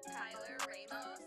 Tyler Ramos.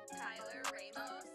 Tyler Ramos.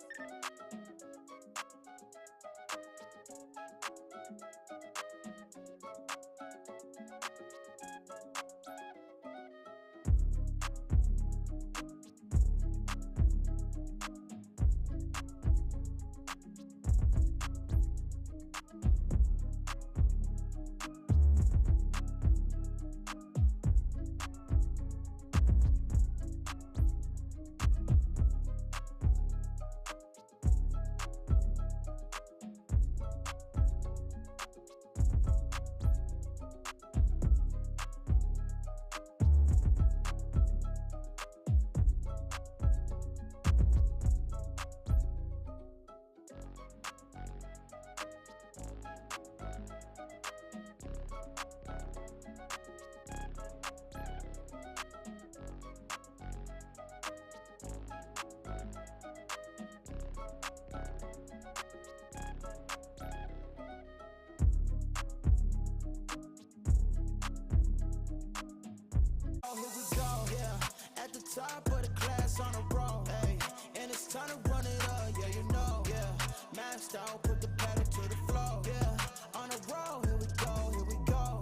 Here we go, yeah. At the top of the class on a roll, hey. And it's time to run it up, yeah, you know, yeah. Maxed out, put the pedal to the floor, yeah. On a roll, here we go, here we go.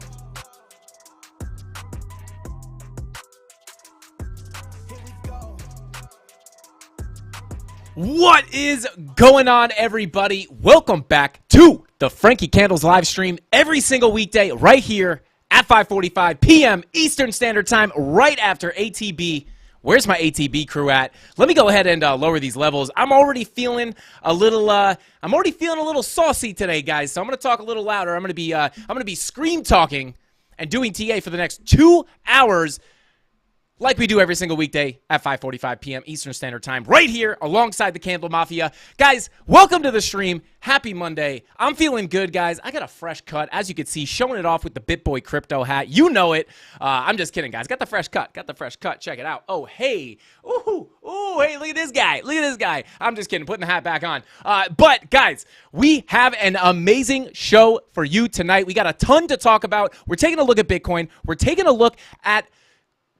Here we go. What is going on, everybody? Welcome back to the Frankie Candles live stream every single weekday right here at 5:45 p.m. Eastern Standard Time, right after ATB. Where's my ATB crew at? Let me go ahead and lower these levels. I'm already feeling a little saucy today, guys. So I'm gonna talk a little louder. I'm gonna be scream talking and doing TA for the next 2 hours. like we do every single weekday at 5:45 p.m. Eastern Standard Time, right here alongside the Candle Mafia. Guys, welcome to the stream. Happy Monday. I'm feeling good, guys. I got a fresh cut, as you can see, showing it off with the BitBoy crypto hat. You know it. I'm just kidding, guys. Got the fresh cut. Check it out. Oh, hey. Ooh, hey, look at this guy. I'm just kidding. Putting the hat back on. But, guys, we have an amazing show for you tonight. We got a ton to talk about. We're taking a look at Bitcoin. We're taking a look at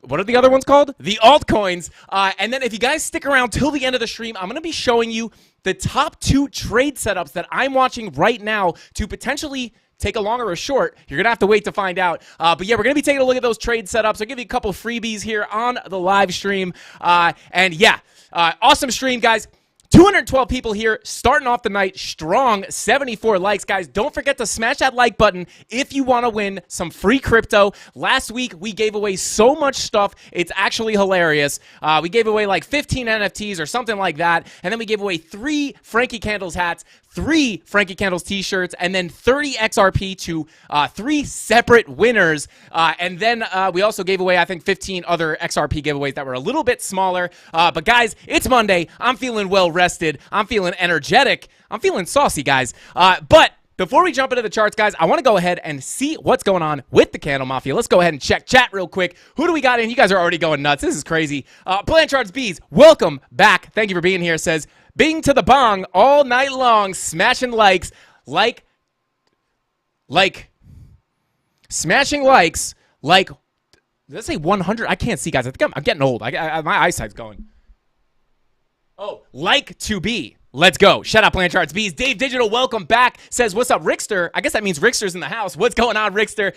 what are the other ones called? The altcoins. And then if you guys stick around till the end of the stream, I'm going to be showing you the top 2 trade setups that I'm watching right now to potentially take a long or a short. You're going to have to wait to find out. But yeah, we're going to be taking a look at those trade setups. I'll give you a couple freebies here on the live stream. And yeah, awesome stream, guys. 212 people here, starting off the night strong, 74 likes, guys. Don't forget to smash that like button if you want to win some free crypto. Last week, we gave away so much stuff. It's actually hilarious. We gave away like 15 NFTs or something like that, and then we gave away 3 Frankie Candles hats, 3 Frankie Candles t-shirts, and then 30 XRP to 3 separate winners. And then we also gave away, I think, 15 other XRP giveaways that were a little bit smaller. But guys, it's Monday. I'm feeling well rested. I'm feeling energetic. I'm feeling saucy, guys. But before we jump into the charts, guys, I want to go ahead and see what's going on with the Candle Mafia. Let's go ahead and check chat real quick. Who do we got in? You guys are already going nuts. This is crazy. Planchards Bees, welcome back. Thank you for being here. Says, Bing to the bong all night long, smashing likes, smashing likes, like, let's say 100. I can't see, guys. I think I'm getting old. My eyesight's going. Oh, like to be. Let's go. Shout out Planchards Bees. Dave Digital, welcome back. Says, what's up, Rickster? I guess that means Rickster's in the house. What's going on, Rickster?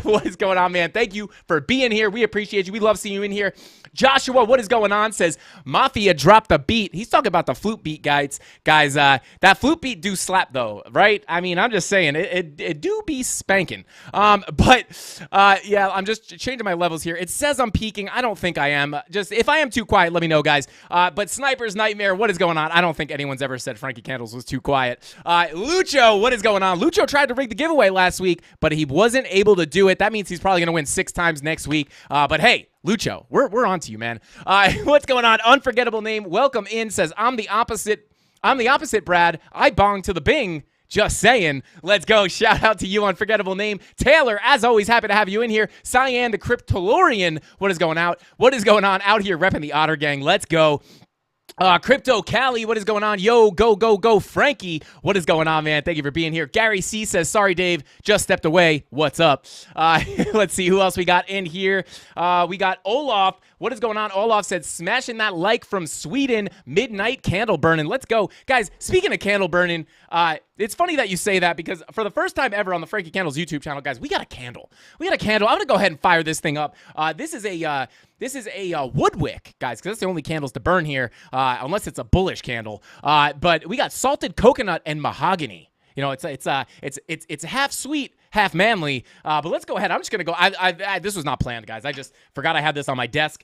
What is going on, man? Thank you for being here. We appreciate you. We love seeing you in here. Joshua, what is going on? Says, Mafia dropped the beat. He's talking about the flute beat, guys. That flute beat do slap, though, right? I mean, I'm just saying, it do be spanking. Yeah, I'm just changing my levels here. It says I'm peaking. I don't think I am. Just, if I am too quiet, let me know, guys. But Sniper's Nightmare, what is going on? I don't think anyone's ever said Frankie Candles was too quiet. Lucho, what is going on? Lucho tried to rig the giveaway last week, but he wasn't able to do it. That means he's probably going to win 6 times next week. But hey, Lucho, we're on to you, man. What's going on? Unforgettable name. Welcome in. Says, I'm the opposite, Brad. I bong to the Bing. Just saying. Let's go. Shout out to you, unforgettable name. Taylor, as always, happy to have you in here. Cyan, the Cryptolorian. What is going on out here repping the Otter Gang? Let's go. Crypto Cali, what is going on? Yo, go, Frankie. What is going on, man? Thank you for being here. Gary C says, sorry, Dave, just stepped away. What's up? Let's see who else we got in here. We got Olaf. What is going on? Olaf said, smashing that like from Sweden, midnight candle burning. Let's go. Guys, speaking of candle burning, it's funny that you say that because for the first time ever on the Frankie Candles YouTube channel, guys, we got a candle. I'm going to go ahead and fire this thing up. This is a wood wick, guys, because that's the only candles to burn here, unless it's a bullish candle. But we got salted coconut and mahogany. You know, it's half sweet, half manly. But let's go ahead. I'm just gonna go. This was not planned, guys. I just forgot I had this on my desk.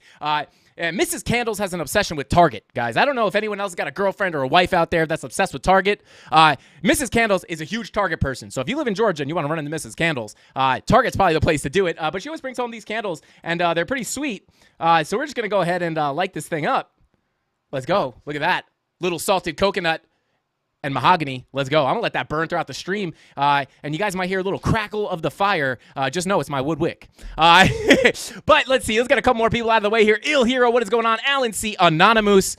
Mrs. Candles has an obsession with Target, guys. I don't know if anyone else got a girlfriend or a wife out there that's obsessed with Target. Mrs. Candles is a huge Target person. So if you live in Georgia and you want to run into Mrs. Candles, Target's probably the place to do it. But she always brings home these candles, and they're pretty sweet. So we're just going to go ahead and light this thing up. Let's go. Look at that. Little salted coconut and mahogany. Let's go. I'm going to let that burn throughout the stream. And you guys might hear a little crackle of the fire. Just know it's my wood wick. But let's see. Let's get a couple more people out of the way here. Ill Hero, what is going on? Alan C. Anonymous.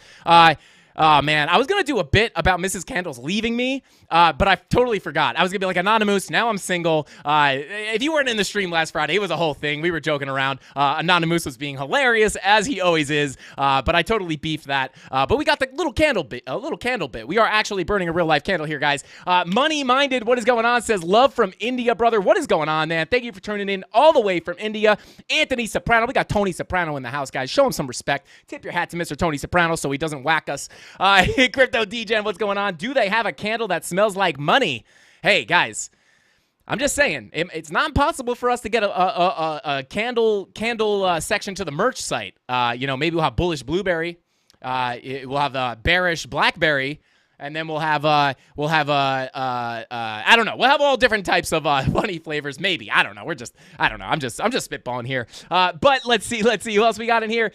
Oh, man. I was going to do a bit about Mrs. Candles leaving me, but I totally forgot. I was going to be like, Anonymous, now I'm single. If you weren't in the stream last Friday, it was a whole thing. We were joking around. Anonymous was being hilarious, as he always is, but I totally beefed that. But we got the little candle bit. We are actually burning a real-life candle here, guys. Money-minded, what is going on? Says, love from India, brother. What is going on, man? Thank you for tuning in all the way from India. Anthony Soprano. We got Tony Soprano in the house, guys. Show him some respect. Tip your hat to Mr. Tony Soprano so he doesn't whack us. Crypto DGen, what's going on? Do they have a candle that smells like money? Hey, guys, I'm just saying, it's not impossible for us to get a candle section to the merch site. You know, maybe we'll have bullish blueberry. We'll have the bearish blackberry. And then we'll have I don't know. We'll have all different types of funny flavors. Maybe, I don't know. I don't know. I'm just spitballing here. But let's see who else we got in here.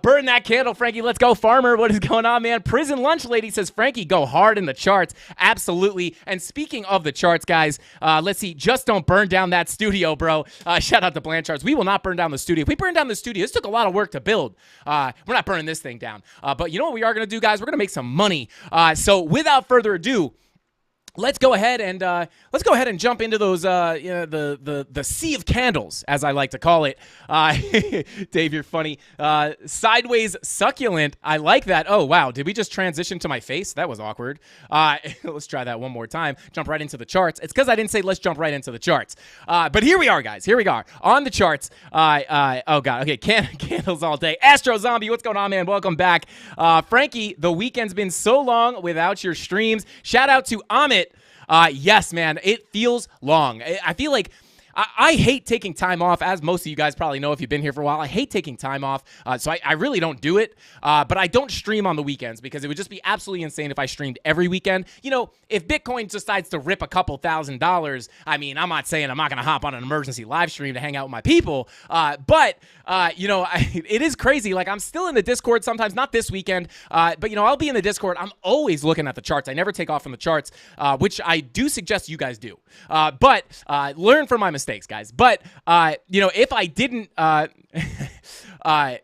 Burn that candle, Frankie. Let's go, Farmer. What is going on, man? Prison Lunch Lady says, Frankie, go hard in the charts. Absolutely. And speaking of the charts, guys, let's see. Just don't burn down that studio, bro. Shout out to Blanchards. We will not burn down the studio. If we burn down the studio, this took a lot of work to build. We're not burning this thing down. But you know what we are going to do, guys? We're going to make some money. So without further ado, let's go ahead and jump into those the sea of candles, as I like to call it. Dave, you're funny. Sideways succulent. I like that. Oh wow, did we just transition to my face? That was awkward. Let's try that one more time. Jump right into the charts. It's because I didn't say let's jump right into the charts. But here we are, guys. Here we are on the charts. Oh god. Okay, candles all day. Astro Zombie, what's going on, man? Welcome back. Frankie, the weekend's been so long without your streams. Shout out to Amit. Yes, man, it feels long. I feel like I hate taking time off, as most of you guys probably know if you've been here for a while. I hate taking time off, so I really don't do it. But I don't stream on the weekends because it would just be absolutely insane if I streamed every weekend. You know, if Bitcoin decides to rip a couple $1,000s, I mean, I'm not saying I'm not going to hop on an emergency live stream to hang out with my people. But you know, it is crazy. Like, I'm still in the Discord sometimes, not this weekend, but, you know, I'll be in the Discord. I'm always looking at the charts. I never take off from the charts, which I do suggest you guys do. But learn from my mistakes, guys. But, you know, if I didn't,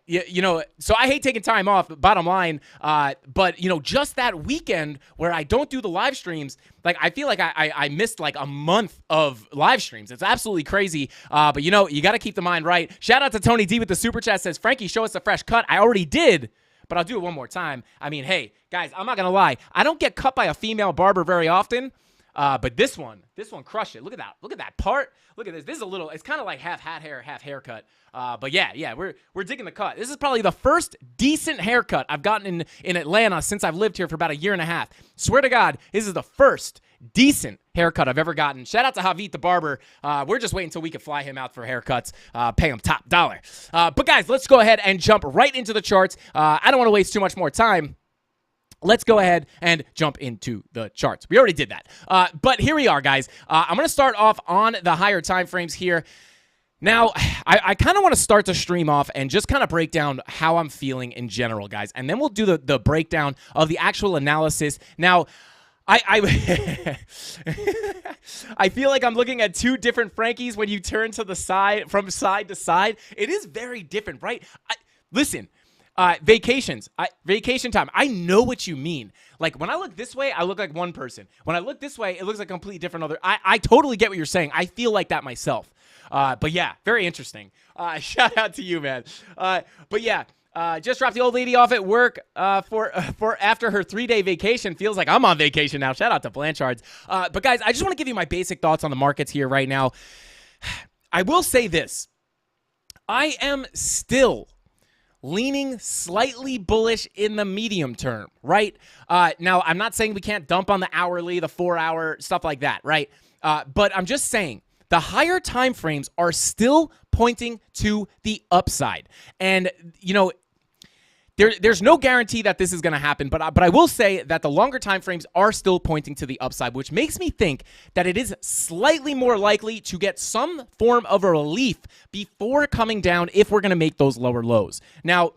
you know, so I hate taking time off, bottom line. But, you know, just that weekend where I don't do the live streams, like, I feel like I missed like a month of live streams. It's absolutely crazy. But, you know, you got to keep the mind right. Shout out to Tony D with the super chat, says, Frankie, show us a fresh cut. I already did, but I'll do it one more time. I mean, hey, guys, I'm not going to lie. I don't get cut by a female barber very often. But this one crushed it. Look at that. Look at that part. Look at this. This is a little, it's kind of like half hat hair, half haircut. But yeah, we're digging the cut. This is probably the first decent haircut I've gotten in Atlanta since I've lived here for about a year and a half. Swear to God, this is the first decent haircut I've ever gotten. Shout out to Javit the barber. We're just waiting until we can fly him out for haircuts, pay him top dollar. But guys, let's go ahead and jump right into the charts. I don't want to waste too much more time. Let's go ahead and jump into the charts. We already did that. But here we are, guys. I'm going to start off on the higher time frames here. Now, I kind of want to start the stream off and just kind of break down how I'm feeling in general, guys. And then we'll do the breakdown of the actual analysis. Now, I feel like I'm looking at two different Frankies when you turn to the side, from side to side. It is very different, right? Listen. Vacation time. I know what you mean. Like, when I look this way, I look like one person. When I look this way, it looks like a completely different other. I totally get what you're saying. I feel like that myself. But yeah, very interesting. Shout out to you, man. But yeah, just dropped the old lady off at work for after her 3-day vacation. Feels like I'm on vacation now. Shout out to Blanchards. But guys, I just want to give you my basic thoughts on the markets here right now. I will say this. I am still leaning slightly bullish in the medium term, right? Now, I'm not saying we can't dump on the hourly, the 4-hour, stuff like that, right? But I'm just saying the higher time frames are still pointing to the upside. And, you know, there's no guarantee that this is going to happen, but I will say that the longer time frames are still pointing to the upside, which makes me think that it is slightly more likely to get some form of a relief before coming down if we're going to make those lower lows. Now,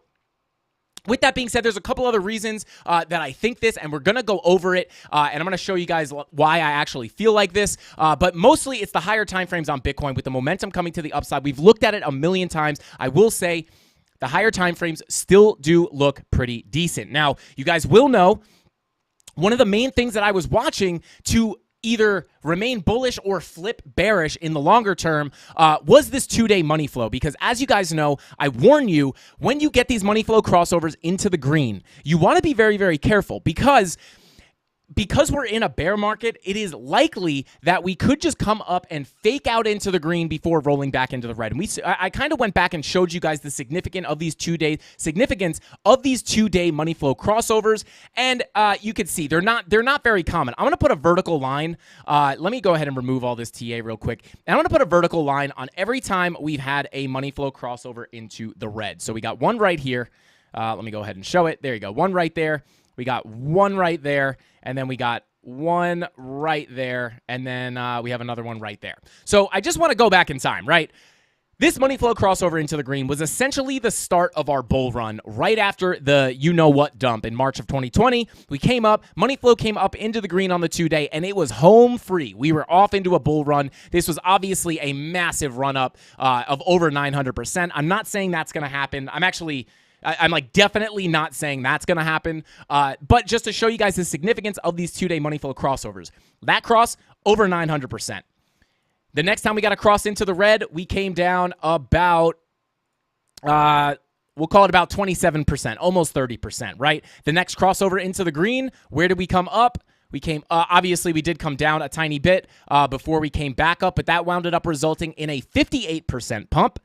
with that being said, there's a couple other reasons that I think this, and we're going to go over it, and I'm going to show you guys why I actually feel like this, but mostly it's the higher time frames on Bitcoin with the momentum coming to the upside. We've looked at it a million times. I will say the higher time frames still do look pretty decent. Now, you guys will know one of the main things that I was watching to either remain bullish or flip bearish in the longer term was this 2-day money flow. Because as you guys know, I warn you, when you get these money flow crossovers into the green, you want to be very, very careful because we're in a bear market, it is likely that we could just come up and fake out into the green before rolling back into the red. And I kind of went back and showed you guys the significance of these 2-day money flow crossovers, and you can see they're not very common. I'm going to put a vertical line. Let me go ahead and remove all this TA real quick. And I'm going to put a vertical line on every time we've had a money flow crossover into the red. So we got one right here. Let me go ahead and show it. There you go. One right there. We got one right there, and then we got one right there, and then we have another one right there. So I just want to go back in time, right? This money flow crossover into the green was essentially the start of our bull run right after the you-know-what dump in March of 2020. We came up, money flow came up into the green on the 2-day, and it was home free. We were off into a bull run. This was obviously a massive run-up of over 900%. I'm not saying that's going to happen. I'm like definitely not saying that's going to happen, but just to show you guys the significance of these 2-day money flow crossovers. That cross, over 900%. The next time we got a cross into the red, we came down about, we'll call it about 27%, almost 30%, right? The next crossover into the green, where did we come up? We came, obviously, we did come down a tiny bit before we came back up, but that wound up resulting in a 58% pump.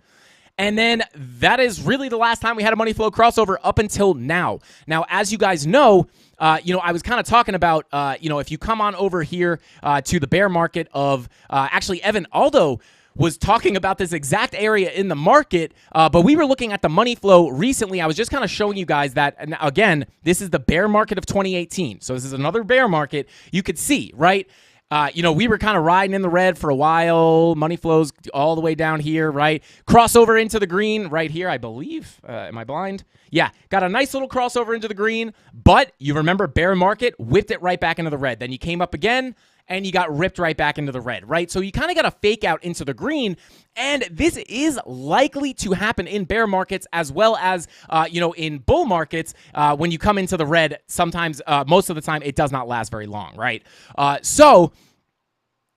And then that is really the last time we had a money flow crossover up until now. Now, as you guys know, I was kind of talking about, if you come on over here to the bear market of, actually, Evan Aldo was talking about this exact area in the market, but we were looking at the money flow recently. I was just kind of showing you guys that, and again, this is the bear market of 2018. So this is another bear market. You could see, right? We were kind of riding in the red for a while. Money flows all the way down here, right? Crossover into the green right here, I believe. Am I blind? Yeah, got a nice little crossover into the green, but you remember bear market, whipped it right back into the red. Then you came up again, and you got ripped right back into the red, right? So you kind of got a fake out into the green, and this is likely to happen in bear markets as well as, in bull markets. When you come into the red, sometimes, most of the time, it does not last very long, right?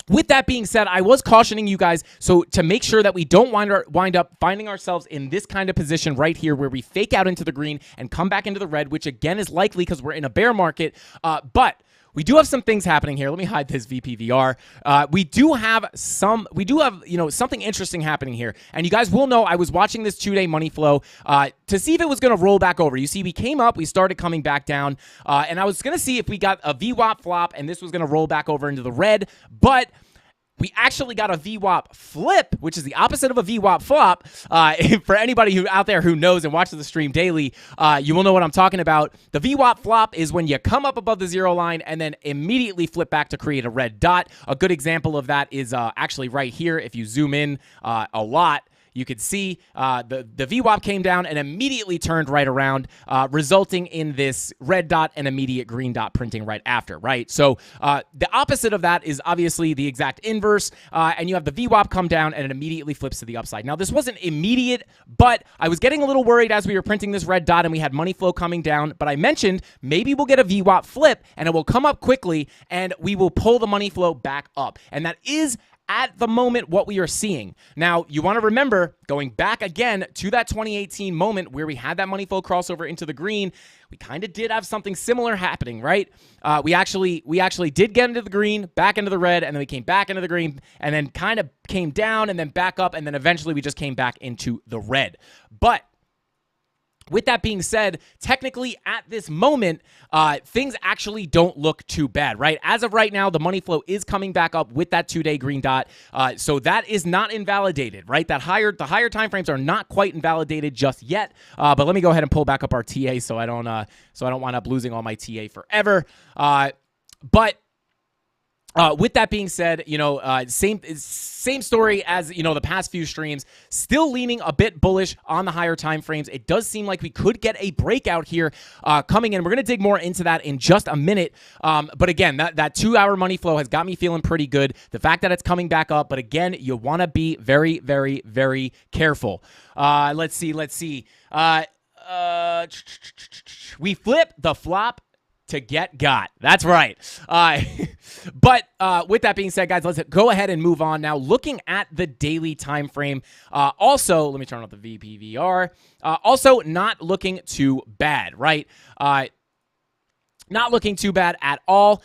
With that being said, I was cautioning you guys so to make sure that we don't wind up finding ourselves in this kind of position right here where we fake out into the green and come back into the red, which again is likely because we're in a bear market. But we do have some things happening here. Let me hide this VPVR. We do have something interesting happening here. And you guys will know I was watching this 2-day money flow to see if it was going to roll back over. You see, we came up, we started coming back down, and I was going to see if we got a VWAP flop and this was going to roll back over into the red, but we actually got a VWAP flip, which is the opposite of a VWAP flop. For anybody who out there who knows and watches the stream daily, you will know what I'm talking about. The VWAP flop is when you come up above the zero line and then immediately flip back to create a red dot. A good example of that is actually right here. If you zoom in a lot, you could see the VWAP came down and immediately turned right around, resulting in this red dot and immediate green dot printing right after, right? So the opposite of that is obviously the exact inverse, and you have the VWAP come down and it immediately flips to the upside. Now, this wasn't immediate, but I was getting a little worried as we were printing this red dot and we had money flow coming down, but I mentioned maybe we'll get a VWAP flip and it will come up quickly and we will pull the money flow back up. And that is at the moment what we are seeing. Now, you want to remember, going back again to that 2018 moment where we had that money flow crossover into the green, we kind of did have something similar happening, right? We actually did get into the green, back into the red, and then we came back into the green, and then kind of came down, and then back up, and then eventually we just came back into the red. But with that being said, technically at this moment, things actually don't look too bad, right? As of right now, the money flow is coming back up with that 2-day green dot. So that is not invalidated, right? The higher time frames are not quite invalidated just yet. But let me go ahead and pull back up our TA so I don't wind up losing all my TA forever. With that being said, same story as, the past few streams, still leaning a bit bullish on the higher time frames. It does seem like we could get a breakout here coming in. We're going to dig more into that in just a minute. But again, that 2-hour money flow has got me feeling pretty good. The fact that it's coming back up, but again, you want to be very, very, very careful. Let's see. We flip the flop to get got. That's right. But with that being said, guys, let's go ahead and move on now. Looking at the daily time frame, also, let me turn off the VPVR. Also, not looking too bad, right? Not looking too bad at all.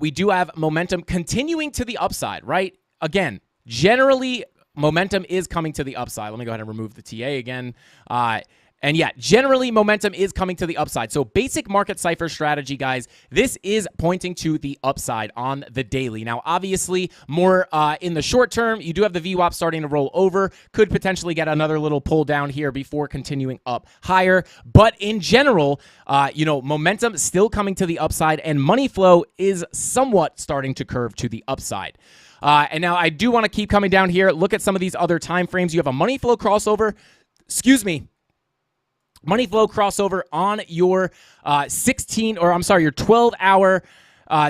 We do have momentum continuing to the upside, right? Again, generally, momentum is coming to the upside. Let me go ahead and remove the TA again. And yeah, generally momentum is coming to the upside. So basic market cipher strategy, guys, this is pointing to the upside on the daily. Now, obviously, more in the short term, you do have the VWAP starting to roll over. Could potentially get another little pull down here before continuing up higher. But in general, momentum still coming to the upside, and money flow is somewhat starting to curve to the upside. And now I do want to keep coming down here. Look at some of these other time frames. You have a money flow crossover. Money flow crossover on your your 12-hour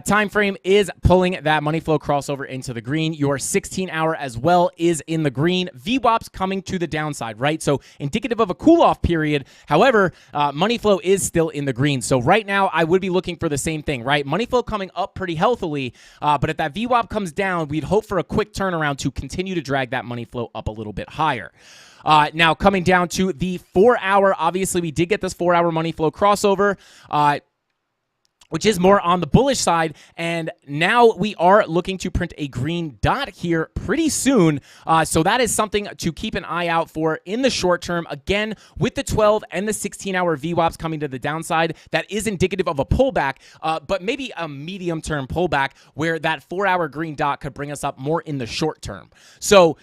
time frame is pulling that money flow crossover into the green. Your 16-hour as well is in the green. VWAP's coming to the downside, right? So indicative of a cool-off period. However, money flow is still in the green. So right now, I would be looking for the same thing, right? Money flow coming up pretty healthily, but if that VWAP comes down, we'd hope for a quick turnaround to continue to drag that money flow up a little bit higher. Now, coming down to the 4-hour, obviously, we did get this 4-hour money flow crossover, which is more on the bullish side, and now we are looking to print a green dot here pretty soon, so that is something to keep an eye out for in the short term. Again, with the 12 and the 16-hour VWAPs coming to the downside, that is indicative of a pullback, but maybe a medium-term pullback where that 4-hour green dot could bring us up more in the short term. So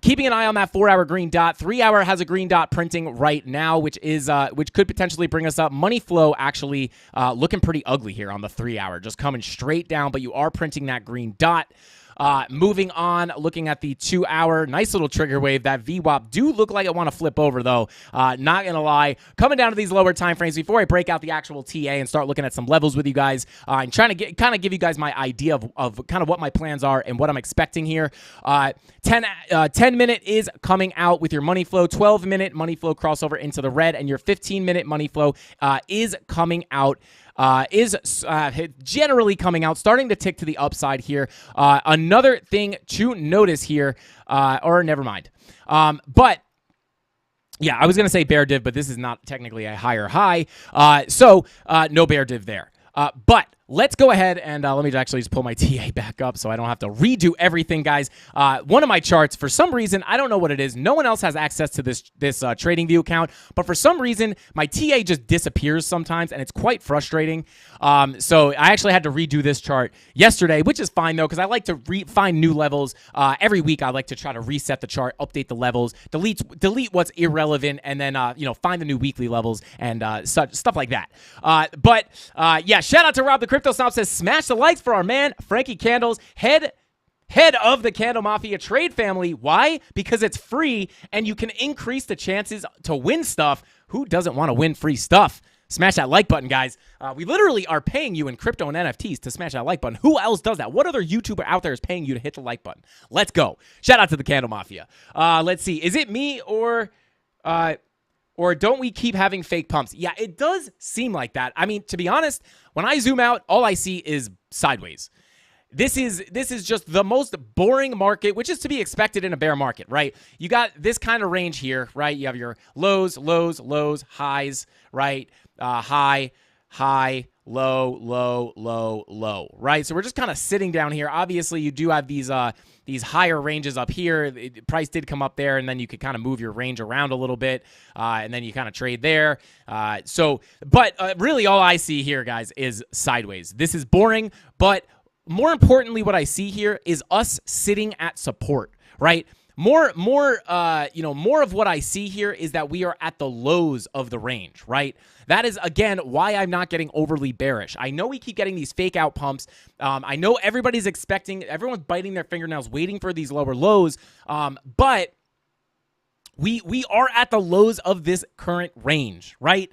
keeping an eye on that 4-hour green dot. 3-hour has a green dot printing right now, which could potentially bring us up. Money flow actually looking pretty ugly here on the 3-hour, just coming straight down, but you are printing that green dot. Moving on, looking at the 2-hour, nice little trigger wave. That VWAP do look like I want to flip over, though. Not going to lie. Coming down to these lower time frames, before I break out the actual TA and start looking at some levels with you guys, and trying to kind of give you guys my idea of kind of what my plans are and what I'm expecting here. 10-minute is coming out with your money flow. 12-minute money flow crossover into the red, and your 15-minute money flow is coming out. Generally coming out, starting to tick to the upside here. Another thing to notice here, or never mind. But yeah, I was going to say bear div, but this is not technically a higher high. So no bear div there. But let's go ahead and let me actually just pull my TA back up so I don't have to redo everything, guys. One of my charts, for some reason, I don't know what it is. No one else has access to this TradingView account, but for some reason, my TA just disappears sometimes, and it's quite frustrating. So I actually had to redo this chart yesterday, which is fine, though, because I like to find new levels. Every week, I like to try to reset the chart, update the levels, delete what's irrelevant, and then find the new weekly levels and stuff like that. Yeah, shout out to Rob the Crypto Snob, says smash the likes for our man Frankie Candles, head of the CandleMafia trade family. Why? Because it's free and you can increase the chances to win stuff. Who doesn't want to win free stuff? Smash that like button, guys. We literally are paying you in crypto and NFTs to smash that like button. Who else does that? What other YouTuber out there is paying you to hit the like button? Let's go. Shout out to the CandleMafia. Let's see. Is it me or don't we keep having fake pumps? Yeah, it does seem like that. I mean, to be honest, when I zoom out, all I see is sideways. This is just the most boring market, which is to be expected in a bear market, right? You got this kind of range here, right? You have your lows, highs, right? High, low, right? So we're just kind of sitting down here. Obviously, you do have these higher ranges up here. The price did come up there, and then you could kind of move your range around a little bit, and then you kind of trade there. But really all I see here, guys, is sideways. This is boring, but more importantly, what I see here is us sitting at support, right? More of what I see here is that we are at the lows of the range, right? That is, again, why I'm not getting overly bearish. I know we keep getting these fake out pumps. I know everyone's biting their fingernails, waiting for these lower lows, but we are at the lows of this current range, right?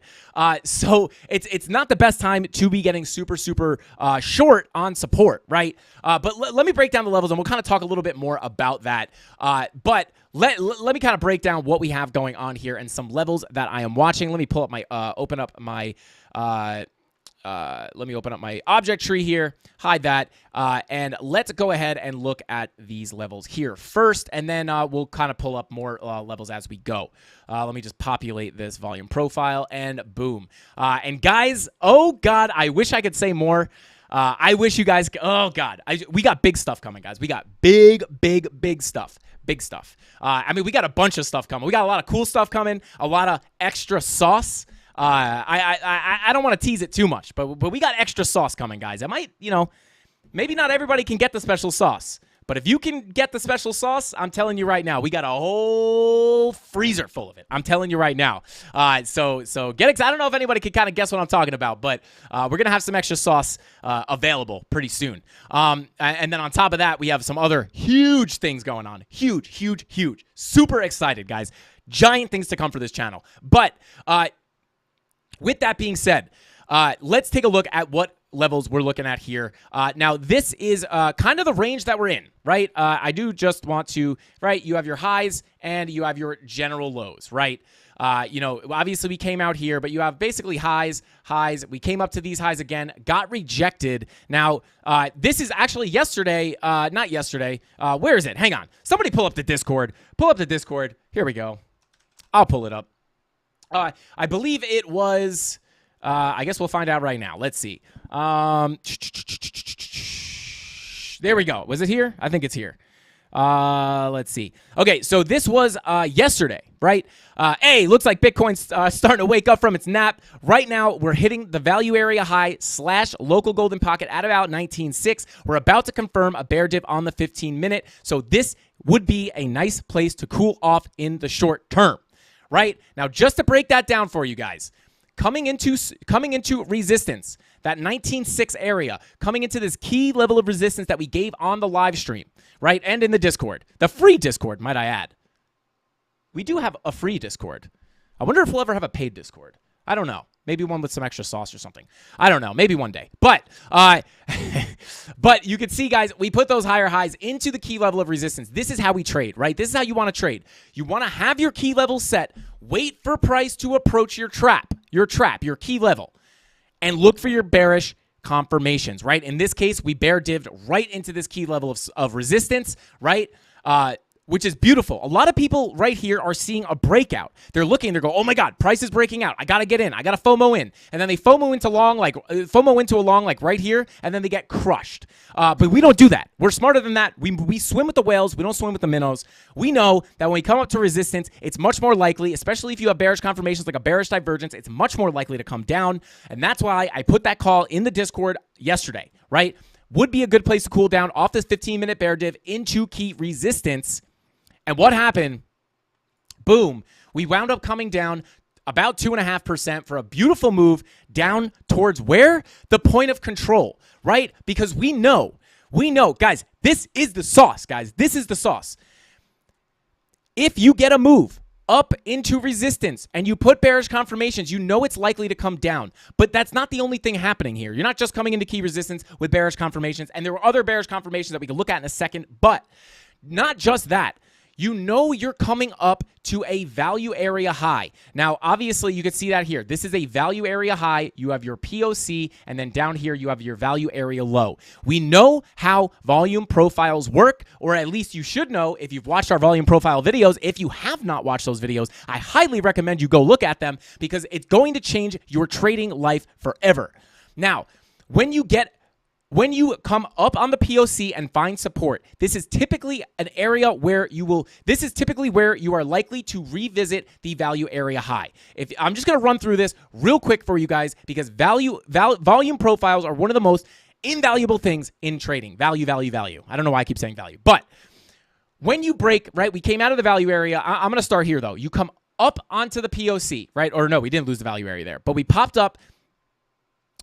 So it's not the best time to be getting super short on support, right? But let me break down the levels, and we'll kind of talk a little bit more about that. But let me kind of break down what we have going on here and some levels that I am watching. Let me pull up my open up my object tree here, hide that, and let's go ahead and look at these levels here first, and then we'll kind of pull up more levels as we go. Let me just populate this volume profile, and boom. And guys, oh God, I wish I could say more. I wish you guys, oh God, we got big stuff coming, guys. We got big stuff. Big stuff. I mean, we got a bunch of stuff coming. We got a lot of cool stuff coming, a lot of extra sauce. I don't want to tease it too much, but we got extra sauce coming, guys. I might, maybe not everybody can get the special sauce, but if you can get the special sauce, I'm telling you right now, we got a whole freezer full of it. I'm telling you right now. So get excited. I don't know if anybody can kind of guess what I'm talking about, but we're going to have some extra sauce available pretty soon. And then on top of that, we have some other huge things going on. Huge. Super excited, guys. Giant things to come for this channel. But with that being said, let's take a look at what levels we're looking at here. Now, this is kind of the range that we're in, right? I do just want to, right, you have your highs and you have your general lows, right? Obviously we came out here, but you have basically highs. We came up to these highs again, got rejected. Now, this is actually yesterday, not yesterday. Where is it? Hang on. Somebody pull up the Discord. Here we go. I'll pull it up. I believe it was... I guess we'll find out right now. Let's see. There we go. Was it here? I think it's here. Let's see. Okay, so this was yesterday, right? Looks like Bitcoin's starting to wake up from its nap. Right now, we're hitting the value area high / local golden pocket at about 19.6. We're about to confirm a bear dip on the 15-minute. So this would be a nice place to cool off in the short term, right? Now, just to break that down for you guys, coming into resistance, that 19.6 area, coming into this key level of resistance that we gave on the live stream, right? And in the Discord. The free Discord, might I add. We do have a free Discord. I wonder if we'll ever have a paid Discord. I don't know. Maybe one with some extra sauce or something. I don't know. Maybe one day. But but you can see, guys, we put those higher highs into the key level of resistance. This is how we trade, right? This is how you want to trade. You want to have your key level set, wait for price to approach your key level, and look for your bearish confirmations, right? In this case, we bear dived right into this key level of resistance, right? Which is beautiful. A lot of people right here are seeing a breakout. They're looking, they're going, oh my God, price is breaking out. I got to get in. I got to FOMO in. And then they FOMO into a long like right here, and then they get crushed. But we don't do that. We're smarter than that. We swim with the whales. We don't swim with the minnows. We know that when we come up to resistance, it's much more likely, especially if you have bearish confirmations like a bearish divergence, it's much more likely to come down. And that's why I put that call in the Discord yesterday, right? Would be a good place to cool down off this 15-minute bear div into key resistance. And what happened? Boom. We wound up coming down about 2.5% for a beautiful move down towards where? The point of control, right? Because we know, guys, this is the sauce, guys. This is the sauce. If you get a move up into resistance and you put bearish confirmations, you know it's likely to come down. But that's not the only thing happening here. You're not just coming into key resistance with bearish confirmations. And there were other bearish confirmations that we can look at in a second. But not just that. You know you're coming up to a value area high. Now, obviously, you can see that here. This is a value area high. You have your POC, and then down here, you have your value area low. We know how volume profiles work, or at least you should know if you've watched our volume profile videos. If you have not watched those videos, I highly recommend you go look at them because it's going to change your trading life forever. Now, when you come up on the POC and find support, this is typically an area where you are likely to revisit the value area high. I'm just going to run through this real quick for you guys because volume profiles are one of the most invaluable things in trading. Value. I don't know why I keep saying value, but when you break, right, we came out of the value area. I'm going to start here though. You come up onto the POC, right? Or no, we didn't lose the value area there, but we popped up.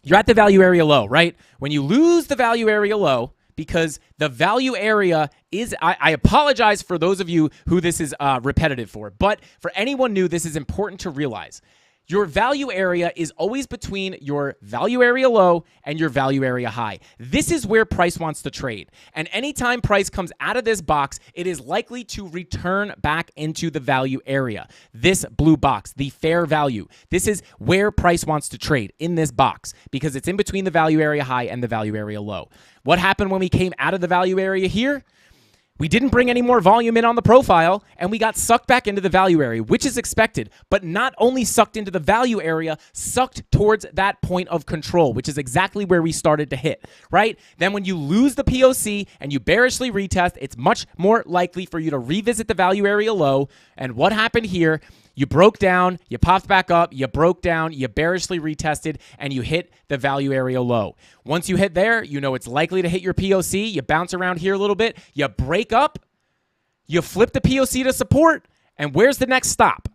You're at the value area low, right? When you lose the value area low, because the value area is, I apologize for those of you who this is repetitive for, but for anyone new, this is important to realize. Your value area is always between your value area low and your value area high. This is where price wants to trade. And anytime price comes out of this box, it is likely to return back into the value area. This blue box, the fair value. This is where price wants to trade, in this box, because it's in between the value area high and the value area low. What happened when we came out of the value area here? We didn't bring any more volume in on the profile, and we got sucked back into the value area, which is expected, but not only sucked into the value area, sucked towards that point of control, which is exactly where we started to hit, right? Then when you lose the POC and you bearishly retest, it's much more likely for you to revisit the value area low. And what happened here? You broke down, you popped back up, you broke down, you bearishly retested, and you hit the value area low. Once you hit there, you know it's likely to hit your POC. You bounce around here a little bit, you break up, you flip the POC to support, and where's the next stop?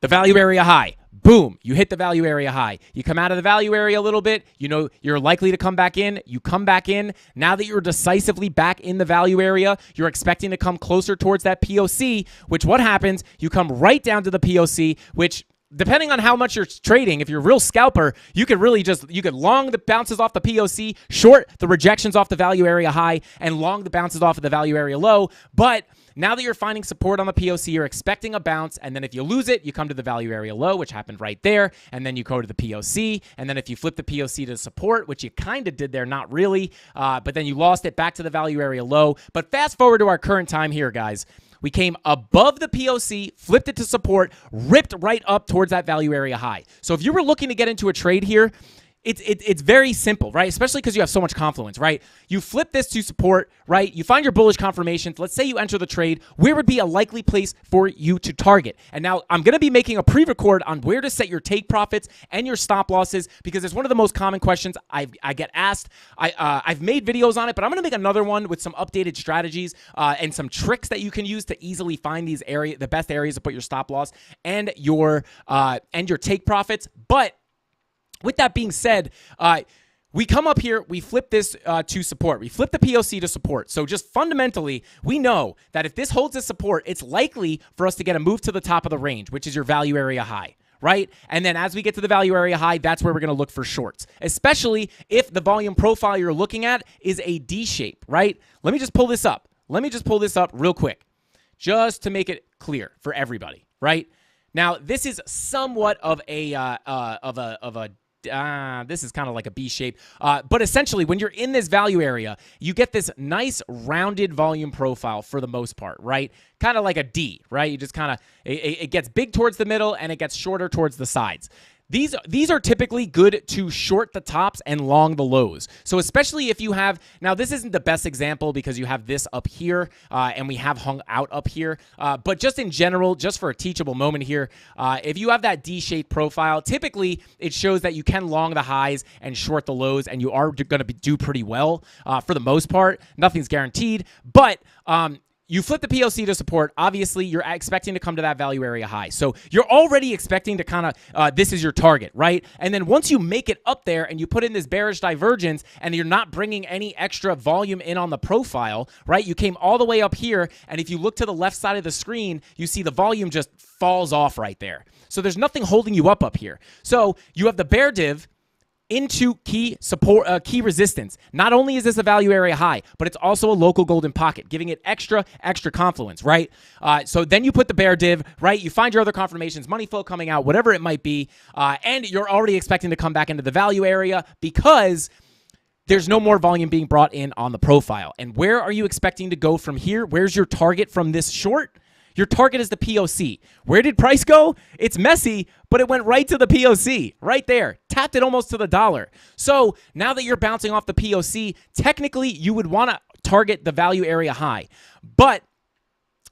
The value area high. Boom, you hit the value area high. You come out of the value area a little bit. You know you're likely to come back in. You come back in. Now that you're decisively back in the value area, you're expecting to come closer towards that POC, which what happens? You come right down to the POC, which depending on how much you're trading, if you're a real scalper, you could really you could long the bounces off the POC, short the rejections off the value area high, and long the bounces off of the value area low. But now that you're finding support on the POC, you're expecting a bounce, and then if you lose it, you come to the value area low, which happened right there, and then you go to the POC, and then if you flip the POC to support, which you kind of did there, not really, but then you lost it back to the value area low. But fast forward to our current time here, guys. We came above the POC, flipped it to support, ripped right up towards that value area high. So if you were looking to get into a trade here, it's very simple, right? Especially because you have so much confluence, right? You flip this to support, right? You find your bullish confirmations. Let's say you enter the trade. Where would be a likely place for you to target? And now I'm going to be making a pre-record on where to set your take profits and your stop losses because it's one of the most common questions I get asked. I've made videos on it, but I'm going to make another one with some updated strategies and some tricks that you can use to easily find the best areas to put your stop loss and your take profits. But with that being said, we come up here, we flip this to support. We flip the POC to support. So just fundamentally, we know that if this holds as support, it's likely for us to get a move to the top of the range, which is your value area high, right? And then as we get to the value area high, that's where we're going to look for shorts, especially if the volume profile you're looking at is a D shape, right? Let me just pull this up. Real quick, just to make it clear for everybody, right? Now, this is somewhat of this is kind of like a B shape. But essentially, when you're in this value area, you get this nice rounded volume profile for the most part, right? Kind of like a D, right? You just kind of, it gets big towards the middle and it gets shorter towards the sides. These are typically good to short the tops and long the lows. So especially if you have, now this isn't the best example because you have this up here and we have hung out up here. But just in general, just for a teachable moment here, if you have that D-shaped profile, typically it shows that you can long the highs and short the lows and you are going to do pretty well for the most part. Nothing's guaranteed, but you flip the POC to support. Obviously, you're expecting to come to that value area high. So you're already expecting to kind of, this is your target, right? And then once you make it up there and you put in this bearish divergence and you're not bringing any extra volume in on the profile, right? You came all the way up here. And if you look to the left side of the screen, you see the volume just falls off right there. So there's nothing holding you up here. So you have the bear div into key support, key resistance. Not only is this a value area high, but it's also a local golden pocket, giving it extra confluence, right? So then you put the bear div, right? You find your other confirmations, money flow coming out, whatever it might be, and you're already expecting to come back into the value area because there's no more volume being brought in on the profile. And where are you expecting to go from here? Where's your target from this short? Your target is the POC. Where did price go? It's messy, but it went right to the POC, right there. Tapped it almost to the dollar. So now that you're bouncing off the POC, technically you would want to target the value area high. But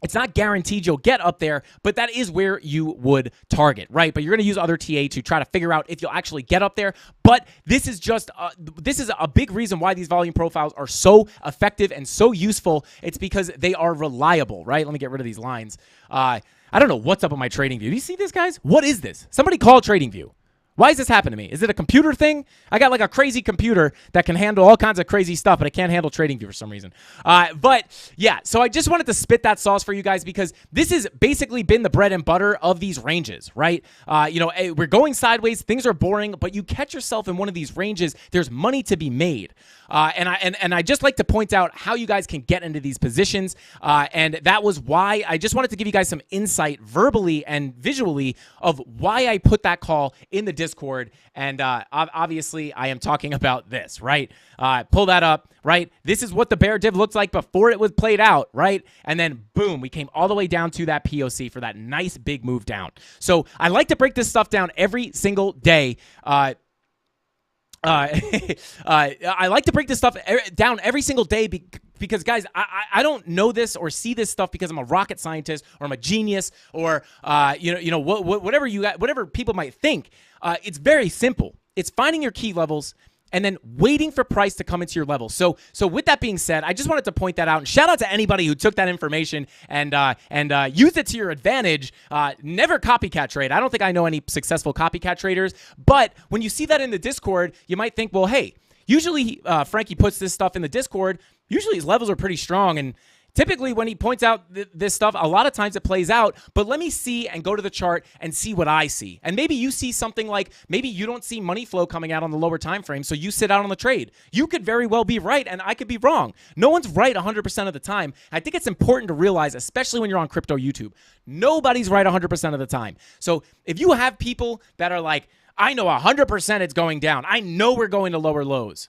it's not guaranteed you'll get up there, but that is where you would target, right? But you're going to use other TA to try to figure out if you'll actually get up there. But this is just, this is a big reason why these volume profiles are so effective and so useful. It's because they are reliable, right? Let me get rid of these lines. I don't know what's up with my trading view. Do you see this, guys? What is this? Somebody call trading view. Why is this happening to me? Is it a computer thing? I got like a crazy computer that can handle all kinds of crazy stuff, but it can't handle TradingView for some reason. But yeah, so I just wanted to spit that sauce for you guys because this has basically been the bread and butter of these ranges, right? We're going sideways, things are boring, but you catch yourself in one of these ranges, there's money to be made. And I just like to point out how you guys can get into these positions. And that was why I just wanted to give you guys some insight verbally and visually of why I put that call in the Discord, and obviously I am talking about this, right? Pull that up, right? This is what the bear div looked like before it was played out, right? And then boom, we came all the way down to that POC for that nice big move down. So I like to break this stuff down every single day. I like to break this stuff down every single day because, guys, I don't know this or see this stuff because I'm a rocket scientist or I'm a genius or whatever whatever people might think. It's very simple. It's finding your key levels and then waiting for price to come into your level. So with that being said, I just wanted to point that out and shout out to anybody who took that information and used it to your advantage. Never copycat trade. I don't think I know any successful copycat traders, but when you see that in the Discord, you might think, well, hey, usually Frankie puts this stuff in the Discord. Usually his levels are pretty strong, and typically when he points out this stuff, a lot of times it plays out, but let me see and go to the chart and see what I see. And maybe you see something like, maybe you don't see money flow coming out on the lower time frame, so you sit out on the trade. You could very well be right, and I could be wrong. No one's right 100% of the time. I think it's important to realize, especially when you're on crypto YouTube, nobody's right 100% of the time. So if you have people that are like, I know 100% it's going down, I know we're going to lower lows,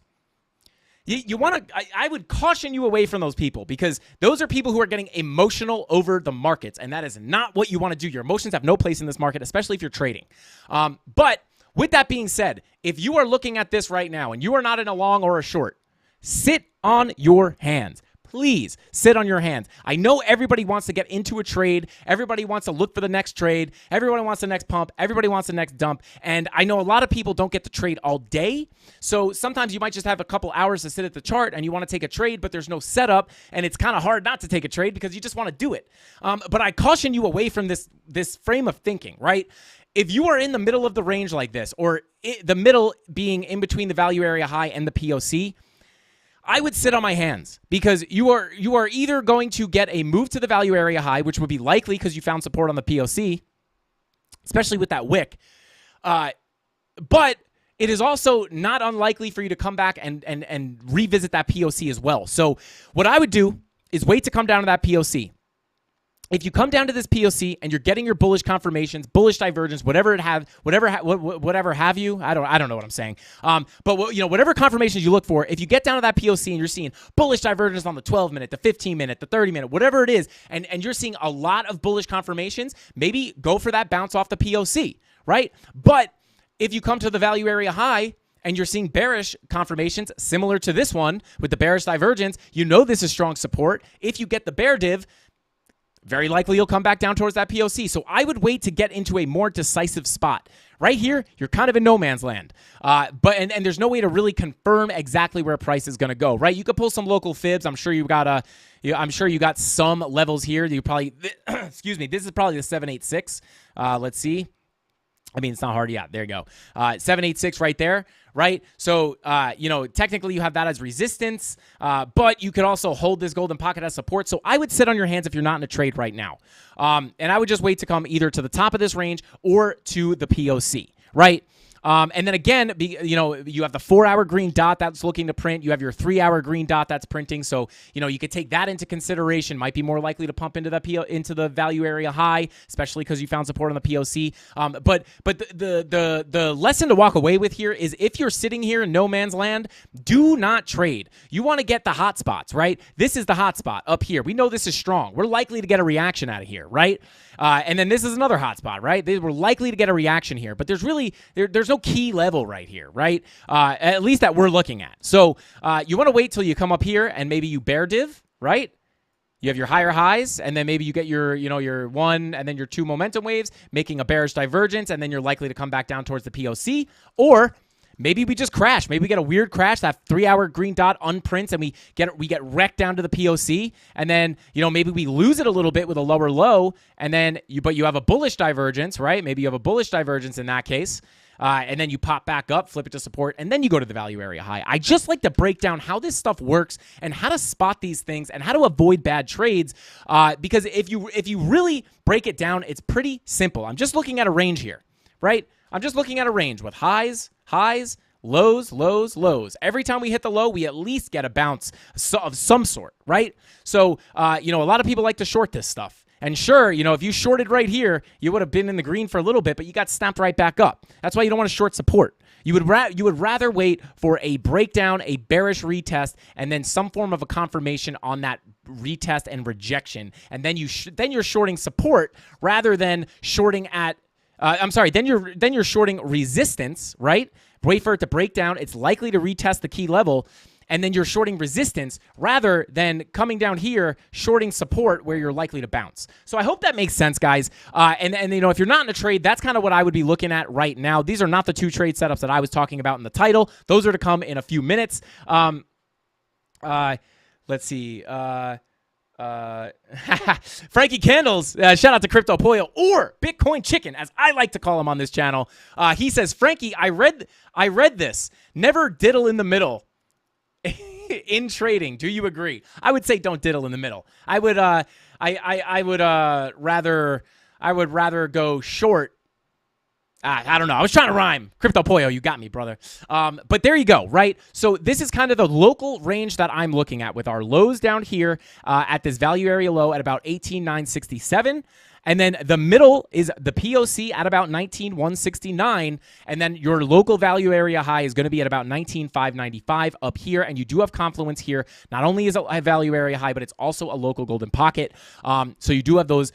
you want to, I would caution you away from those people because those are people who are getting emotional over the markets, and that is not what you want to do. Your emotions have no place in this market, especially if you're trading. But with that being said, if you are looking at this right now and you are not in a long or a short, sit on your hands. Please sit on your hands. I know everybody wants to get into a trade. Everybody wants to look for the next trade. Everybody wants the next pump. Everybody wants the next dump. And I know a lot of people don't get to trade all day. So sometimes you might just have a couple hours to sit at the chart and you want to take a trade, but there's no setup. And it's kind of hard not to take a trade because you just want to do it. But I caution you away from this frame of thinking, right? If you are in the middle of the range like this, or the middle being in between the value area high and the POC, I would sit on my hands because you are either going to get a move to the value area high, which would be likely because you found support on the POC, especially with that wick. But it is also not unlikely for you to come back and revisit that POC as well. So what I would do is wait to come down to that POC. If you come down to this POC and you're getting your bullish confirmations, bullish divergence, whatever have you, I don't know what I'm saying. But whatever confirmations you look for, if you get down to that POC and you're seeing bullish divergence on the 12 minute, the 15 minute, the 30 minute, whatever it is, and you're seeing a lot of bullish confirmations, maybe go for that bounce off the POC, right? But if you come to the value area high and you're seeing bearish confirmations similar to this one with the bearish divergence, you know this is strong support. If you get the bear div, very likely you'll come back down towards that POC. So I would wait to get into a more decisive spot. Right here, you're kind of in no man's land. But there's no way to really confirm exactly where price is going to go, right? You could pull some local fibs. I'm sure you got some levels here. You probably, excuse me, this is probably the 786. Let's see. I mean, it's not hard. Yeah, there you go. 786 right there, right? So, technically you have that as resistance, but you could also hold this golden pocket as support. So I would sit on your hands if you're not in a trade right now. And I would just wait to come either to the top of this range or to the POC, right? And then again, you have the 4-hour green dot that's looking to print. You have your 3-hour green dot that's printing. So, you could take that into consideration. Might be more likely to pump into the value area high, especially because you found support on the POC. But the lesson to walk away with here is if you're sitting here in no man's land, do not trade. You want to get the hot spots, right? This is the hot spot up here. We know this is strong. We're likely to get a reaction out of here, right? And then this is another hot spot, right? They were likely to get a reaction here, but there's no key level right here, right? At least that we're looking at. So you want to wait till you come up here and maybe you bear div, right? You have your higher highs, and then maybe you get your 1 and then your 2 momentum waves, making a bearish divergence, and then you're likely to come back down towards the POC, or maybe we just crash. Maybe we get a weird crash. That 3-hour green dot unprints, and we get wrecked down to the POC. And then maybe we lose it a little bit with a lower low. And then you have a bullish divergence, right? Maybe you have a bullish divergence in that case. And then you pop back up, flip it to support, and then you go to the value area high. I just like to break down how this stuff works and how to spot these things and how to avoid bad trades. Because if you really break it down, it's pretty simple. I'm just looking at a range here, right? I'm just looking at a range with highs, lows, lows, lows. Every time we hit the low, we at least get a bounce of some sort, right? So, a lot of people like to short this stuff. And sure, if you shorted right here, you would have been in the green for a little bit, but you got snapped right back up. That's why you don't want to short support. You would rather wait for a breakdown, a bearish retest, and then some form of a confirmation on that retest and rejection, and then you're shorting support rather than shorting at. Then you're shorting resistance, right? Wait for it to break down. It's likely to retest the key level. And then you're shorting resistance rather than coming down here, shorting support where you're likely to bounce. So I hope that makes sense, guys. And if you're not in a trade, that's kind of what I would be looking at right now. These are not the two trade setups that I was talking about in the title. Those are to come in a few minutes. Let's see. Frankie Candles, shout out to Crypto Pollo or Bitcoin Chicken, as I like to call him on this channel. He says, Frankie, I read this. Never diddle in the middle. In trading, do you agree? I would say don't diddle in the middle. I would rather go short. I don't know. I was trying to rhyme. Crypto Pollo, you got me, brother. But there you go, right? So this is kind of the local range that I'm looking at with our lows down here at this value area low at about 18,967. And then the middle is the POC at about 19,169. And then your local value area high is going to be at about 19,595 up here. And you do have confluence here. Not only is it a value area high, but it's also a local golden pocket. So you do have those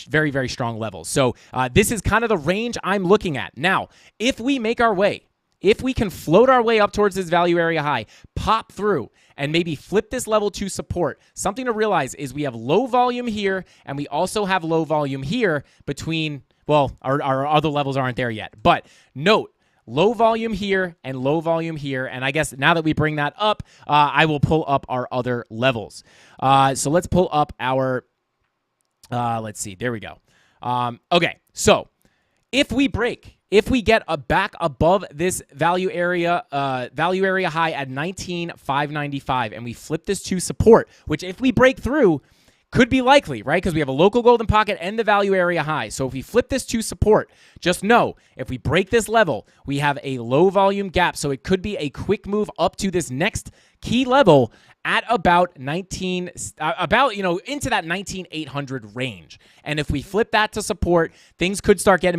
very, very strong levels. So this is kind of the range I'm looking at. Now, if we make our way, if we can float our way up towards this value area high, pop through, and maybe flip this level to support, something to realize is we have low volume here, and we also have low volume here between, well, our other levels aren't there yet. But note, low volume here and low volume here. And I guess now that we bring that up, I will pull up our other levels. So let's pull up our, let's see, there we go. Okay, so if we get back above this value area high at 19,595, and we flip this to support, which if we break through, could be likely, right? Because we have a local golden pocket and the value area high. So if we flip this to support, just know if we break this level, we have a low volume gap. So it could be a quick move up to this next key level at about into that 19,800 range. And if we flip that to support, things could start get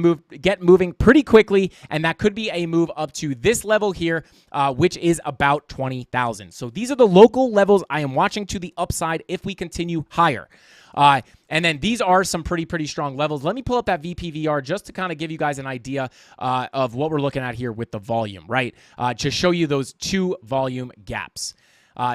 moving pretty quickly, and that could be a move up to this level here, which is about 20,000. So these are the local levels I am watching to the upside if we continue higher. And then these are some pretty strong levels. Let me pull up that VPVR just to kind of give you guys an idea of what we're looking at here with the volume, right? To show you those two volume gaps.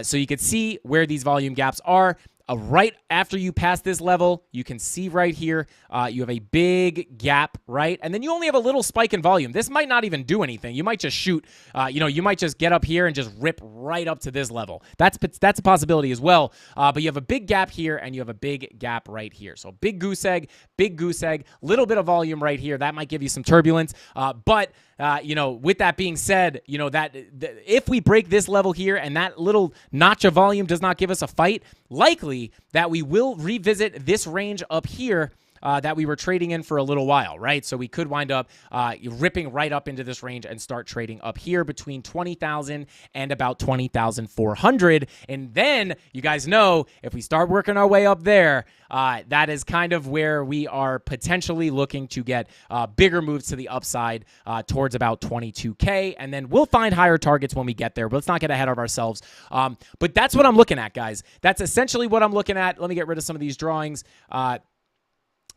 So you can see where these volume gaps are. Right after you pass this level, you can see right here, you have a big gap, right? And then you only have a little spike in volume. This might not even do anything. You might just shoot, you might just get up here and just rip right up to this level. That's a possibility as well. But you have a big gap here and you have a big gap right here. So big goose egg, little bit of volume right here. That might give you some turbulence. But with that being said, if we break this level here and that little notch of volume does not give us a fight, likely that we will revisit this range up here that we were trading in for a little while, right? So we could wind up ripping right up into this range and start trading up here between 20,000 and about 20,400. And then you guys know if we start working our way up there, that is kind of where we are potentially looking to get bigger moves to the upside towards about 22K. And then we'll find higher targets when we get there. But let's not get ahead of ourselves. But that's what I'm looking at, guys. That's essentially what I'm looking at. Let me get rid of some of these drawings.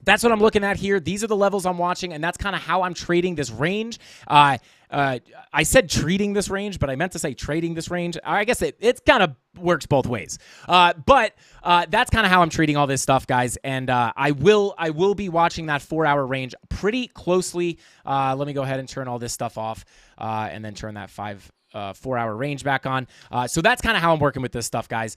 That's what I'm looking at here. These are the levels I'm watching, and that's kind of how I'm trading this range. I said treating this range, but I meant to say trading this range. I guess it kind of works both ways. But that's kind of how I'm treating all this stuff, guys. And I will be watching that 4-hour range pretty closely. Let me go ahead and turn all this stuff off and then turn that 4-hour range back on. So that's kind of how I'm working with this stuff, guys.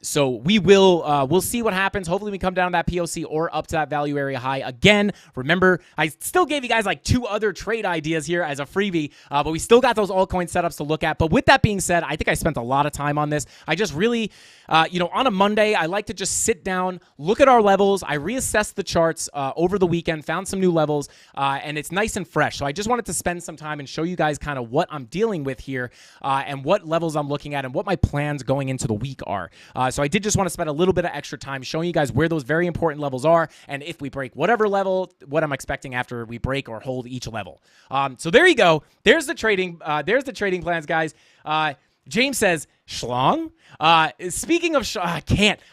So we'll see what happens. Hopefully we come down to that POC or up to that value area high. Again, remember, I still gave you guys like 2 other trade ideas here as a freebie, but we still got those altcoin setups to look at. But with that being said, I think I spent a lot of time on this. I just really, on a Monday, I like to just sit down, look at our levels. I reassessed the charts over the weekend, found some new levels, and it's nice and fresh. So I just wanted to spend some time and show you guys kind of what I'm dealing with here here and what levels I'm looking at and what my plans going into the week are. So I did just want to spend a little bit of extra time showing you guys where those very important levels are, and if we break whatever level, what I'm expecting after we break or hold each level. So there you go. There's the trading plans, guys. James says, Schlong? Speaking of I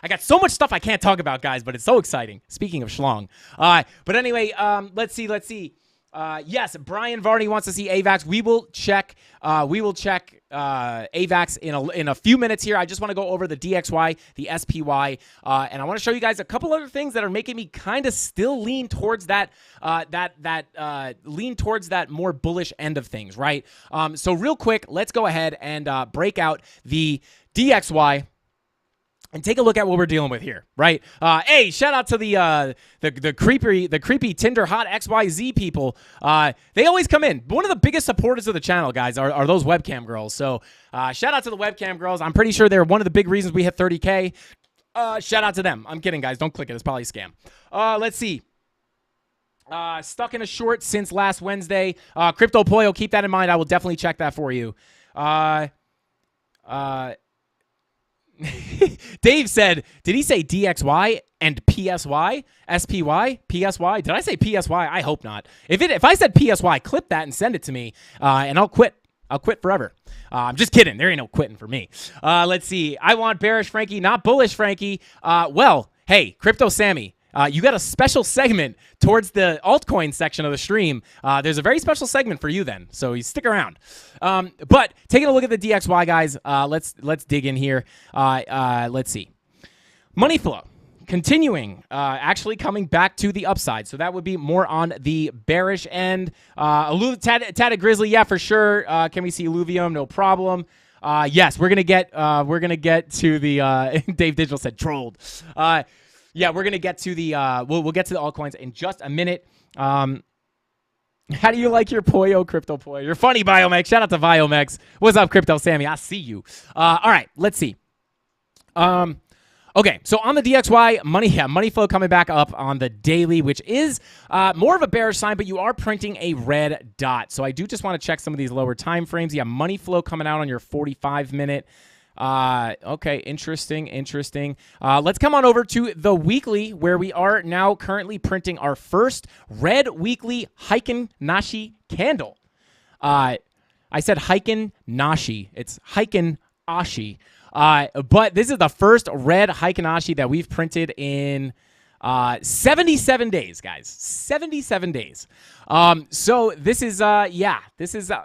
got so much stuff I can't talk about, guys, but it's so exciting. Speaking of Schlong. But anyway, let's see. Yes, Brian Varney wants to see AVAX. We will check AVAX in a few minutes here. I just want to go over the DXY, the SPY, and I want to show you guys a couple other things that are making me kind of still lean towards that more bullish end of things, right? So real quick, let's go ahead and break out the DXY and take a look at what we're dealing with here, right? Hey, shout out to the creepy Tinder hot XYZ people. They always come in. One of the biggest supporters of the channel, guys, are those webcam girls. So shout out to the webcam girls. I'm pretty sure they're one of the big reasons we hit 30K. Shout out to them. I'm kidding, guys. Don't click it. It's probably a scam. Let's see. Stuck in a short since last Wednesday. Crypto Poyo, keep that in mind. I will definitely check that for you. Dave said, did he say DXY and PSY? SPY? PSY? Did I say PSY? I hope not. If I said PSY, clip that and send it to me, and I'll quit. I'll quit forever. I'm just kidding. There ain't no quitting for me. Let's see. I want bearish Frankie, not bullish Frankie. Well, hey, Crypto Sammy. You got a special segment towards the altcoin section of the stream. There's a very special segment for you then, so you stick around. But taking a look at the DXY, guys, let's dig in here. Let's see. Money flow continuing, actually coming back to the upside. So that would be more on the bearish end. Tatted Grizzly, yeah, for sure. Can we see Illuvium? No problem. Yes, we're gonna get to the Dave Digital said trolled. Yeah, we're gonna get to the we'll get to the altcoins in just a minute. How do you like your Poyo, Crypto Poyo? You're funny, Biomex. Shout out to Biomex. What's up, Crypto Sammy? I see you. All right, let's see. Okay, so on the DXY, money flow coming back up on the daily, which is more of a bearish sign, but you are printing a red dot. So I do just want to check some of these lower time frames. Yeah, money flow coming out on your 45-minute. Okay, interesting. Let's come on over to the weekly, where we are now currently printing our first red weekly Heiken Nashi candle. I said Heiken Nashi. It's Heiken Ashi. But this is the first red Heiken Ashi that we've printed in 77 days, guys. 77 days. So this is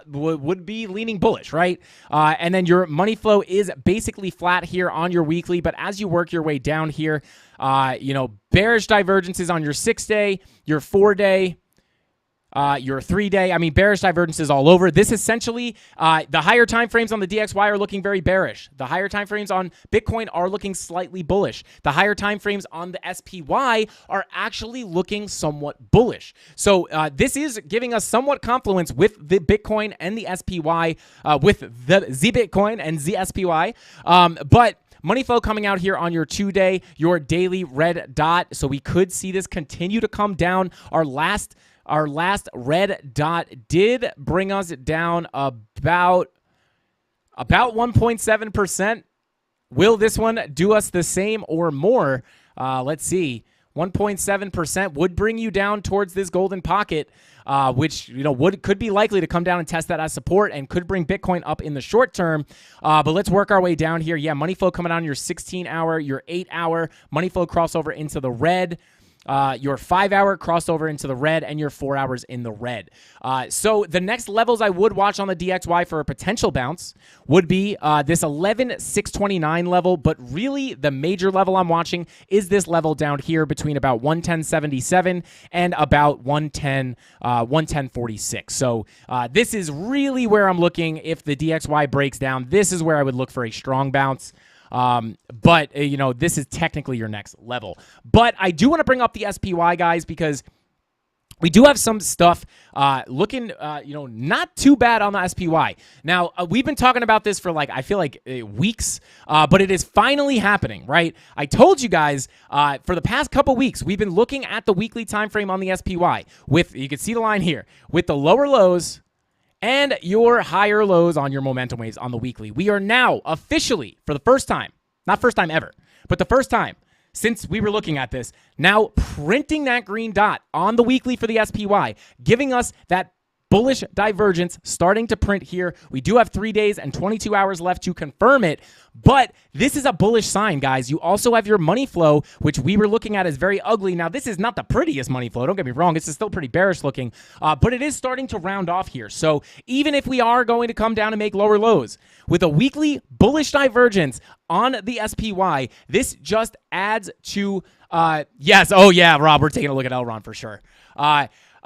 would be leaning bullish, right? And then your money flow is basically flat here on your weekly, but as you work your way down here, bearish divergences on your 6-day, your 4-day, your 3-day. I mean, bearish divergences all over. This essentially, the higher time frames on the DXY are looking very bearish. The higher time frames on Bitcoin are looking slightly bullish. The higher time frames on the SPY are actually looking somewhat bullish. So this is giving us somewhat confluence with the Bitcoin and the SPY, with the Bitcoin and the SPY. But money flow coming out here on your 2-day, your daily red dot. So we could see this continue to come down. Our last red dot did bring us down about 1.7%. Will this one do us the same or more? Let's see. 1.7% would bring you down towards this golden pocket, which could be likely to come down and test that as support and could bring Bitcoin up in the short term. But let's work our way down here. Yeah, money flow coming on your 16-hour, your 8-hour money flow crossover into the red. Your 5-hour crossover into the red, and your 4 hours in the red. So the next levels I would watch on the DXY for a potential bounce would be this 11,629 level, but really the major level I'm watching is this level down here between about 110.77 and about 110.46. So this is really where I'm looking. If the DXY breaks down, this is where I would look for a strong bounce. But this is technically your next level. But I do want to bring up the SPY, guys, because we do have some stuff looking, not too bad on the SPY. Now, we've been talking about this for I feel like weeks, but it is finally happening, right? I told you guys for the past couple weeks, we've been looking at the weekly time frame on the SPY with, you can see the line here, with the lower lows and your higher lows on your momentum waves on the weekly. We are now officially, for the first time, not first time ever, but the first time since we were looking at this, now printing that green dot on the weekly for the SPY, giving us that bullish divergence starting to print here. We do have 3 days and 22 hours left to confirm it, but this is a bullish sign, guys. You also have your money flow, which we were looking at as very ugly. Now, this is not the prettiest money flow. Don't get me wrong. This is still pretty bearish looking, but it is starting to round off here. So even if we are going to come down and make lower lows, with a weekly bullish divergence on the SPY, this just adds to, yes, oh yeah, Rob, we're taking a look at Elron for sure.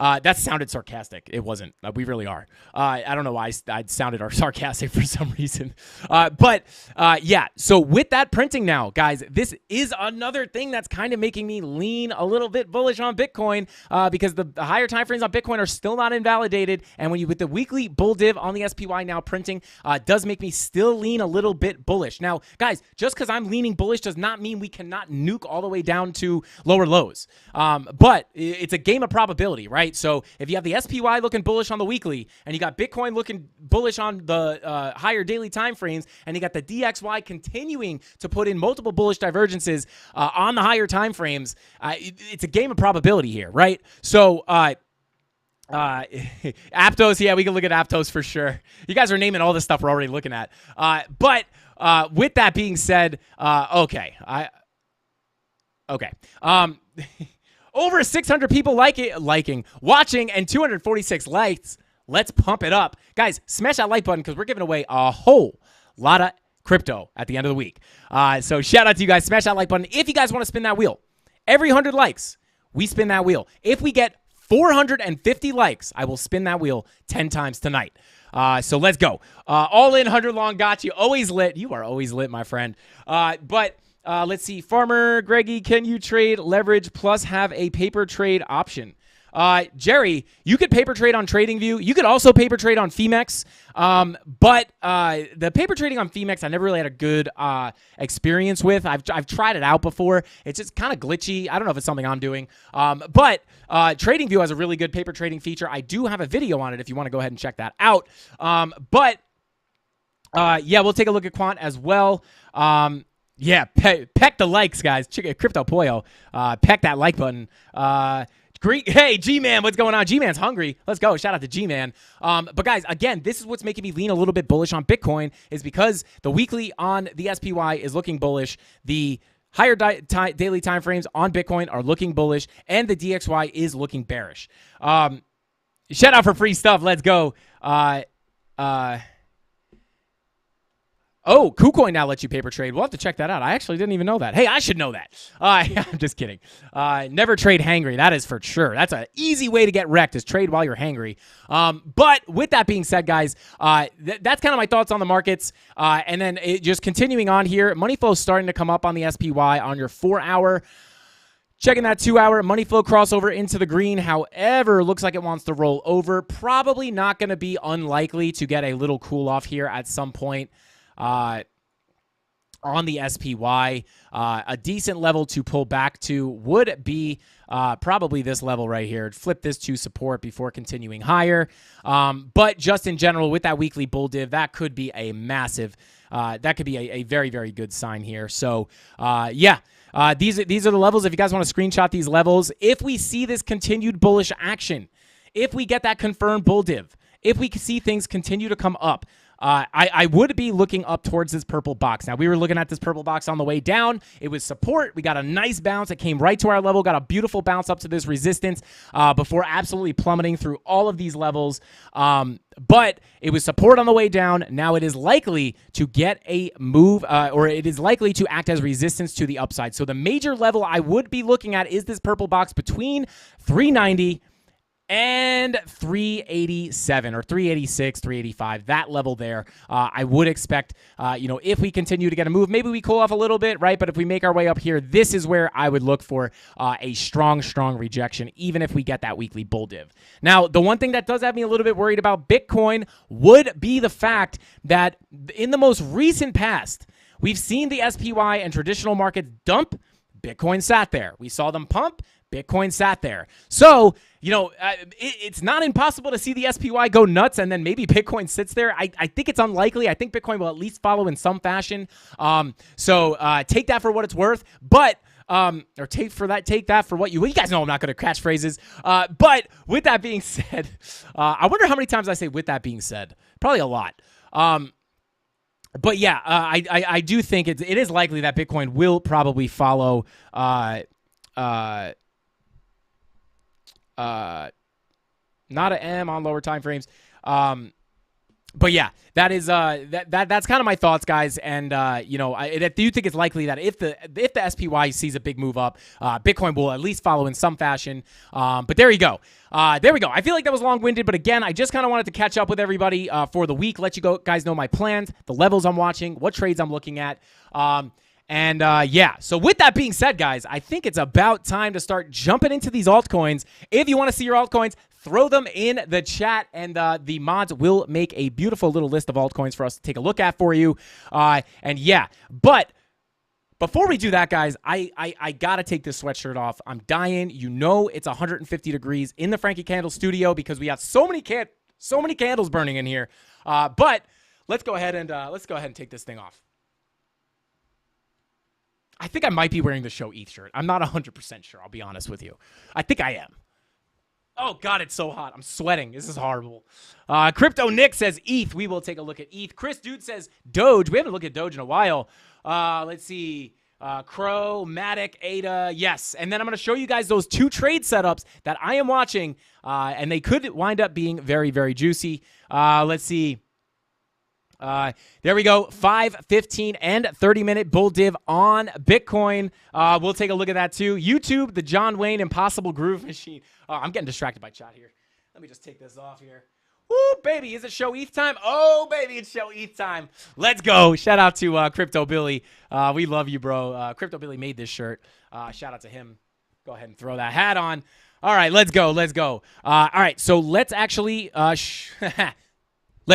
That sounded sarcastic. It wasn't. We really are. I don't know why I sounded sarcastic for some reason. Yeah, so with that printing now, guys, this is another thing that's kind of making me lean a little bit bullish on Bitcoin because the higher time frames on Bitcoin are still not invalidated. And with the weekly bull div on the SPY now printing, does make me still lean a little bit bullish. Now, guys, just because I'm leaning bullish does not mean we cannot nuke all the way down to lower lows. But it's a game of probability, right? So if you have the SPY looking bullish on the weekly, and you got Bitcoin looking bullish on the higher daily time frames, and you got the DXY continuing to put in multiple bullish divergences on the higher time frames, it's a game of probability here, right? So Aptos, yeah, we can look at Aptos for sure. You guys are naming all this stuff we're already looking at. But with that being said, okay. Over 600 people watching, and 246 likes. Let's pump it up. Guys, smash that like button because we're giving away a whole lot of crypto at the end of the week. So shout out to you guys. Smash that like button if you guys want to spin that wheel. Every 100 likes, we spin that wheel. If we get 450 likes, I will spin that wheel 10 times tonight. So let's go. All in, 100 long, got you. Always lit. You are always lit, my friend. Let's see. Farmer Greggy, can you trade leverage plus have a paper trade option? Jerry, you could paper trade on TradingView. You could also paper trade on Femex. But the paper trading on Femex, I never really had a good experience with. I've tried it out before. It's just kind of glitchy. I don't know if it's something I'm doing. But TradingView has a really good paper trading feature. I do have a video on it if you want to go ahead and check that out. Yeah, we'll take a look at Quant as well. Yeah, peck the likes, guys. Crypto Pollo, peck that like button. Hey, G-Man, what's going on? G-Man's hungry. Let's go. Shout out to G-Man. But guys, again, this is what's making me lean a little bit bullish on Bitcoin is because the weekly on the SPY is looking bullish. The higher daily time frames on Bitcoin are looking bullish, and the DXY is looking bearish. Shout out for free stuff. Let's go. Oh, KuCoin now lets you paper trade. We'll have to check that out. I actually didn't even know that. Hey, I should know that. I'm just kidding. Never trade hangry. That is for sure. That's an easy way to get wrecked is trade while you're hangry. But with that being said, guys, that's kind of my thoughts on the markets. And then just continuing on here, money flow is starting to come up on the SPY on your 4-hour. Checking that 2-hour money flow crossover into the green. However, looks like it wants to roll over. Probably not going to be unlikely to get a little cool off here at some point. On the SPY, a decent level to pull back to would be probably this level right here. Flip this to support before continuing higher. But just in general, with that weekly bull div, that could be a massive, that could be a very, very good sign here. So, yeah. These are the levels. If you guys want to screenshot these levels, if we see this continued bullish action, if we get that confirmed bull div, if we see things continue to come up, I would be looking up towards this purple box. Now, we were looking at this purple box on the way down. It was support. We got a nice bounce. It came right to our level, got a beautiful bounce up to this resistance before absolutely plummeting through all of these levels. But it was support on the way down. Now it is likely to get a move, or it is likely to act as resistance to the upside. So the major level I would be looking at is this purple box between 390 and 387 or 386, 385, that level there. I would expect, if we continue to get a move, maybe we cool off a little bit, right? But if we make our way up here, this is where I would look for a strong rejection, even if we get that weekly bull div. Now, the one thing that does have me a little bit worried about Bitcoin would be the fact that in the most recent past, we've seen the SPY and traditional markets dump Bitcoin sat there. We saw them pump. Bitcoin sat there. So, it's not impossible to see the SPY go nuts and then maybe Bitcoin sits there. I think it's unlikely. I think Bitcoin will at least follow in some fashion. So take that for what it's worth. But take that for what you guys know I'm not good at catchphrases. But with that being said, I wonder how many times I say with that being said. Probably a lot. But yeah, I do think it is likely that Bitcoin will probably follow not an M on lower time frames. But yeah, that is that's kind of my thoughts, guys. And I do think it's likely that if the SPY sees a big move up, Bitcoin will at least follow in some fashion. But there you go. There we go. I feel like that was long-winded, but again, I just kind of wanted to catch up with everybody for the week, let you guys know my plans, the levels I'm watching, what trades I'm looking at. Yeah, so with that being said, guys, I think it's about time to start jumping into these altcoins. If you want to see your altcoins, throw them in the chat, and the mods will make a beautiful little list of altcoins for us to take a look at for you. And yeah, but before we do that, guys, I got to take this sweatshirt off. I'm dying. It's 150 degrees in the Frankie Candle studio because we have so many candles burning in here. But let's go ahead and take this thing off. I think I might be wearing the Show ETH shirt. I'm not 100% sure, I'll be honest with you. I think I am. Oh, God, it's so hot. I'm sweating. This is horrible. Crypto Nick says ETH. We will take a look at ETH. Chris Dude says Doge. We haven't looked at Doge in a while. Let's see. Crow, Matic, ADA. Yes. And then I'm going to show you guys those 2 trade setups that I am watching, and they could wind up being very, very juicy. Let's see. There we go. 5, 15, and 30-minute bull div on Bitcoin. We'll take a look at that too. YouTube, the John Wayne Impossible Groove Machine. I'm getting distracted by chat here. Let me just take this off here. Woo, baby, is it Show ETH time? Oh, baby, it's Show ETH time. Let's go. Shout out to Crypto Billy. We love you, bro. Crypto Billy made this shirt. Shout out to him. Go ahead and throw that hat on. All right, let's go. All right, so let's actually let's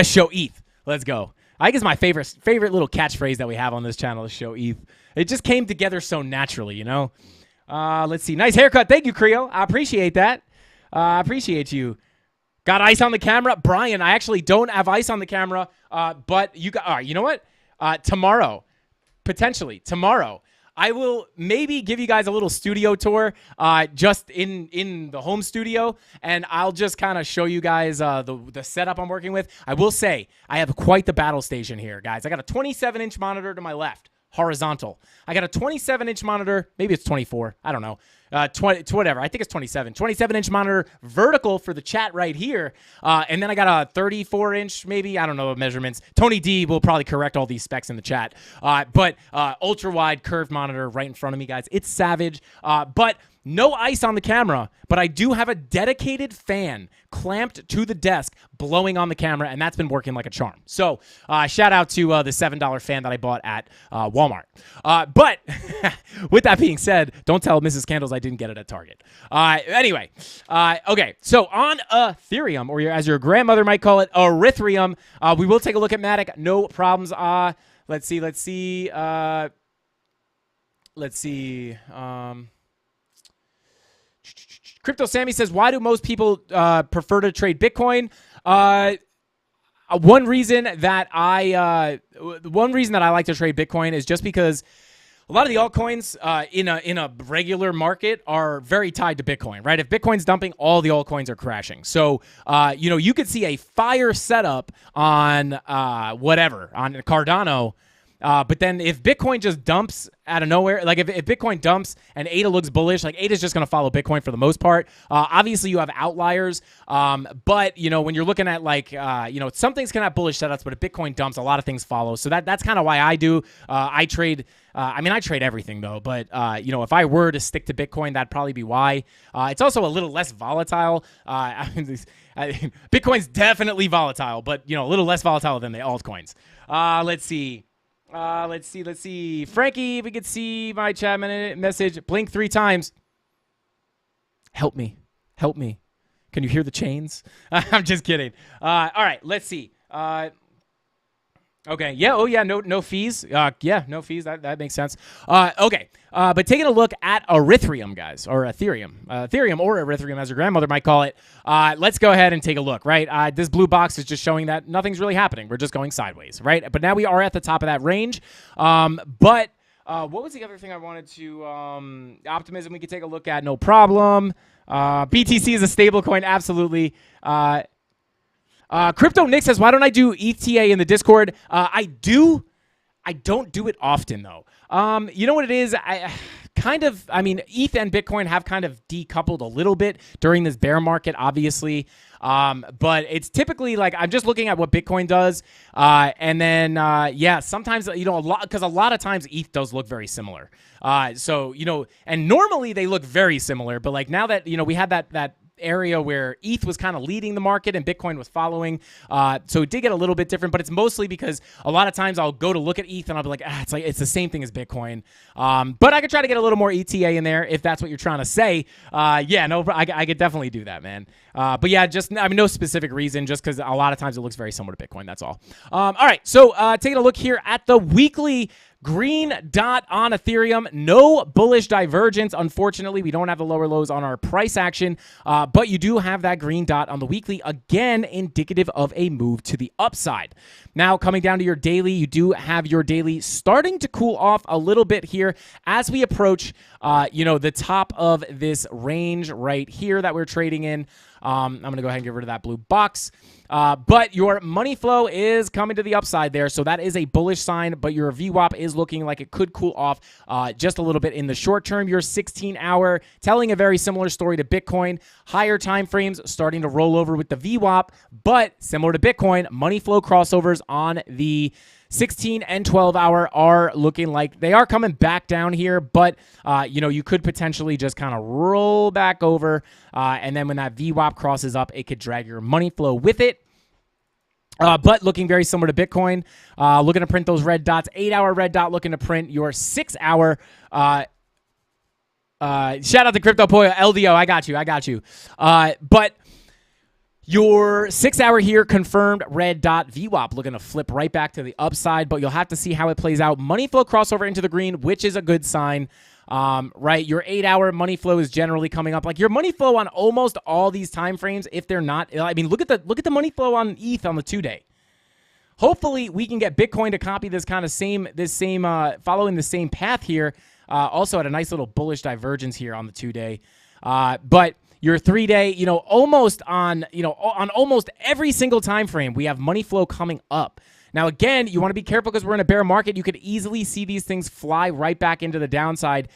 show ETH. Let's go. I guess my favorite little catchphrase that we have on this channel is Show ETH. It just came together so naturally, Let's see. Nice haircut. Thank you, Creo. I appreciate that. I appreciate you. Got ice on the camera? Brian, I actually don't have ice on the camera, but you got. All right, you know what? Tomorrow, I will maybe give you guys a little studio tour just in the home studio, and I'll just kind of show you guys the setup I'm working with. I will say I have quite the battle station here, guys. I got a 27-inch monitor to my left, horizontal. I got a 27-inch monitor. Maybe it's 24. I don't know. whatever. I think it's 27. 27-inch monitor vertical for the chat right here. And then I got a 34-inch, maybe. I don't know the measurements. Tony D will probably correct all these specs in the chat. But ultra-wide curved monitor right in front of me, guys. It's savage. But no ice on the camera, but I do have a dedicated fan clamped to the desk blowing on the camera, and that's been working like a charm. So shout out to the $7 fan that I bought at Walmart. But with that being said, don't tell Mrs. Candles I didn't get it at Target. Anyway, okay, so on Ethereum, or as your grandmother might call it, Erythrium, we will take a look at Matic. No problems. Let's see. Crypto Sammy says, why do most people prefer to trade Bitcoin? One reason that I like to trade Bitcoin is just because a lot of the altcoins in a regular market are very tied to Bitcoin, right? If Bitcoin's dumping, all the altcoins are crashing. So, you could see a fire setup on on Cardano. But then if Bitcoin just dumps out of nowhere, like if Bitcoin dumps and ADA looks bullish, like ADA is just going to follow Bitcoin for the most part. Obviously, you have outliers. But, when you're looking at some things can have bullish setups, but if Bitcoin dumps, a lot of things follow. So that's kind of why I do. I trade. I trade everything, though. But, if I were to stick to Bitcoin, that'd probably be why. It's also a little less volatile. Bitcoin's definitely volatile, but, a little less volatile than the altcoins. Let's see. Frankie, if we could see my chat message, blink 3 times. Help me. Can you hear the chains? I'm just kidding. All right, let's see. Okay. Yeah. Oh, yeah. No fees. Yeah. No fees. That makes sense. Okay. But taking a look at Ethereum, guys, or Ethereum, Ethereum or Ethereum, as your grandmother might call it. Let's go ahead and take a look. Right. This blue box is just showing that nothing's really happening. We're just going sideways. Right. But now we are at the top of that range. But what was the other thing I wanted to? Optimism. We could take a look at. No problem. BTC is a stable coin. Absolutely. Crypto Nick says, why don't I do ETH in the Discord? I do. I don't do it often, though. You know what it is? I mean, ETH and Bitcoin have kind of decoupled a little bit during this bear market, obviously. But it's typically like I'm just looking at what Bitcoin does. And then, yeah, sometimes, a lot of times ETH does look very similar. So, and normally they look very similar. But like now that, we had that area where ETH was kind of leading the market and Bitcoin was following. So it did get a little bit different, but it's mostly because a lot of times I'll go to look at ETH and I'll be like, it's the same thing as Bitcoin. But I could try to get a little more ETA in there if that's what you're trying to say. Yeah, no, I could definitely do that, man. But yeah, no specific reason, just because a lot of times it looks very similar to Bitcoin. That's all. All right. So taking a look here at the weekly green dot on Ethereum. No bullish divergence. Unfortunately, we don't have the lower lows on our price action, but you do have that green dot on the weekly, again, indicative of a move to the upside. Now, coming down to your daily, you do have your daily starting to cool off a little bit here as we approach, the top of this range right here that we're trading in. I'm going to go ahead and get rid of that blue box. But your money flow is coming to the upside there, so that is a bullish sign, but your VWAP is looking like it could cool off just a little bit in the short term. Your 16-hour telling a very similar story to Bitcoin. Higher time frames starting to roll over with the VWAP, but similar to Bitcoin, money flow crossovers on the 16 and 12 hour are looking like they are coming back down here, but you could potentially just kind of roll back over, and then when that VWAP crosses up, it could drag your money flow with it. But looking very similar to Bitcoin, looking to print those red dots. 8-hour red dot looking to print your 6-hour. Shout out to Crypto Poyo LDO. I got you. But your 6-hour here confirmed red dot VWAP looking to flip right back to the upside, but you'll have to see how it plays out. Money flow crossover into the green, which is a good sign. Right, your 8-hour money flow is generally coming up. Like your money flow on almost all these time frames, if they're not, I mean, look at the money flow on ETH on the 2-day. Hopefully, we can get Bitcoin to copy this kind of following the same path here. Also at a nice little bullish divergence here on the 2-day. But your 3-day, almost on almost every single time frame, we have money flow coming up. Now, again, you want to be careful because we're in a bear market. You could easily see these things fly right back into the downside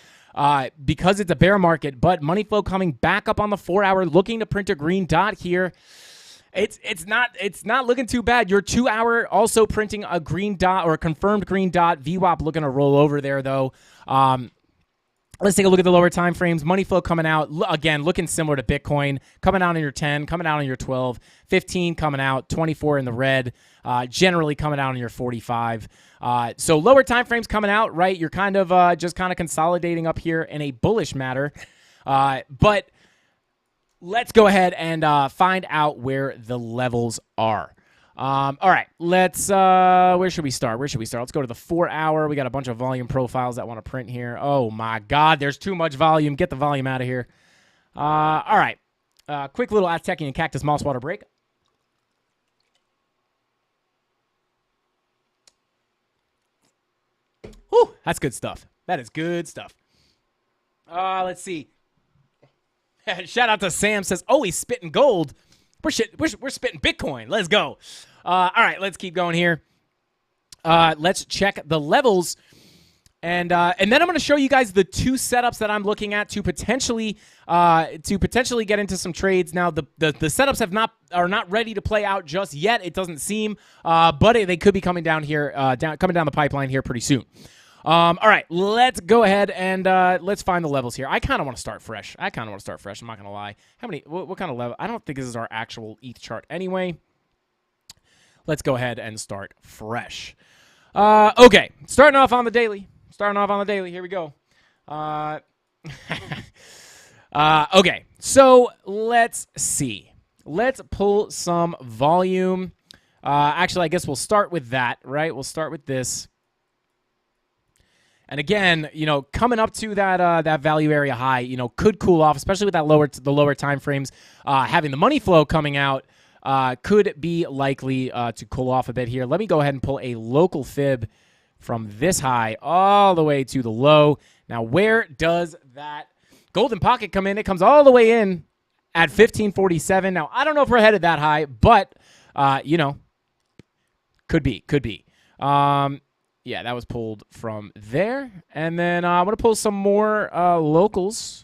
because it's a bear market. But money flow coming back up on the 4-hour, looking to print a green dot here. It's not looking too bad. Your 2-hour also printing a green dot or a confirmed green dot. VWAP looking to roll over there though. Let's take a look at the lower time frames. Money flow coming out, again, looking similar to Bitcoin. Coming out on your 10, coming out on your 12, 15 coming out, 24 in the red, generally coming out on your 45. So lower time frames coming out, right? You're kind of just kind of consolidating up here in a bullish matter. But let's go ahead and find out where the levels are. All right, let's, where should we start? Let's go to the 4-hour. We got a bunch of volume profiles that want to print here. Oh my God, there's too much volume. Get the volume out of here. All right, quick little Aztecian and Cactus Moss Water break. Whew, that's good stuff. That is good stuff. Let's see. Shout out to Sam, says, oh, he's spitting gold. We're spitting Bitcoin. Let's go. All right, let's keep going here. Let's check the levels. And then I'm going to show you guys the two setups that I'm looking at to potentially get into some trades. Now, the setups are not ready to play out just yet. It doesn't seem, but they could be coming down here, coming down the pipeline here pretty soon. All right, let's go ahead and let's find the levels here. I kind of want to start fresh. I'm not going to lie. What kind of level? I don't think this is our actual ETH chart anyway. Let's go ahead and start fresh. Okay, starting off on the daily. Here we go. Okay, so let's see. Let's pull some volume. Actually, I guess we'll start with that, right? We'll start with this. And again, coming up to that value area high, could cool off, especially with the lower time frames. Having the money flow coming out could be likely to cool off a bit here. Let me go ahead and pull a local fib from this high all the way to the low. Now, where does that golden pocket come in? It comes all the way in at 1547. Now, I don't know if we're headed that high, but could be. Yeah, that was pulled from there. And then I'm going to pull some more locals.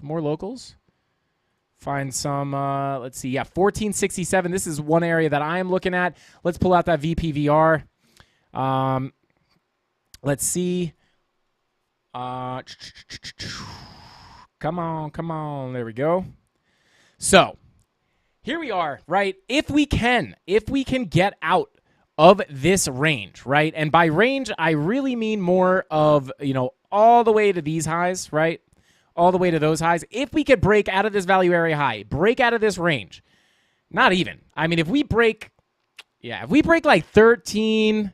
Find some, let's see, 1467. This is one area that I am looking at. Let's pull out that VPVR. Let's see. Come on. There we go. So, here we are, right? If we can get out of this range, right? And by range, I really mean more of, all the way to these highs, right? All the way to those highs. If we could break out of this value area high, break out of this range, not even. I mean, if we break like 13,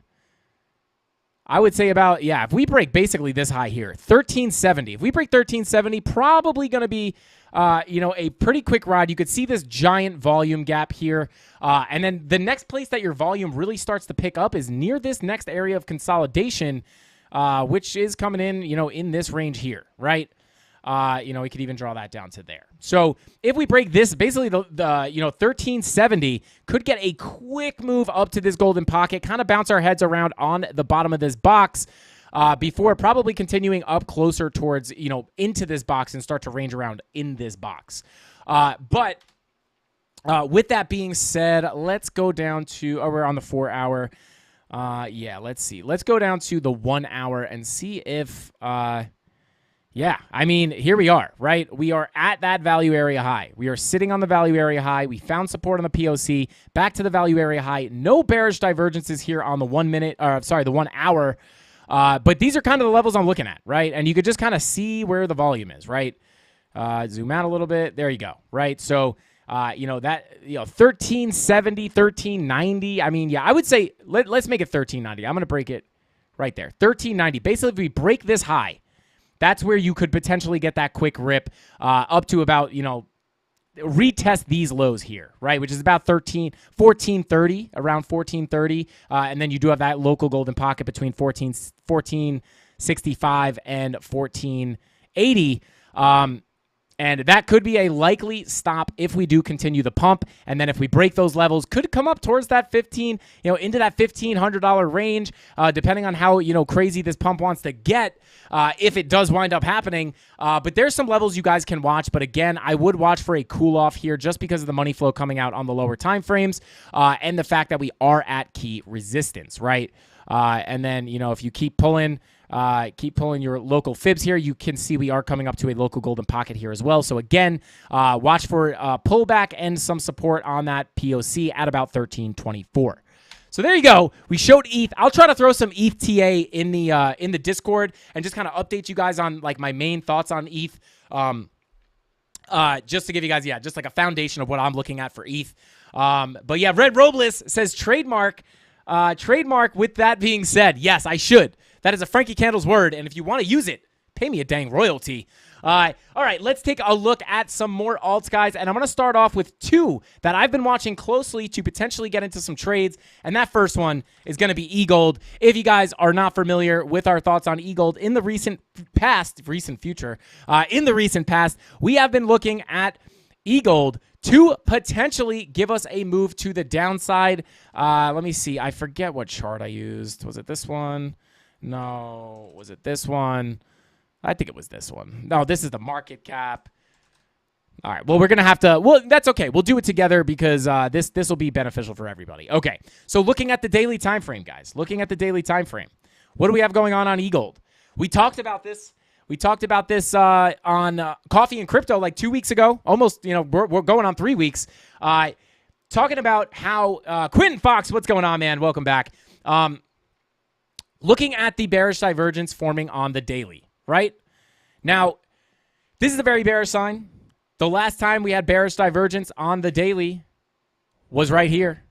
I would say about, if we break basically this high here, 1370. If we break 1370, probably going to be, a pretty quick ride. You could see this giant volume gap here. And then the next place that your volume really starts to pick up is near this next area of consolidation, which is coming in, in this range here, right? We could even draw that down to there. So if we break this, basically the 1370 could get a quick move up to this golden pocket, kind of bounce our heads around on the bottom of this box, before probably continuing up closer towards, into this box and start to range around in this box. But with that being said, let's go down to, we're on the 4 hour. Let's see. Let's go down to the 1 hour and see if, I mean, here we are, right? We are at that value area high. We are sitting on the value area high. We found support on the POC, back to the value area high. No bearish divergences here on the 1 minute, the 1 hour. But these are kind of the levels I'm looking at, right? And you could just kind of see where the volume is, right? Zoom out a little bit. There you go, right? So, 1370, 1390. I mean, I would say let's make it 1390. I'm going to break it right there. 1390. Basically, if we break this high, that's where you could potentially get that quick rip up to about, retest these lows here, right? Which is about 1430, around 1430. And then you do have that local golden pocket between 1465 and 1480. And that could be a likely stop if we do continue the pump. And then if we break those levels, could come up towards that into that $1,500 range, depending on how, crazy this pump wants to get, if it does wind up happening. But there's some levels you guys can watch. But again, I would watch for a cool off here just because of the money flow coming out on the lower time frames, and the fact that we are at key resistance, right? And then, if you keep pulling your local fibs here, you can see we are coming up to a local golden pocket here as well. So again, watch for pullback and some support on that POC at about 1324. So there you go. We showed ETH. I'll try to throw some ETH TA in the Discord and just kind of update you guys on like my main thoughts on ETH. Just to give you guys, just like a foundation of what I'm looking at for ETH. But yeah, Red Robles says trademark. With that being said, yes, I should. That is a Frankie Candles word, and if you want to use it, pay me a dang royalty. All right, let's take a look at some more alts, guys, and I'm going to start off with two that I've been watching closely to potentially get into some trades, and that first one is going to be eGold. If you guys are not familiar with our thoughts on eGold in the recent past, we have been looking at eGold to potentially give us a move to the downside. Let me see. I forget what chart I used. Was it this one? No. Was it this one? I think it was this one. No, this is the market cap. All right. Well, we're going to have to. Well, that's okay. We'll do it together because this will be beneficial for everybody. Okay. So looking at the daily time frame, guys. Looking at the daily time frame. What do we have going on eGold? We talked about this. On Coffee and Crypto like 2 weeks ago. Almost, we're going on 3 weeks. Talking about how Quentin Fox, what's going on, man? Welcome back. Looking at the bearish divergence forming on the daily, right? Now, this is a very bearish sign. The last time we had bearish divergence on the daily was right here.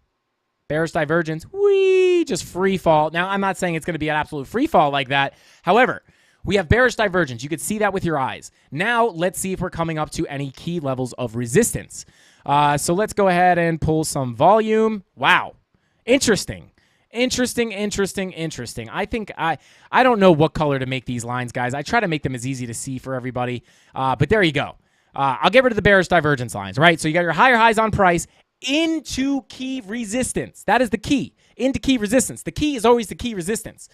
bearish divergence, whee, just free fall. Now, I'm not saying it's going to be an absolute free fall like that. However, we have bearish divergence. You could see that with your eyes. Now, let's see if we're coming up to any key levels of resistance. So let's go ahead and pull some volume. Wow. Interesting. Interesting. I think I don't know what color to make these lines, guys. I try to make them as easy to see for everybody. But there you go. I'll get rid of the bearish divergence lines, right? So you got your higher highs on price into key resistance. That is the key. Into key resistance. The key is always the key resistance.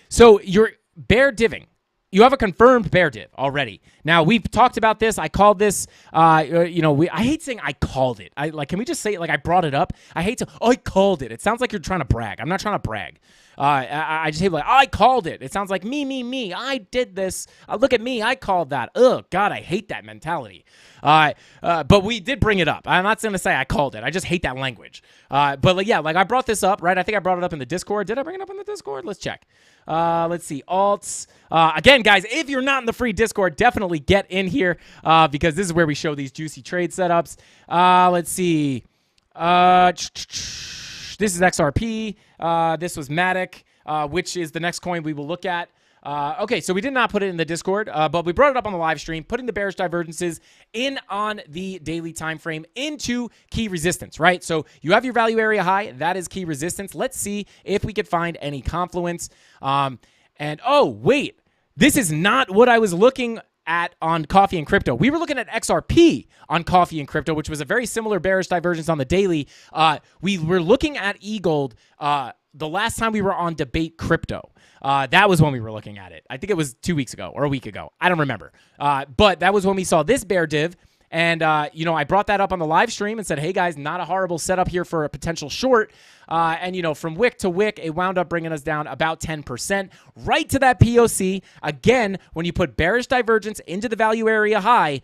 So you're bear divving. You have a confirmed bear div already. Now, we've talked about this. I called this, I hate saying I called it. Can we just say it like I brought it up? I called it. It sounds like you're trying to brag. I'm not trying to brag. I just hate I called it. It sounds like me. I did this. Look at me. I called that. Ugh, God, I hate that mentality. But we did bring it up. I'm not going to say I called it. I just hate that language. But yeah, I brought this up, right? I think I brought it up in the Discord. Did I bring it up in the Discord? Let's check. Let's see. Alts. Again, guys, if you're not in the free Discord, definitely get in here because this is where we show these juicy trade setups. Let's see. This is XRP. This was Matic, which is the next coin we will look at. Okay, so we did not put it in the Discord, but we brought it up on the live stream, putting the bearish divergences in on the daily time frame into key resistance, right? So you have your value area high. That is key resistance. Let's see if we could find any confluence. And oh, wait, this is not what I was looking at on Coffee and Crypto. We were looking at XRP on Coffee and Crypto, which was a very similar bearish divergence on the daily. We were looking at eGold the last time we were on Debate Crypto. That was when we were looking at it. I think it was 2 weeks ago or a week ago. I don't remember. But that was when we saw this bear div. And, I brought that up on the live stream and said, hey, guys, not a horrible setup here for a potential short. And, from wick to wick, it wound up bringing us down about 10%, right to that POC. Again, when you put bearish divergence into the value area high,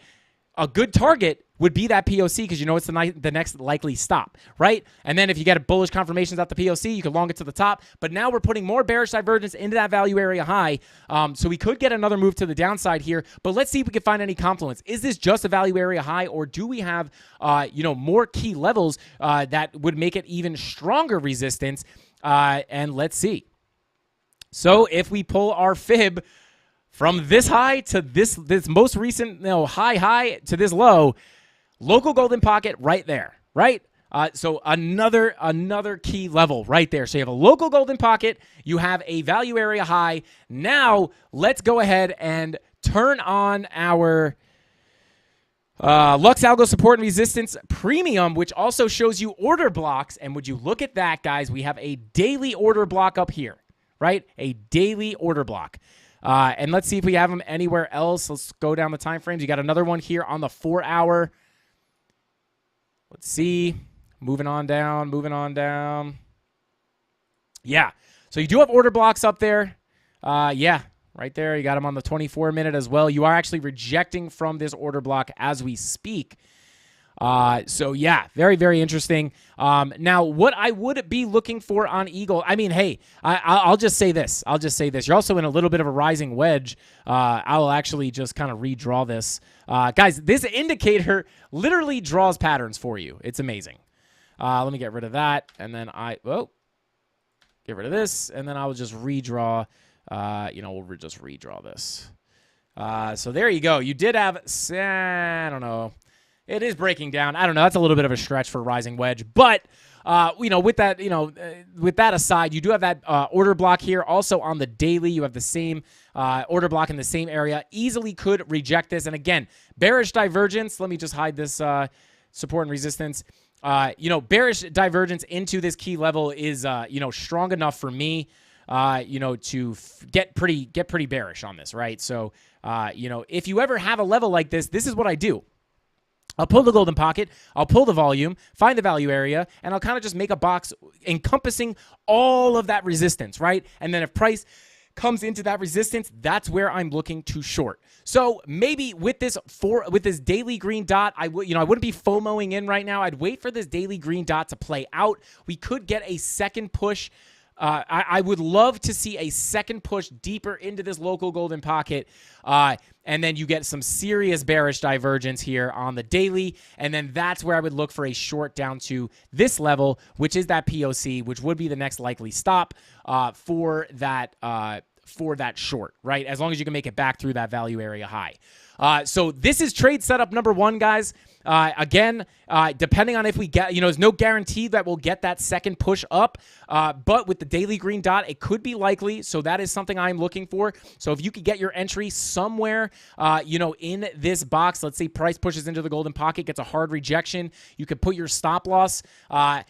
a good target would be that POC because it's the next likely stop, right? And then if you get bullish confirmations at the POC, you can long it to the top. But now we're putting more bearish divergence into that value area high. So we could get another move to the downside here. But let's see if we can find any confluence. Is this just a value area high, or do we have more key levels that would make it even stronger resistance? And let's see. So if we pull our fib from this high to this most recent high to this low, local golden pocket right there, right? So another key level right there. So you have a local golden pocket, you have a value area high. Now let's go ahead and turn on our Lux Algo Support and Resistance Premium, which also shows you order blocks. And would you look at that, guys? We have a daily order block up here, right? A daily order block. And let's see if we have them anywhere else. Let's go down the time frames. You got another one here on the 4-hour. Let's see. Moving on down. Yeah. So you do have order blocks up there. Yeah, right there. You got them on the 24-minute as well. You are actually rejecting from this order block as we speak. So yeah, very, very interesting. Now what I would be looking for on Eagle, I mean, hey, I'll just say this. You're also in a little bit of a rising wedge. I'll actually just kind of redraw this. Guys, this indicator literally draws patterns for you. It's amazing. Let me get rid of that. And then get rid of this. And then I will just redraw, we'll just redraw this. So there you go. You did have, I don't know. It is breaking down. I don't know. That's a little bit of a stretch for rising wedge, but with that aside, you do have that order block here. Also on the daily, you have the same order block in the same area. Easily could reject this. And again, bearish divergence. Let me just hide this support and resistance. Bearish divergence into this key level is strong enough for me. To get pretty bearish on this, right? So if you ever have a level like this, this is what I do. I'll pull the golden pocket, I'll pull the volume, find the value area, and I'll kind of just make a box encompassing all of that resistance, right? And then if price comes into that resistance, that's where I'm looking to short. So maybe with this daily green dot, I wouldn't be FOMOing in right now. I'd wait for this daily green dot to play out. We could get a second push I would love to see a second push deeper into this local golden pocket, and then you get some serious bearish divergence here on the daily, and then that's where I would look for a short down to this level, which is that POC, which would be the next likely stop for that short, right? As long as you can make it back through that value area high. So this is trade setup number 1, guys. Again, depending on if we get, there's no guarantee that we'll get that second push up, but with the daily green dot, it could be likely. So that is something I'm looking for. So if you could get your entry somewhere, in this box, let's say price pushes into the golden pocket, gets a hard rejection, you could put your stop loss. I'm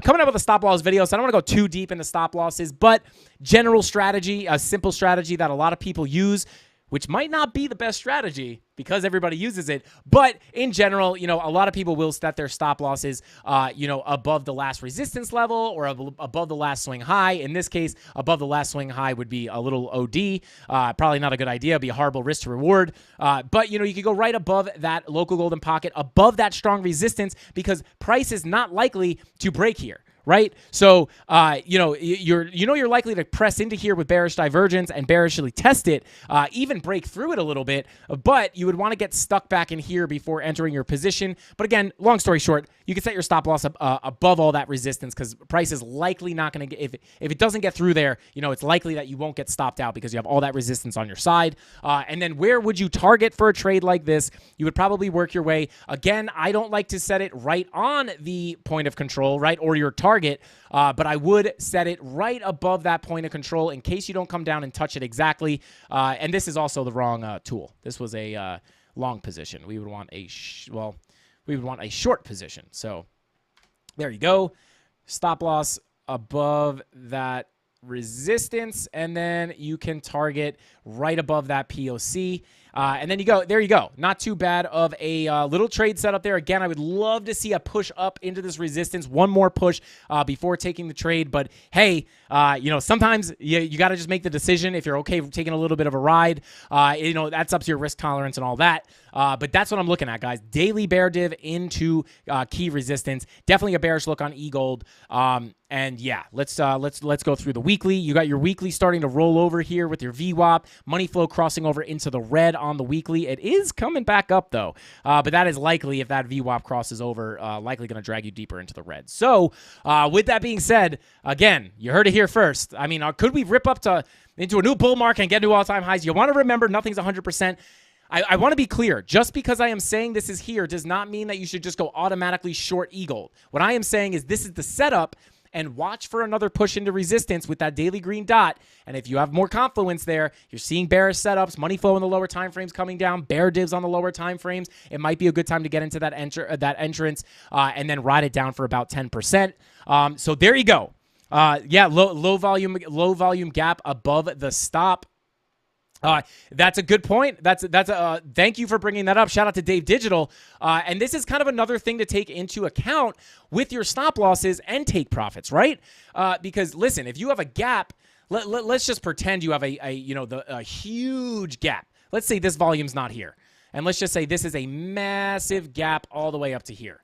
coming up with a stop loss video, so I don't want to go too deep into stop losses, but general strategy, a simple strategy that a lot of people use, which might not be the best strategy because everybody uses it. But in general, a lot of people will set their stop losses, above the last resistance level or above the last swing high. In this case, above the last swing high would be a little OD. Probably not a good idea. It'd be a horrible risk to reward. But, you could go right above that local golden pocket, above that strong resistance, because price is not likely to break here. Right? So, you're likely to press into here with bearish divergence and bearishly test it, even break through it a little bit, but you would want to get stuck back in here before entering your position. But again, long story short, you can set your stop loss above all that resistance because price is likely not going to get, if it doesn't get through there, it's likely that you won't get stopped out because you have all that resistance on your side. And then where would you target for a trade like this? You would probably work your way. Again, I don't like to set it right on the point of control, right? Or your target. But I would set it right above that point of control in case you don't come down and touch it exactly. And this is also the wrong tool. This was a long position. We would want a short position. So there you go. Stop loss above that resistance, and then you can target right above that POC. And then there you go. Not too bad of a little trade setup there. Again, I would love to see a push up into this resistance, one more push before taking the trade. But hey, sometimes you got to just make the decision if you're okay taking a little bit of a ride. That's up to your risk tolerance and all that. But that's what I'm looking at, guys. Daily bear div into key resistance. Definitely a bearish look on e-gold. And yeah, let's go through the weekly. You got your weekly starting to roll over here with your VWAP. Money flow crossing over into the red on the weekly. It is coming back up though. But that is likely, if that VWAP crosses over, likely going to drag you deeper into the red. So with that being said, again, you heard it here first. I mean, could we rip up into a new bull market and get new all-time highs? You want to remember nothing's 100%. I want to be clear. Just because I am saying this is here does not mean that you should just go automatically short e-gold. What I am saying is this is the setup, and watch for another push into resistance with that daily green dot. And if you have more confluence there, you're seeing bearish setups, money flow in the lower time frames coming down, bear divs on the lower time frames, it might be a good time to get into that entrance and then ride it down for about 10%. So there you go. Low volume gap above the stop. That's a good point. Thank you for bringing that up. Shout out to Dave Digital. And this is kind of another thing to take into account with your stop losses and take profits, right? Because listen, if you have a gap, let's just pretend you have a huge gap. Let's say this volume's not here. And let's just say this is a massive gap all the way up to here.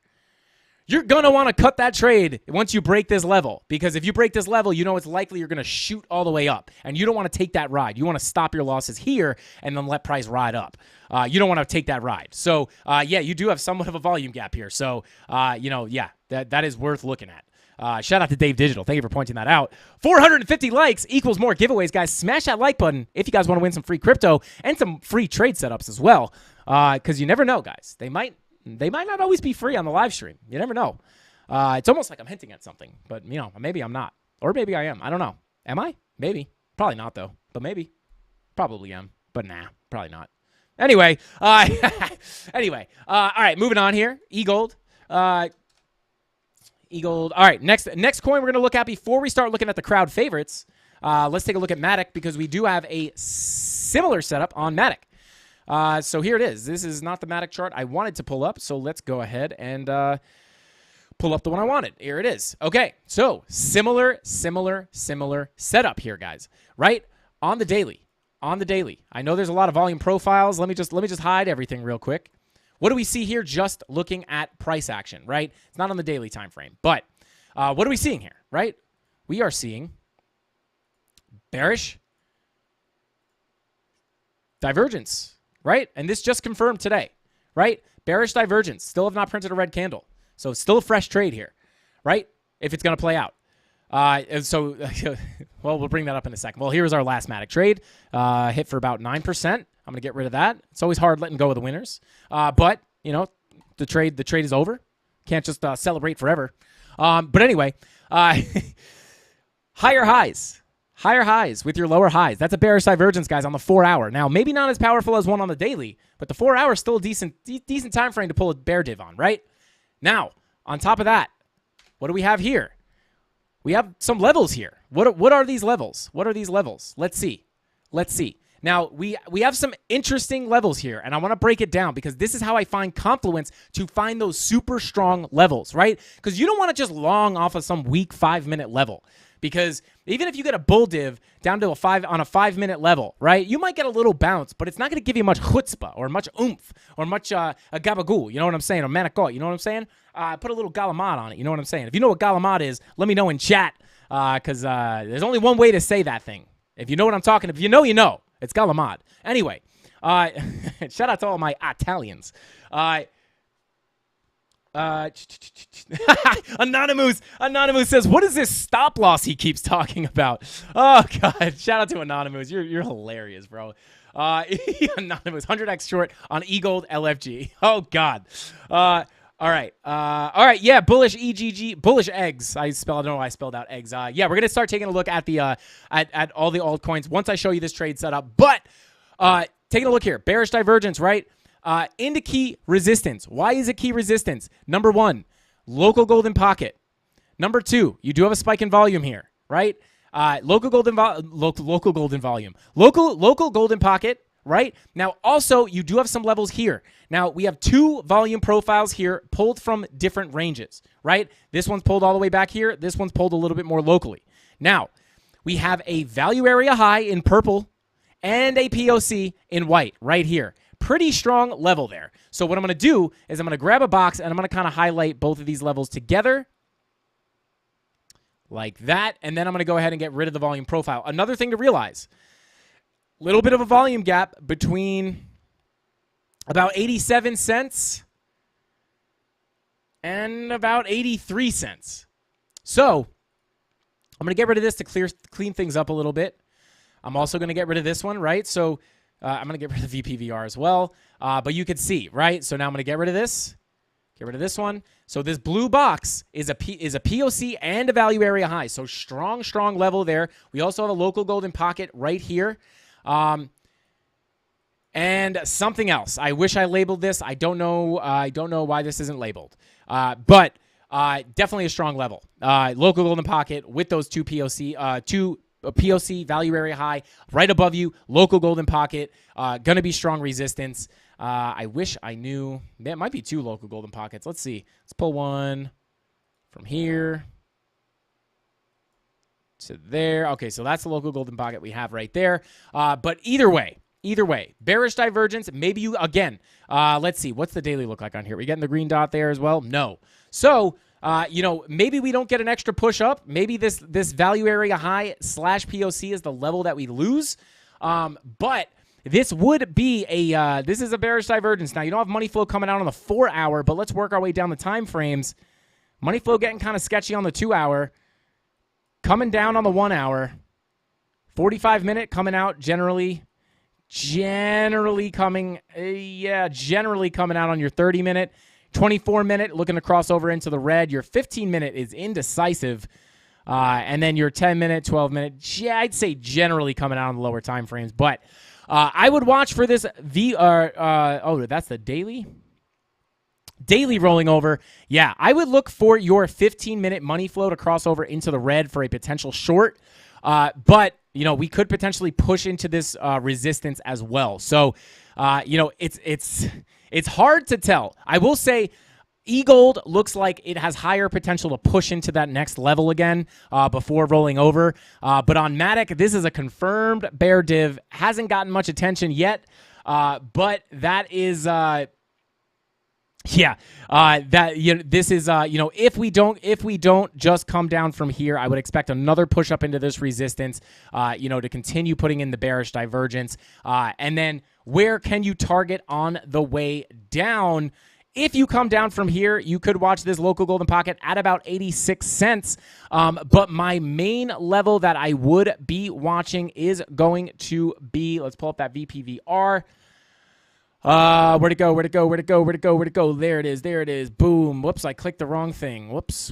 You're going to want to cut that trade once you break this level, because if you break this level, it's likely you're going to shoot all the way up, and you don't want to take that ride. You want to stop your losses here and then let price ride up. You don't want to take that ride. So, you do have somewhat of a volume gap here. So, that is worth looking at. Shout out to Dave Digital. Thank you for pointing that out. 450 likes equals more giveaways, guys. Smash that like button if you guys want to win some free crypto and some free trade setups as well, because you never know, guys. They might not always be free on the live stream. You never know. It's almost like I'm hinting at something, but maybe I'm not, or maybe I am. I don't know. Am I? Maybe. Probably not though. But maybe. Probably am. But nah, probably not. Anyway. All right. Moving on here. E-gold. E-gold. All right. Next coin we're gonna look at before we start looking at the crowd favorites. Let's take a look at Matic, because we do have a similar setup on Matic. So here it is. This is not the Matic chart I wanted to pull up, so let's go ahead and pull up the one I wanted. Here it is. Okay, so similar setup here, guys. Right? On the daily. I know there's a lot of volume profiles. Let me just hide everything real quick. What do we see here just looking at price action, right? It's not on the daily time frame. But what are we seeing here, right? We are seeing Bearish. Divergence, right? And this just confirmed today, right? Bearish divergence. Still have not printed a red candle. So it's still a fresh trade here, right? If it's going to play out. And so, well, we'll bring that up in a second. Well, here's our last Matic trade. Hit for about 9%. I'm going to get rid of that. It's always hard letting go of the winners. But, you know, the trade is over. Can't just celebrate forever. But anyway, higher highs. Higher highs with your lower highs. That's a bearish divergence, guys, on the 4-hour. Now, maybe not as powerful as one on the daily, but the 4-hour is still a decent time frame to pull a bear div on, right? Now, on top of that, what do we have here? We have some levels here. What are these levels? What are these levels? Let's see. Now, we have some interesting levels here, and I want to break it down because this is how I find confluence to find those super strong levels, right? Because you don't want to just long off of some weak 5-minute level. Because even if you get a bull div down to a 5-minute level, right, you might get a little bounce, but it's not going to give you much chutzpah or much oomph or much a gabagool, you know what I'm saying, or manikot, you know what I'm saying? Put a little galamad on it, you know what I'm saying? If you know what galamad is, let me know in chat because there's only one way to say that thing. If you know what I'm talking about, if you know, you know. It's galamad. Anyway, shout out to all my Italians. Anonymous says, what is this stop loss he keeps talking about? Oh, God. Shout out to Anonymous. You're hilarious, bro. Anonymous, 100x short on E-Gold LFG. Oh, God. All right. Yeah, bullish EGG, bullish eggs. I don't know why I spelled out eggs. Yeah, we're going to start taking a look at the at all the altcoins once I show you this trade setup. But taking a look here. Bearish divergence, right? Into key resistance. Why is it key resistance? Number 1, local golden pocket. Number 2, you do have a spike in volume here, right? Local golden volume. Local golden pocket, right? Now, also, you do have some levels here. Now, we have 2 volume profiles here pulled from different ranges, right? This one's pulled all the way back here. This one's pulled a little bit more locally. Now, we have a value area high in purple and a POC in white right here. Pretty strong level there. So what I'm going to do is I'm going to grab a box and I'm going to kind of highlight both of these levels together like that. And then I'm going to go ahead and get rid of the volume profile. Another thing to realize, little bit of a volume gap between about 87 cents and about 83 cents. So I'm going to get rid of this to clean things up a little bit. I'm also going to get rid of this one, right? So I'm going to get rid of the VPVR as well. But you could see, right? So now I'm going to get rid of this. Get rid of this one. So this blue box is a POC and a value area high. So strong level there. We also have a local golden pocket right here. And something else. I wish I labeled this. I don't know why this isn't labeled. But definitely a strong level. Local golden pocket with those 2 POC, a POC value area high right above you, local golden pocket, gonna be strong resistance. I wish I knew. There might be 2 local golden pockets. Let's see. Let's pull one from here to there. Okay, so that's the local golden pocket we have right there. But either way, bearish divergence. Maybe you again. Let's see. What's the daily look like on here? We getting the green dot there as well? No. So. Maybe we don't get an extra push up. Maybe this value area high / POC is the level that we lose. But this would be this is a bearish divergence. Now, you don't have money flow coming out on the 4-hour, but let's work our way down the time frames. Money flow getting kind of sketchy on the 2-hour. Coming down on the 1-hour. 45-minute coming out generally coming out on your 30-minute. 24-minute looking to cross over into the red. Your 15-minute is indecisive. And then your 10-minute, 12-minute, I'd say generally coming out on the lower time frames. But I would watch for this that's the daily? Daily rolling over. Yeah, I would look for your 15-minute money flow to cross over into the red for a potential short. But, we could potentially push into this resistance as well. So, it's hard to tell. I will say E-Gold looks like it has higher potential to push into that next level again before rolling over. But on Matic, this is a confirmed bear div. Hasn't gotten much attention yet, but that is Yeah, this is if we don't just come down from here, I would expect another push up into this resistance, to continue putting in the bearish divergence, and then where can you target on the way down? If you come down from here, you could watch this local golden pocket at about 86 cents. But my main level that I would be watching is going to be, let's pull up that VPVR. Where'd it go? Where'd it go? Where'd it go? Where'd it go? Where'd it go? There it is. There it is. Boom. Whoops, I clicked the wrong thing. Whoops.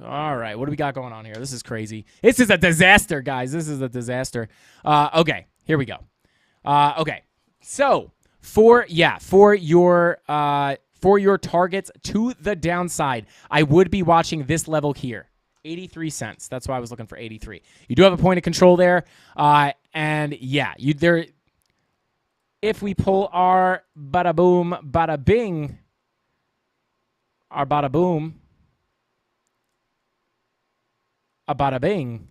All right, what do we got going on here? This is crazy. This is a disaster, guys. This is a disaster. Okay, here we go. Okay, so for your targets to the downside, I would be watching this level here. 83 cents. That's why I was looking for 83. You do have a point of control there. And yeah, if we pull our bada boom, bada bing, our bada boom, a bada bing,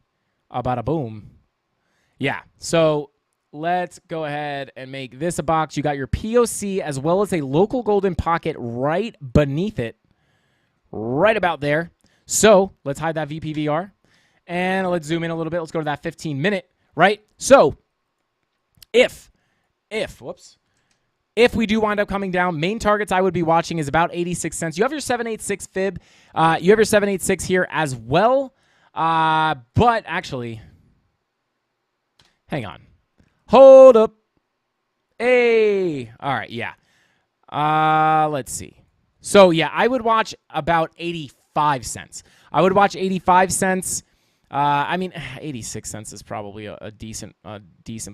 a bada boom. Yeah, so let's go ahead and make this a box. You got your POC as well as a local golden pocket right beneath it, right about there. So let's hide that VPVR and let's zoom in a little bit. Let's go to that 15-minute, right? So if we do wind up coming down, main targets I would be watching is about 86 cents. You have your 786 fib. You have your 786 here as well. But actually, hang on. Hold up. Hey. All right, yeah. Let's see. So, yeah, I would watch about 85 cents. I would watch 85 cents. 86 cents is probably a decent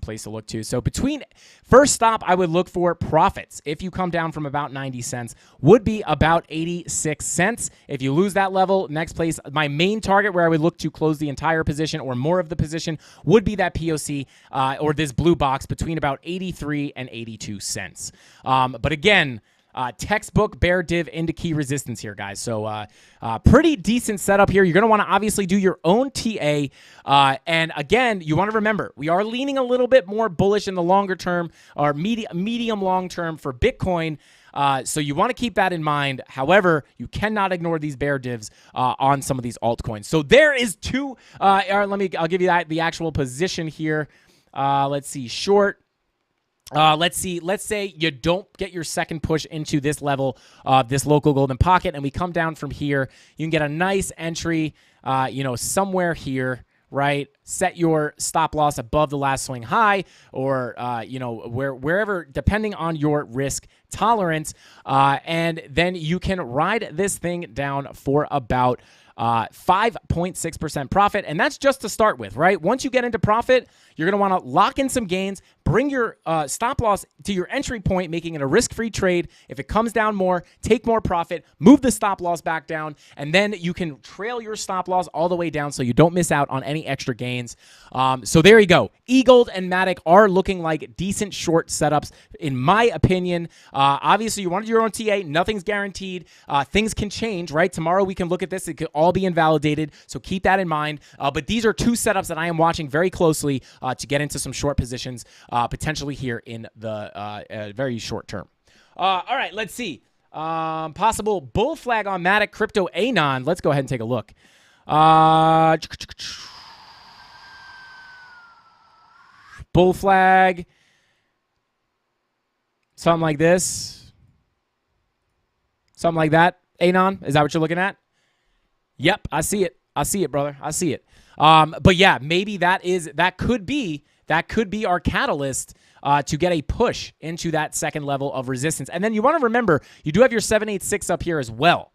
place to look to. So between first stop, I would look for profits. If you come down from about 90 cents, would be about 86 cents. If you lose that level, next place, my main target where I would look to close the entire position or more of the position would be that POC or this blue box between about 83 and 82 cents. But again, textbook bear div into key resistance here, guys. So pretty decent setup here. You're going to want to obviously do your own TA. And again, you want to remember, we are leaning a little bit more bullish in the longer term or medium long term for Bitcoin. So you want to keep that in mind. However, you cannot ignore these bear divs on some of these altcoins. So there is two. I'll give you the actual position here. Let's see, short. Let's say you don't get your second push into this level of this local golden pocket, and we come down from here. You can get a nice entry, somewhere here, right? Set your stop loss above the last swing high, or wherever, depending on your risk tolerance, and then you can ride this thing down for about 5.6% profit, and that's just to start with, right? Once you get into profit, you're going to want to lock in some gains, bring your stop loss to your entry point, making it a risk-free trade. If it comes down more, take more profit, move the stop loss back down, and then you can trail your stop loss all the way down so you don't miss out on any extra gains. So there you go. eGold and Matic are looking like decent short setups, in my opinion. Obviously, you want to do your own TA. Nothing's guaranteed. Things can change, right? Tomorrow we can look at this. It could all be invalidated, so keep that in mind. But these are two setups that I am watching very closely to get into some short positions, potentially here in the very short term. All right, let's see. Possible bull flag on Matic, crypto Anon. Let's go ahead and take a look. Bull flag. Something like this. Something like that. Anon, is that what you're looking at? Yep, I see it. I see it, brother. I see it. But yeah, maybe that could be our catalyst to get a push into that second level of resistance. And then you want to remember, you do have your 786 up here as well.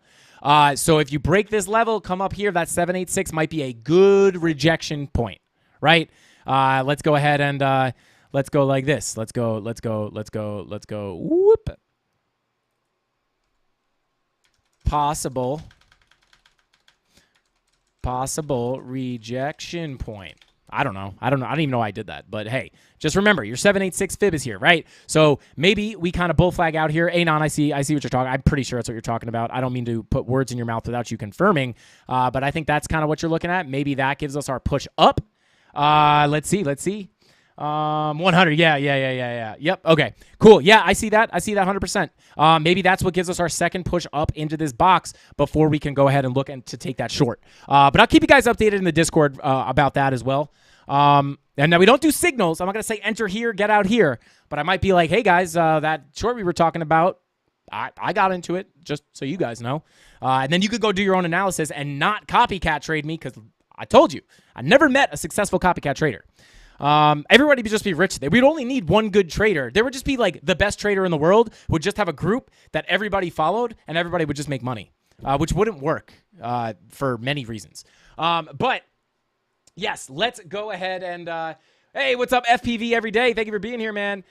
So if you break this level, come up here, that 786 might be a good rejection point, right? Let's go ahead and let's go like this. Let's go. Whoop. Possible rejection point. I don't know. I don't even know why I did that. But hey, just remember, your 786 fib is here, right? So maybe we kind of bull flag out here. Anon, I see what you're talking. I'm pretty sure that's what you're talking about. I don't mean to put words in your mouth without you confirming. But I think that's kind of what you're looking at. Maybe that gives us our push up. Let's see. 100. Yeah. Yep. Okay. Cool. Yeah, I see that. 100%. Maybe that's what gives us our second push up into this box before we can go ahead and look to take that short. But I'll keep you guys updated in the Discord about that as well. And now we don't do signals. I'm not going to say enter here, get out here. But I might be like, hey, guys, that short we were talking about, I got into it, just so you guys know. And then you could go do your own analysis and not copycat trade me, because I told you, I never met a successful copycat trader. Everybody would just be rich. We'd only need one good trader. There would just be like the best trader in the world would just have a group that everybody followed, and everybody would just make money, which wouldn't work for many reasons. But yes, let's go ahead and hey, what's up, FPV every day? Thank you for being here, man.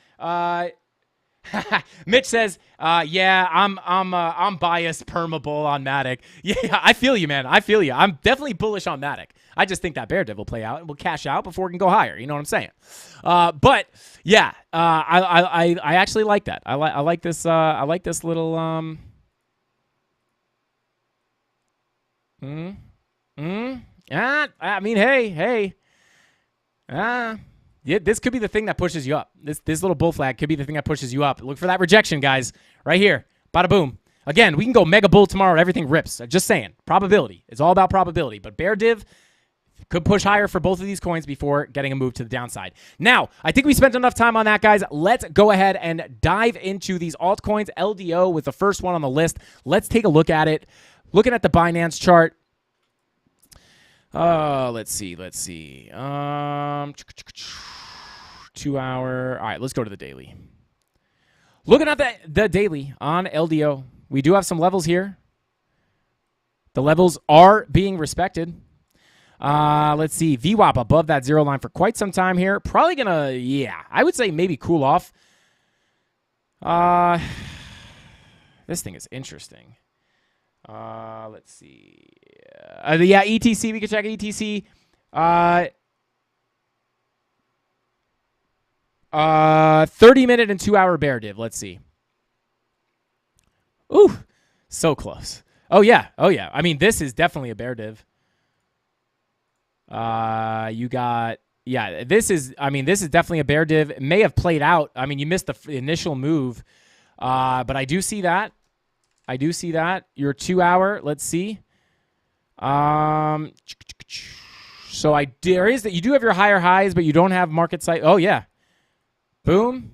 Mitch says, yeah, I'm biased perma-bull on Matic. Yeah, I feel you, man. I feel you. I'm definitely bullish on Matic. I just think that bear div will play out and we'll cash out before it can go higher. You know what I'm saying? But yeah, I actually like that. I like this. I like this little I mean, hey. Yeah, this could be the thing that pushes you up. This little bull flag could be the thing that pushes you up. Look for that rejection, guys. Right here. Bada boom. Again, we can go mega bull tomorrow and everything rips. Just saying. Probability. It's all about probability. But bear div could push higher for both of these coins before getting a move to the downside. Now, I think we spent enough time on that, guys. Let's go ahead and dive into ththese altcoins. LDO was the first one on the list. Let's take a look at it. Looking at the Binance chart. Let's see. 2 hour. All right, let's go to the daily. Looking at the daily on LDO, we do have some levels here. The levels are being respected. Let's see. VWAP above that zero line for quite some time here. Probably gonna, yeah, I would say maybe cool off. This thing is interesting. Let's see. Yeah, ETC. We can check ETC. 30-minute and 2 hour bear div. Let's see. Ooh, so close. Oh yeah. I mean, this is definitely a bear div. You got, yeah. This is definitely a bear div. It may have played out. I mean, you missed the initial move, but I do see that. Your 2 hour. Let's see. So there is that you do have your higher highs, but you don't have market size. Oh yeah. Boom.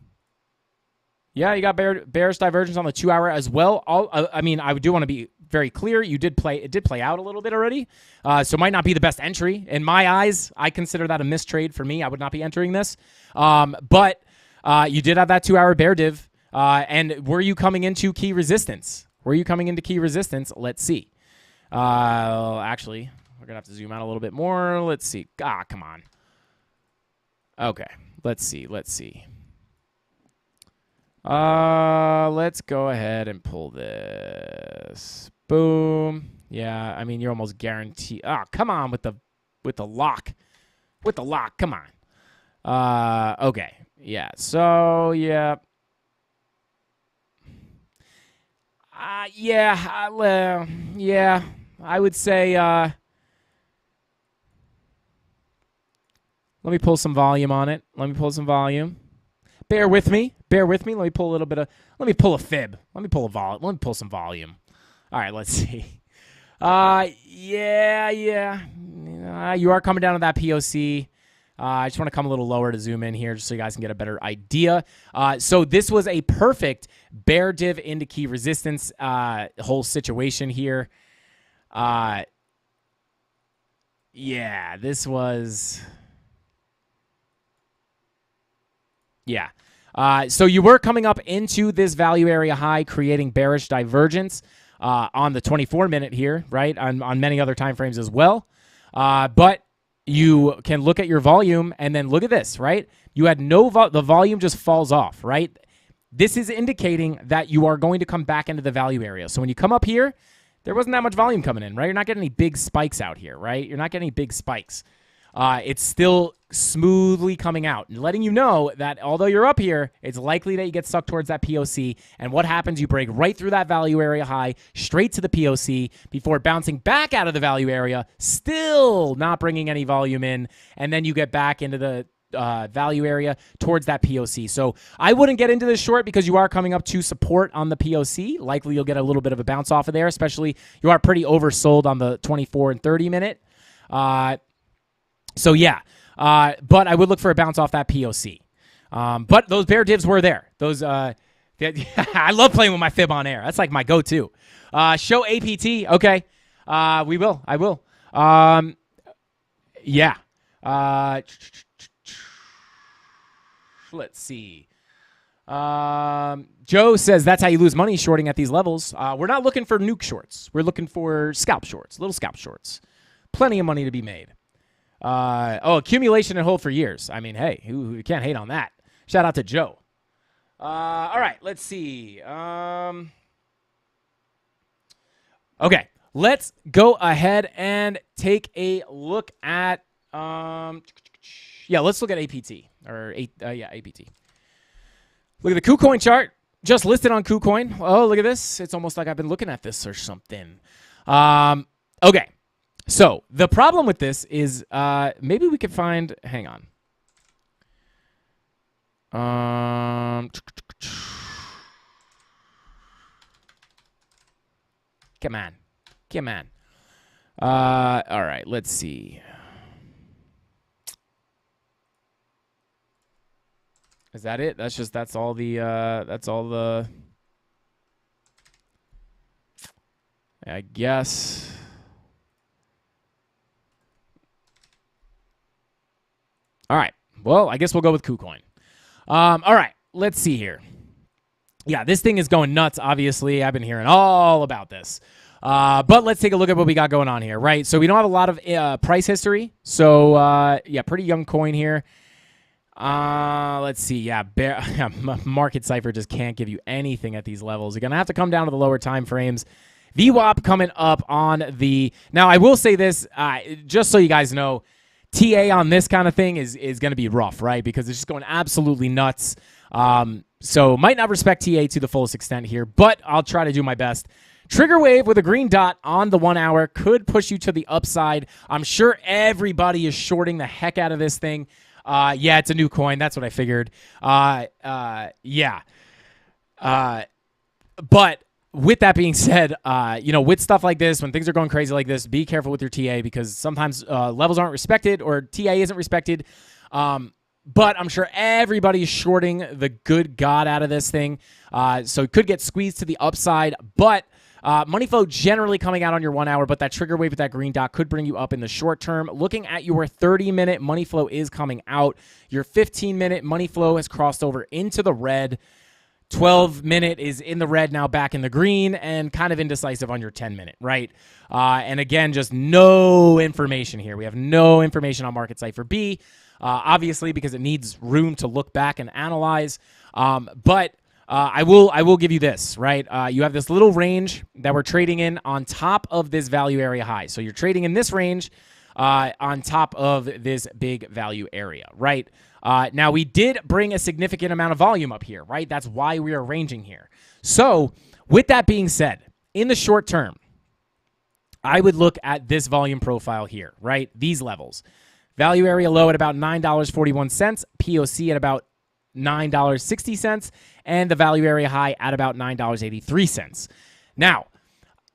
Yeah, you got bearish divergence on the 2 hour as well. I mean, I do want to be very clear. It did play out a little bit already. So it might not be the best entry. In my eyes, I consider that a mistrade for me. I would not be entering this. But you did have that 2 hour bear div. And were you coming into key resistance? Let's see. Actually, we're going to have to zoom out a little bit more. Let's see. Come on. Okay. Let's see. Let's go ahead and pull this. Boom. Yeah, I mean, you're almost guaranteed. Come on with the lock. Come on. Okay. Yeah. So, yeah. Yeah. I would say, let me pull some volume on it. Bear with me. Let me pull a little bit of, let me pull a fib. Let me pull some volume. All right, let's see. Yeah. You are coming down to that POC. I just want to come a little lower to zoom in here just so you guys can get a better idea. So this was a perfect bear div into key resistance whole situation here. Yeah, this was... Yeah. So you were coming up into this value area high, creating bearish divergence on the 24-minute here, right? On many other time frames as well. But you can look at your volume and then look at this, right? You had the volume just falls off, right? This is indicating that you are going to come back into the value area. So when you come up here, there wasn't that much volume coming in, right? You're not getting any big spikes out here, right? You're not getting any big spikes. It's still smoothly coming out and letting you know that although you're up here, it's likely that you get stuck towards that POC. And what happens? You break right through that value area high, straight to the POC before bouncing back out of the value area, still not bringing any volume in. And then you get back into the value area towards that POC. So I wouldn't get into this short because you are coming up to support on the POC. Likely you'll get a little bit of a bounce off of there, especially you are pretty oversold on the 24 and 30 minute. So yeah, but I would look for a bounce off that POC. But those bear divs were there. Those I love playing with my fib on air. That's like my go-to. Show APT. Okay. We will. I will. Yeah. Let's see. Joe says that's how you lose money shorting at these levels. We're not looking for nuke shorts. We're looking for scalp shorts, little scalp shorts. Plenty of money to be made. Accumulation and hold for years. I mean, hey, who can't hate on that? Shout out to Joe. All right, let's see. Okay, let's go ahead and take a look at let's look at APT APT. Look at the KuCoin chart. Just listed on KuCoin. Oh, look at this. It's almost like I've been looking at this or something. Okay. So the problem with this is maybe we could find. Hang on. Come on. All right. Let's see. Is that it? That's all the. I guess. All right. Well, I guess we'll go with KuCoin. All right. Let's see here. Yeah, this thing is going nuts, obviously. I've been hearing all about this. But let's take a look at what we got going on here, right? So we don't have a lot of price history. So, pretty young coin here. Let's see. Yeah, Market Cipher just can't give you anything at these levels. You're going to have to come down to the lower time frames. VWAP coming up on the... Now, I will say this, just so you guys know, TA on this kind of thing is going to be rough, right? Because it's just going absolutely nuts. So might not respect TA to the fullest extent here, but I'll try to do my best. Trigger wave with a green dot on the 1 hour could push you to the upside. I'm sure everybody is shorting the heck out of this thing. Yeah, it's a new coin. That's what I figured. Yeah. But with that being said, with stuff like this, when things are going crazy like this, be careful with your TA because sometimes levels aren't respected or TA isn't respected. But I'm sure everybody's shorting the good God out of this thing. So it could get squeezed to the upside. But money flow generally coming out on your 1 hour, but that trigger wave with that green dot could bring you up in the short term. Looking at your 30-minute, money flow is coming out. Your 15-minute money flow has crossed over into the red. 12-minute is in the red now, back in the green, and kind of indecisive on your 10-minute, right? And again, just no information here. We have no information on Market Cipher B, obviously, because it needs room to look back and analyze. But I will give you this, right? You have this little range that we're trading in on top of this value area high. So you're trading in this range on top of this big value area, right? Now, we did bring a significant amount of volume up here, right? That's why we are ranging here. So with that being said, in the short term, I would look at this volume profile here, right? These levels. Value area low at about $9.41, POC at about $9.60, and the value area high at about $9.83. Now,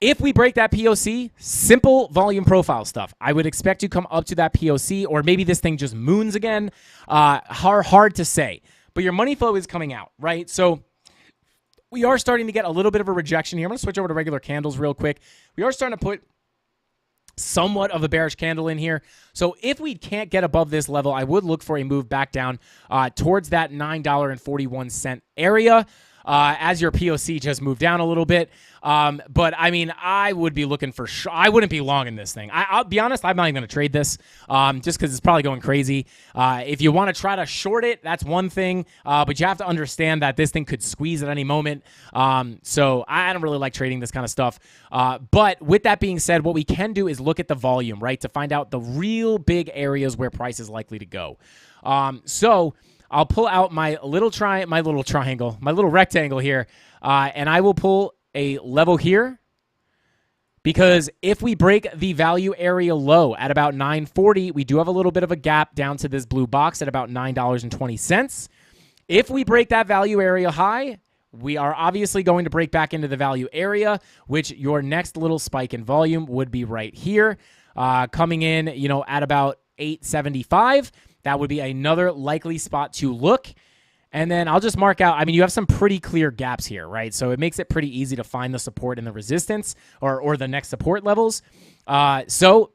if we break that POC, simple volume profile stuff, I would expect to come up to that POC, or maybe this thing just moons again. Hard to say. But your money flow is coming out, right? So we are starting to get a little bit of a rejection here. I'm going to switch over to regular candles real quick. We are starting to put somewhat of a bearish candle in here. So if we can't get above this level, I would look for a move back down towards that $9.41 area. As your POC just moved down a little bit. But, I mean, I would be looking for I wouldn't be long in this thing. I'll be honest, I'm not even going to trade this just because it's probably going crazy. If you want to try to short it, that's one thing. But you have to understand that this thing could squeeze at any moment. So I don't really like trading this kind of stuff. But with that being said, what we can do is look at the volume, right, to find out the real big areas where price is likely to go. So I'll pull out my little rectangle here, and I will pull a level here, Because if we break the value area low at about 940, we do have a little bit of a gap down to this blue box at about $9.20. If we break that value area high, we are obviously going to break back into the value area, which your next little spike in volume would be right here, coming in, at about 875. That would be another likely spot to look. And then I'll just mark out, you have some pretty clear gaps here, right? So it makes it pretty easy to find the support and the resistance or the next support levels. So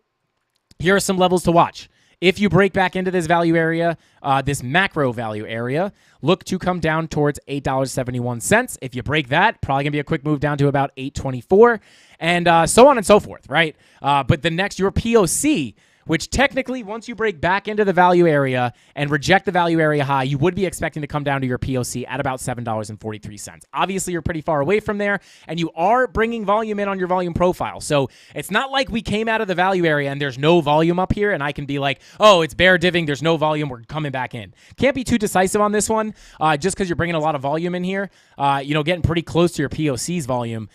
here are some levels to watch. If you break back into this value area, this macro value area, look to come down towards $8.71. If you break that, probably going to be a quick move down to about $8.24 and so on and so forth, right? But the next, your POC, which technically, once you break back into the value area and reject the value area high, you would be expecting to come down to your POC at about $7.43. Obviously, you're pretty far away from there, and you are bringing volume in on your volume profile. So it's not like we came out of the value area and there's no volume up here, and I can be like, oh, it's bear diving, there's no volume, we're coming back in. Can't be too decisive on this one, just because you're bringing a lot of volume in here, getting pretty close to your POC's volume.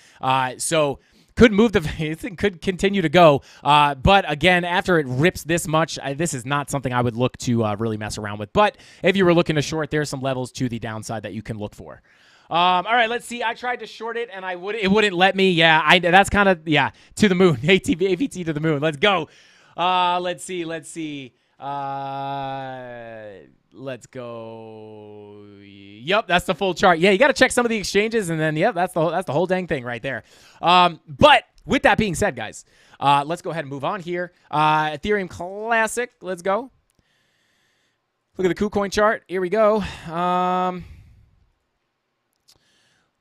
So could move it could continue to go. But again, after it rips this much, this is not something I would look to really mess around with. But if you were looking to short, there's some levels to the downside that you can look for. All right, let's see. I tried to short it, and it wouldn't let me. Yeah, that's kind of, to the moon. AVT to the moon. Let's go. Let's see. Let's go. Yep, that's the full chart. Yeah, you got to check some of the exchanges, and then that's the whole dang thing right there. But with that being said, guys, let's go ahead and move on here. Ethereum Classic. Let's go. Look at the KuCoin chart. Here we go.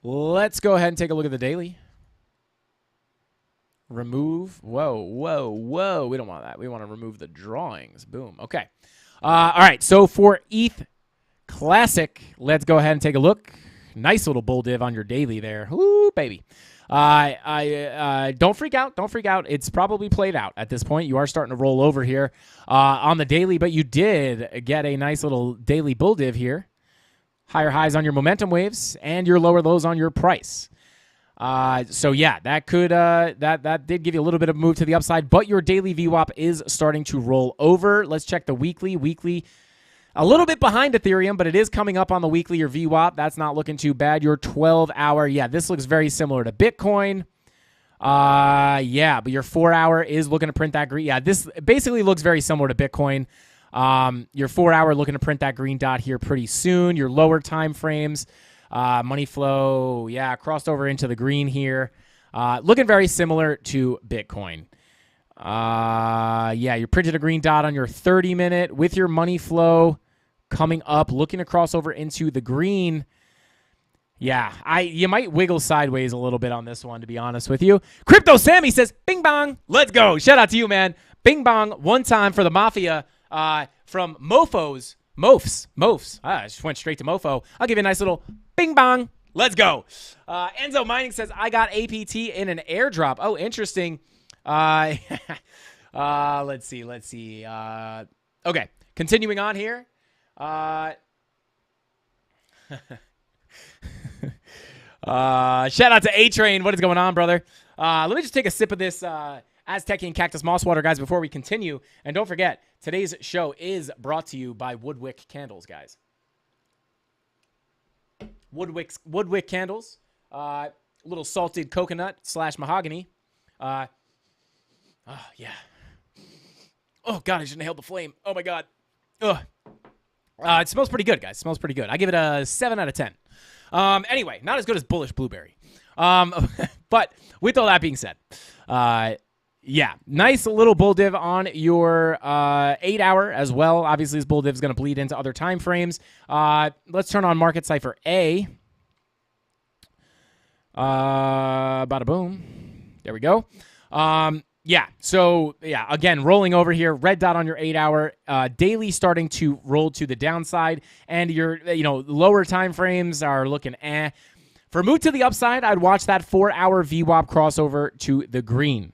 Let's go ahead and take a look at the daily. Remove. Whoa. We don't want that. We want to remove the drawings. Boom. Okay. All right. So for ETH Classic, let's go ahead and take a look. Nice little bull div on your daily there. Ooh, baby. Don't freak out. Don't freak out. It's probably played out at this point. You are starting to roll over here on the daily, but you did get a nice little daily bull div here. Higher highs on your momentum waves and your lower lows on your price. So yeah, that could that did give you a little bit of move to the upside, but your daily VWAP is starting to roll over. Let's check the weekly. Weekly, a little bit behind Ethereum, but it is coming up on the weekly. Your VWAP, that's not looking too bad. Your 12-hour, yeah, this looks very similar to Bitcoin. Yeah, but your 4-hour is looking to print that green. Yeah, this basically looks very similar to Bitcoin. Your 4-hour looking to print that green dot here pretty soon. Your lower time frames. Money flow, yeah, crossed over into the green here. Looking very similar to Bitcoin. Yeah, you printed a green dot on your 30-minute with your money flow coming up, looking to cross over into the green. Yeah, you might wiggle sideways a little bit on this one, to be honest with you. Crypto Sammy says, bing bong, let's go. Shout out to you, man. Bing bong, one time for the Mafia from Mofos. Mofs. I just went straight to Mofo. I'll give you a nice little bing bong. Let's go. Enzo Mining says, I got APT in an airdrop. Oh, interesting. Let's see. Okay, continuing on here. Shout out to A-Train. What is going on, brother? Let me just take a sip of this Aztecian Cactus Moss Water, guys, before we continue. And don't forget, today's show is brought to you by Woodwick Candles, guys. Woodwick Candles. Little salted coconut / mahogany. Oh, yeah. Oh, God, I shouldn't have held the flame. Oh, my God. Ugh. It smells pretty good, guys. It smells pretty good. I give it a 7 out of 10. Anyway, not as good as Bullish Blueberry. But with all that being said, yeah, nice little bull div on your 8-hour as well. Obviously, this bull div is going to bleed into other time frames. Let's turn on Market Cipher A. Bada boom. There we go. Yeah, so, yeah, again, rolling over here, red dot on your 8-hour, daily starting to roll to the downside, and your, lower time frames are looking eh. For move to the upside, I'd watch that 4-hour VWAP crossover to the green.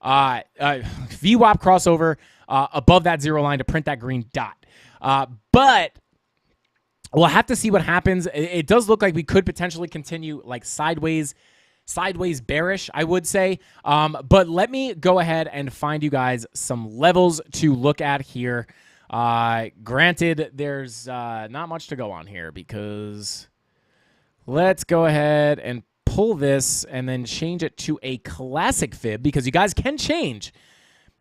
VWAP crossover above that zero line to print that green dot. But we'll have to see what happens. It does look like we could potentially continue like sideways sideways bearish, I would say. But let me go ahead and find you guys some levels to look at here. Granted, there's not much to go on here because let's go ahead and pull this and then change it to a classic fib, because you guys can change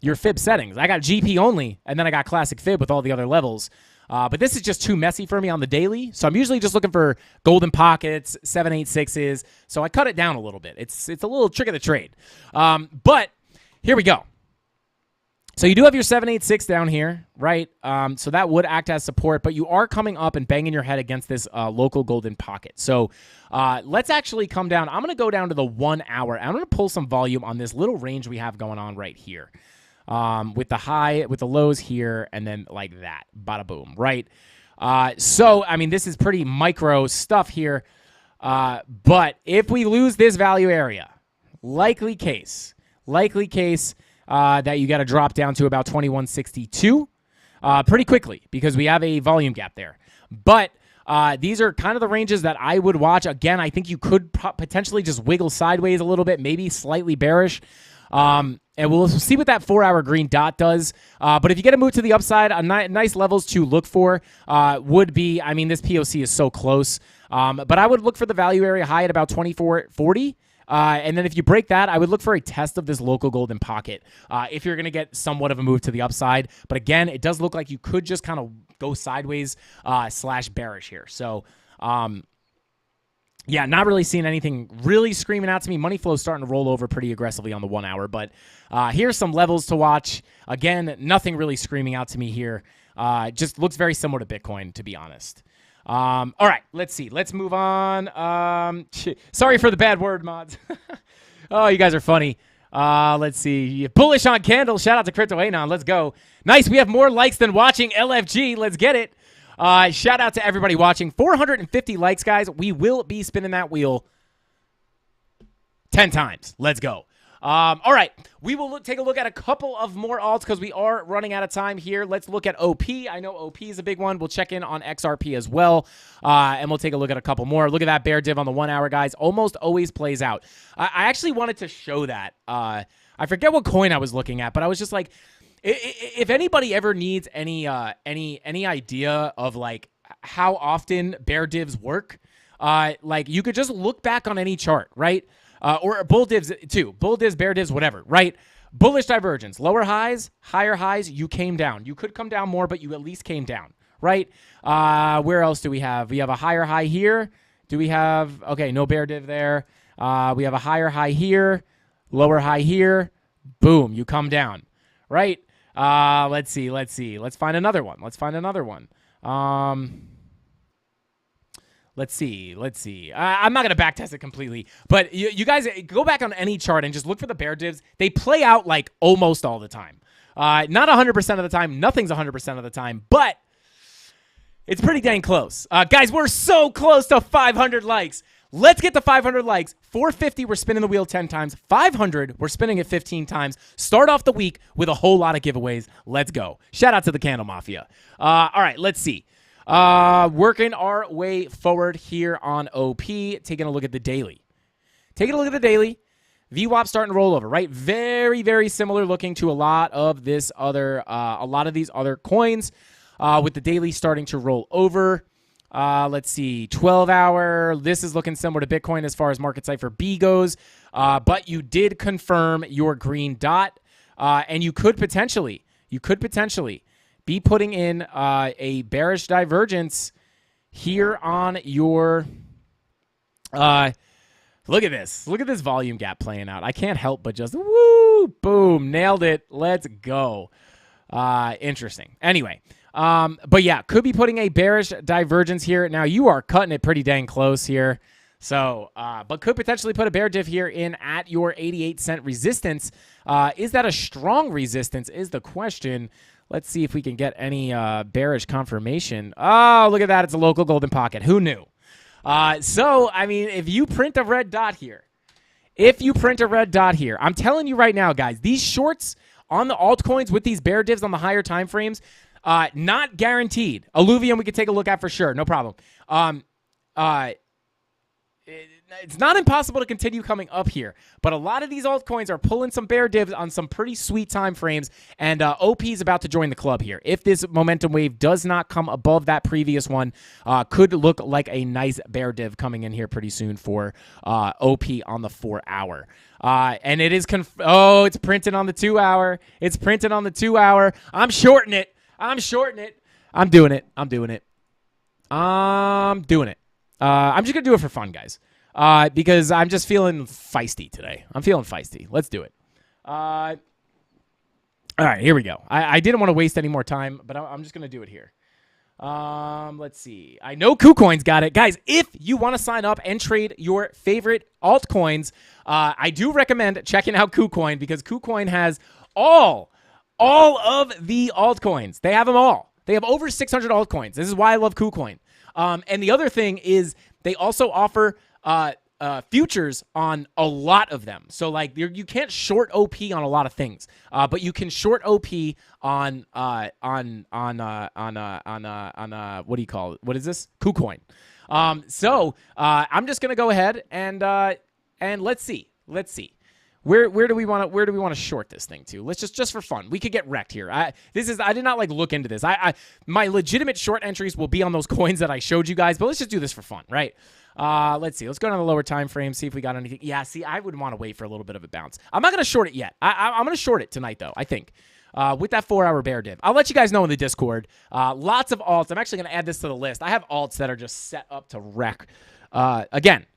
your fib settings. I got GP only, and then I got classic fib with all the other levels. But this is just too messy for me on the daily. So I'm usually just looking for golden pockets, 786s. So I cut it down a little bit. It's a little trick of the trade. But here we go. So you do have your 786 down here, right? So that would act as support, but you are coming up and banging your head against this local golden pocket. So let's actually come down. I'm going to go down to the 1 hour. I'm going to pull some volume on this little range we have going on right here. With the high, with the lows here, and then like that, bada boom, right? So, I mean, this is pretty micro stuff here. But if we lose this value area, likely case that you got to drop down to about 2162 pretty quickly, because we have a volume gap there. But these are kind of the ranges that I would watch. Again, I think you could potentially just wiggle sideways a little bit, maybe slightly bearish. And we'll see what that 4 hour green dot does. But if you get a move to the upside, nice levels to look for would be, I mean, this POC is so close. But I would look for the value area high at about 2440. And then if you break that, I would look for a test of this local golden pocket if you're going to get somewhat of a move to the upside. But again, it does look like you could just kind of go sideways slash bearish here. So, yeah, not really seeing anything really screaming out to me. Money flow starting to roll over pretty aggressively on the 1 hour. But here's some levels to watch. Again, nothing really screaming out to me here. Just looks very similar to Bitcoin, to be honest. All right, let's see. Let's move on. Sorry for the bad word, mods. Oh, you guys are funny. Let's see. Bullish on Candle. Shout out to Crypto Anon. Let's go. Nice. We have more likes than watching LFG. Let's get it. Shout out to everybody watching. 450 likes, guys. We will be spinning that wheel 10 times. Let's go. All right. We will take a look at a couple of more alts because we are running out of time here. Let's look at OP. I know OP is a big one. We'll check in on XRP as well, and we'll take a look at a couple more. Look at that bear div on the 1 hour, guys. Almost always plays out. I actually wanted to show that. I forget what coin I was looking at, but I was just like, if anybody ever needs any idea of like how often bear divs work, like you could just look back on any chart, right? Or bull divs too, bull divs, bear divs, whatever, right? Bullish divergence, lower highs, higher highs, you came down. You could come down more, but you at least came down, right? Where else do we have? We have a higher high here. Do we have, okay, no bear div there. We have a higher high here, lower high here. Boom, you come down, right? Let's see. Let's find another one. Let's see. I'm not going to backtest it completely, but you guys go back on any chart and just look for the bear divs. They play out like almost all the time. Not 100% of the time. Nothing's 100% of the time, but it's pretty dang close. Guys, we're so close to 500 likes. Let's get to 500 likes. 450, we're spinning the wheel 10 times. 500, we're spinning it 15 times. Start off the week with a whole lot of giveaways. Let's go. Shout out to the CandleMafia. All right, let's see. Working our way forward here on OP. Taking a look at the daily. VWAP starting to roll over, right? Very, very similar looking to a lot of these other coins. With the daily starting to roll over. Let's see, 12 hour. This is looking similar to Bitcoin as far as market cipher B goes. But you did confirm your green dot. And you could potentially be putting in a bearish divergence here on your look at this volume gap playing out. I can't help but just woo, boom, nailed it. Let's go. Interesting. Anyway, but yeah, could be putting a bearish divergence here. Now you are cutting it pretty dang close here. So, but could potentially put a bear div here in at your 88-cent resistance. Is that a strong resistance is the question. Let's see if we can get any bearish confirmation. Oh, look at that. It's a local golden pocket. Who knew? So, I mean, if you print a red dot here, I'm telling you right now, guys, these shorts on the altcoins with these bear divs on the higher time frames, not guaranteed. Alluvium we could take a look at for sure. No problem. it's not impossible to continue coming up here, but a lot of these altcoins are pulling some bear divs on some pretty sweet time frames, and OP is about to join the club here. If this momentum wave does not come above that previous one, could look like a nice bear div coming in here pretty soon for OP on the 4 hour. And it is it's printed on the 2 hour. It's printed on the 2 hour. I'm shorting it. I'm doing it. I'm just going to do it for fun, guys, because I'm just feeling feisty today. I'm feeling feisty. Let's do it. All right, here we go. I didn't want to waste any more time, but I'm just going to do it here. Let's see. I know KuCoin's got it. Guys, if you want to sign up and trade your favorite altcoins, I do recommend checking out KuCoin because KuCoin has all of the altcoins. They have them all. They have over 600 altcoins. This is why I love KuCoin. And the other thing is they also offer futures on a lot of them. So like you can't short OP on a lot of things, but you can short OP on what do you call it? What is this? KuCoin. So I'm just gonna go ahead and let's see. Where do we want to short this thing to? Let's just for fun. We could get wrecked here. I did not like look into this. My legitimate short entries will be on those coins that I showed you guys, but let's just do this for fun, right? Let's see. Let's go down the lower time frame, see if we got anything. Yeah, see, I would want to wait for a little bit of a bounce. I'm not going to short it yet. I'm going to short it tonight, though, I think, with that 4 hour bear div. I'll let you guys know in the Discord. Lots of alts. I'm actually going to add this to the list. I have alts that are just set up to wreck. Again,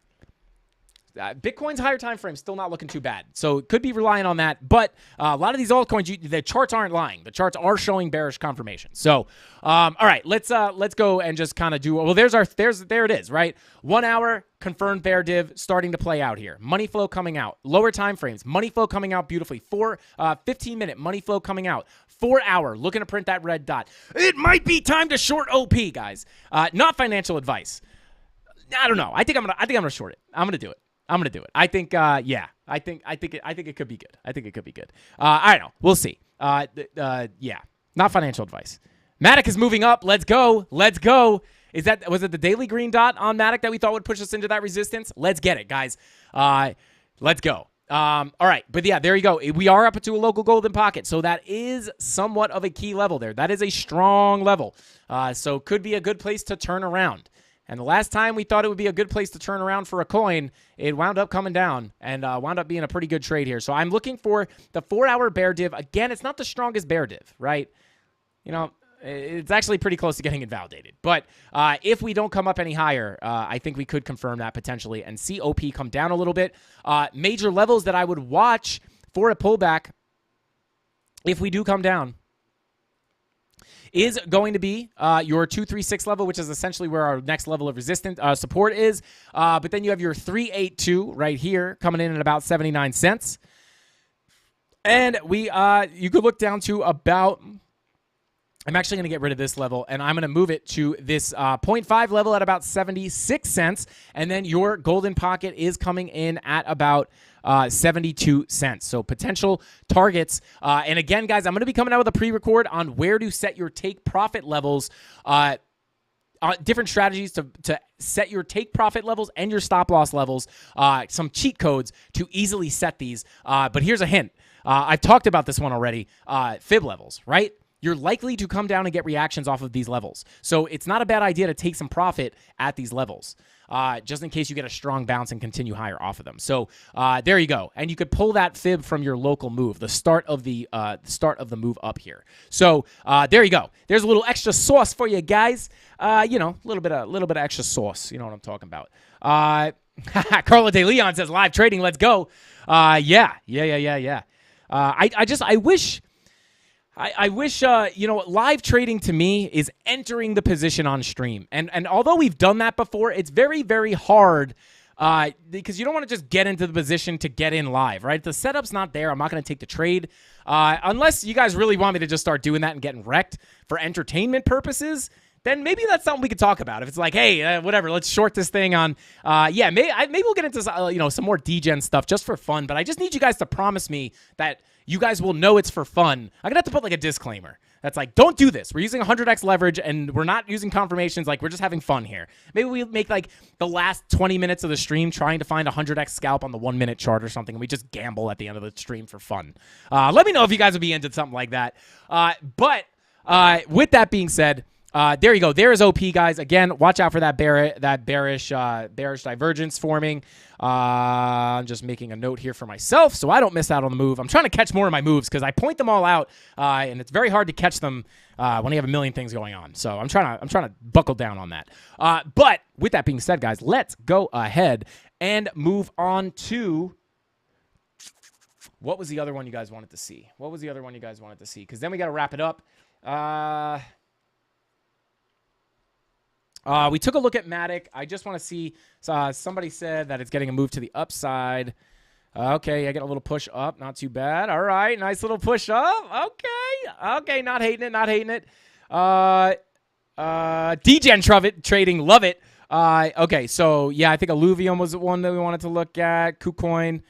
Bitcoin's higher time frame still not looking too bad, so it could be relying on that. But a lot of these altcoins, the charts aren't lying. The charts are showing bearish confirmation. So, all right, let's go and just kind of do. Well, there it is, right? 1 hour confirmed bear div starting to play out here. Money flow coming out. Lower time frames, money flow coming out beautifully. 15-minute money flow coming out. 4 hour looking to print that red dot. It might be time to short OP, guys. Not financial advice. I don't know. I think I'm gonna short it. I'm gonna do it. I think, yeah. I think it could be good. I think it could be good. I don't know. We'll see. Yeah. Not financial advice. Matic is moving up. Let's go. Was it the daily green dot on Matic that we thought would push us into that resistance? Let's get it, guys. Let's go. All right. But yeah, there you go. We are up to a local golden pocket. So that is somewhat of a key level there. That is a strong level. So could be a good place to turn around. And the last time we thought it would be a good place to turn around for a coin, it wound up coming down and wound up being a pretty good trade here. So I'm looking for the 4 hour bear div. Again, it's not the strongest bear div, right? You know, it's actually pretty close to getting invalidated. But if we don't come up any higher, I think we could confirm that potentially and see OP come down a little bit. Major levels that I would watch for a pullback if we do come down is going to be your 236 level, which is essentially where our next level of resistance support is. But then you have your 382 right here coming in at about 79 cents. And you could look down to about, I'm actually going to get rid of this level, and I'm going to move it to this 0.5 level at about 76 cents. And then your golden pocket is coming in at about 72 cents. So potential targets. And again, guys, I'm going to be coming out with a pre-record on where to set your take profit levels, different strategies to set your take profit levels and your stop loss levels, some cheat codes to easily set these. But here's a hint. I've talked about this one already. Fib levels, right? You're likely to come down and get reactions off of these levels. So it's not a bad idea to take some profit at these levels, just in case you get a strong bounce and continue higher off of them. So there you go. And you could pull that fib from your local move, the start of the move up here. So there you go. There's a little extra sauce for you guys. You know, a little bit of extra sauce. You know what I'm talking about. Carla De Leon says live trading. Let's go. Yeah. I wish, you know, live trading to me is entering the position on stream. And although we've done that before, it's very, very hard because you don't want to just get into the position to get in live, right? If the setup's not there, I'm not going to take the trade. Unless you guys really want me to just start doing that and getting wrecked for entertainment purposes, then maybe that's something we could talk about. If it's like, hey, whatever, let's short this thing on, maybe we'll get into some more degen stuff just for fun. But I just need you guys to promise me that you guys will know it's for fun. I'm gonna have to put like a disclaimer that's like, don't do this. We're using 100x leverage and we're not using confirmations. Like, we're just having fun here. Maybe we make like the last 20 minutes of the stream trying to find a 100x scalp on the 1 minute chart or something, and we just gamble at the end of the stream for fun. Let me know if you guys would be into something like that. But with that being said. There you go. There is OP, guys. Again, watch out for that bearish divergence forming. I'm just making a note here for myself so I don't miss out on the move. I'm trying to catch more of my moves because I point them all out, and it's very hard to catch them when you have a million things going on. So I'm trying to buckle down on that. But with that being said, guys, let's go ahead and move on to. What was the other one you guys wanted to see? Because then we got to wrap it up. We took a look at Matic. I just want to see. Somebody said that it's getting a move to the upside. Okay, I get a little push up. Not too bad. All right, nice little push up. Okay, not hating it. Degen trading, love it. Okay, so yeah, I think Alluvium was the one that we wanted to look at. KuCoin.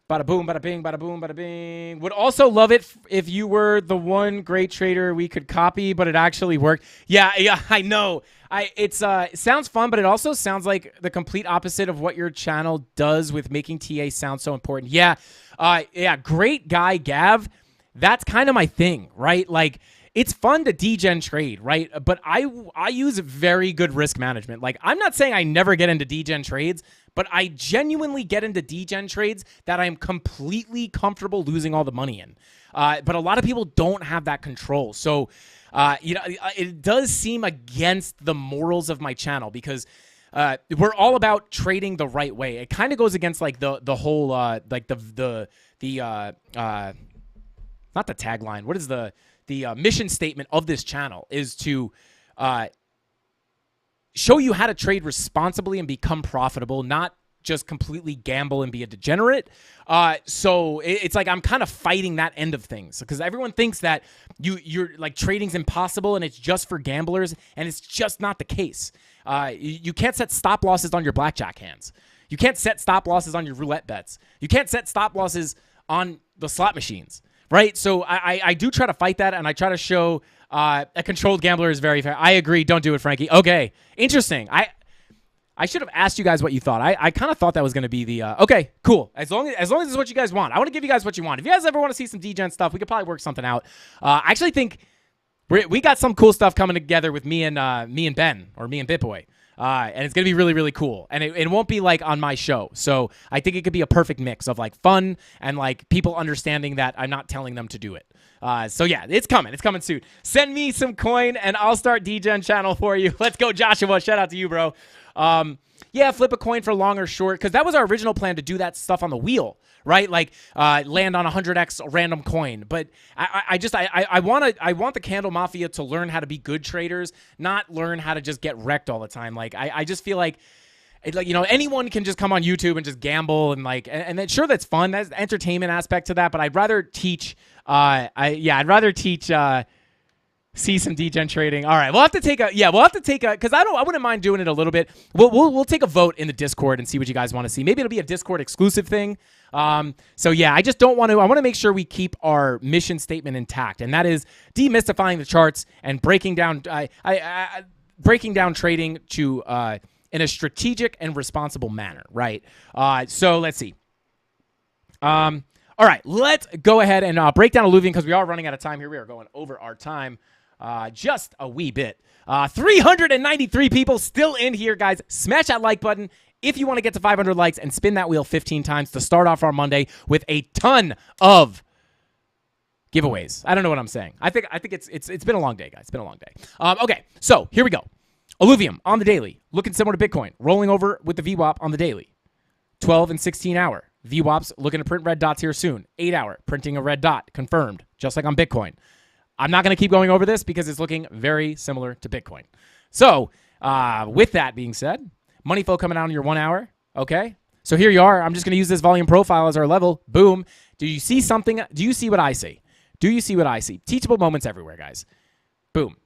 Bada boom, bada bing, bada boom, bada bing. Would also love it if you were the one great trader we could copy, but it actually worked. Yeah, I know. It sounds fun, but it also sounds like the complete opposite of what your channel does with making TA sound so important. Yeah, great guy, Gav. That's kind of my thing, right? Like, it's fun to degen trade, right? But I use very good risk management. Like, I'm not saying I never get into degen trades, but I genuinely get into degen trades that I'm completely comfortable losing all the money in. But a lot of people don't have that control. So, it does seem against the morals of my channel because we're all about trading the right way. It kind of goes against like the whole like the not the tagline. What is the mission statement of this channel is to show you how to trade responsibly and become profitable, not just completely gamble and be a degenerate. So it's like I'm kind of fighting that end of things because everyone thinks that you're like trading's impossible and it's just for gamblers, and it's just not the case. You can't set stop losses on your blackjack hands. You can't set stop losses on your roulette bets. You can't set stop losses on the slot machines. Right, so I do try to fight that, and I try to show a controlled gambler is very fair. I agree. Don't do it, Frankie. Okay, interesting. I should have asked you guys what you thought. I kind of thought that was going to be the okay, cool. As long as it's what you guys want, I want to give you guys what you want. If you guys ever want to see some degen stuff, we could probably work something out. I actually think we got some cool stuff coming together with me and Ben or me and Bitboy. And it's going to be really, really cool. And it won't be like on my show. So I think it could be a perfect mix of like fun and like people understanding that I'm not telling them to do it. So yeah, it's coming. It's coming soon. Send me some coin and I'll start degen channel for you. Let's go, Joshua. Shout out to you, bro. Yeah, flip a coin for long or short, because that was our original plan to do that stuff on the wheel, right? Like land on 100x random coin. But I want the CandleMafia to learn how to be good traders, not learn how to just get wrecked all the time. Like I just feel like anyone can just come on YouTube and just gamble and and then sure, that's fun. That's the entertainment aspect to that. But I'd rather teach. See some degen trading. All right, we'll have to take a because I wouldn't mind doing it a little bit. We'll take a vote in the Discord and see what you guys want to see. Maybe it'll be a Discord exclusive thing. So yeah, I just don't want to. I want to make sure we keep our mission statement intact, and that is demystifying the charts and breaking down trading to in a strategic and responsible manner. Right. So let's see. All right, let's go ahead and break down Alluvium because we are running out of time here. We are going over our time. Just a wee bit. 393 people still in here, guys. Smash that like button if you want to get to 500 likes and spin that wheel 15 times to start off our Monday with a ton of giveaways. I don't know what I'm saying. I think it's been a long day, guys. It's been a long day. Okay, so here we go. Alluvium on the daily, looking similar to Bitcoin, rolling over with the VWAP on the daily. 12 and 16 hour. VWAPs looking to print red dots here soon. 8 hour, printing a red dot, confirmed, just like on Bitcoin. I'm not going to keep going over this because it's looking very similar to Bitcoin. So with that being said, money flow coming out on your 1 hour. Okay. So here you are. I'm just going to use this volume profile as our level. Boom. Do you see something? Do you see what I see? Do you see what I see? Teachable moments everywhere, guys. Boom.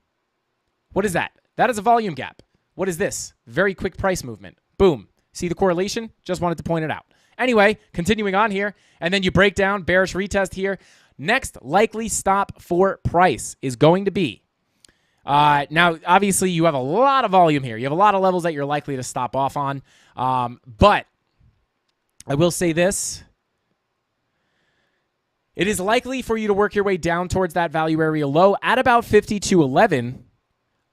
What is that? That is a volume gap. What is this? Very quick price movement. Boom. See the correlation? Just wanted to point it out. Anyway, continuing on here, and then you break down bearish retest here. Next likely stop for price is going to be, now, obviously, you have a lot of volume here. You have a lot of levels that you're likely to stop off on. But I will say this. It is likely for you to work your way down towards that value area low at about 52.11,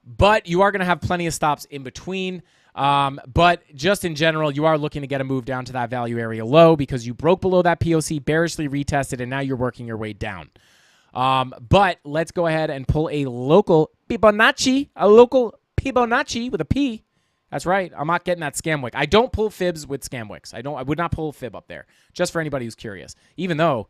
but you are going to have plenty of stops in between. But just in general, you are looking to get a move down to that value area low because you broke below that POC, bearishly retested, and now you're working your way down. But let's go ahead and pull a local Fibonacci, with a P. That's right. I'm not getting that scam wick. I don't pull fibs with scam wicks. I would not pull a fib up there, just for anybody who's curious. Even though,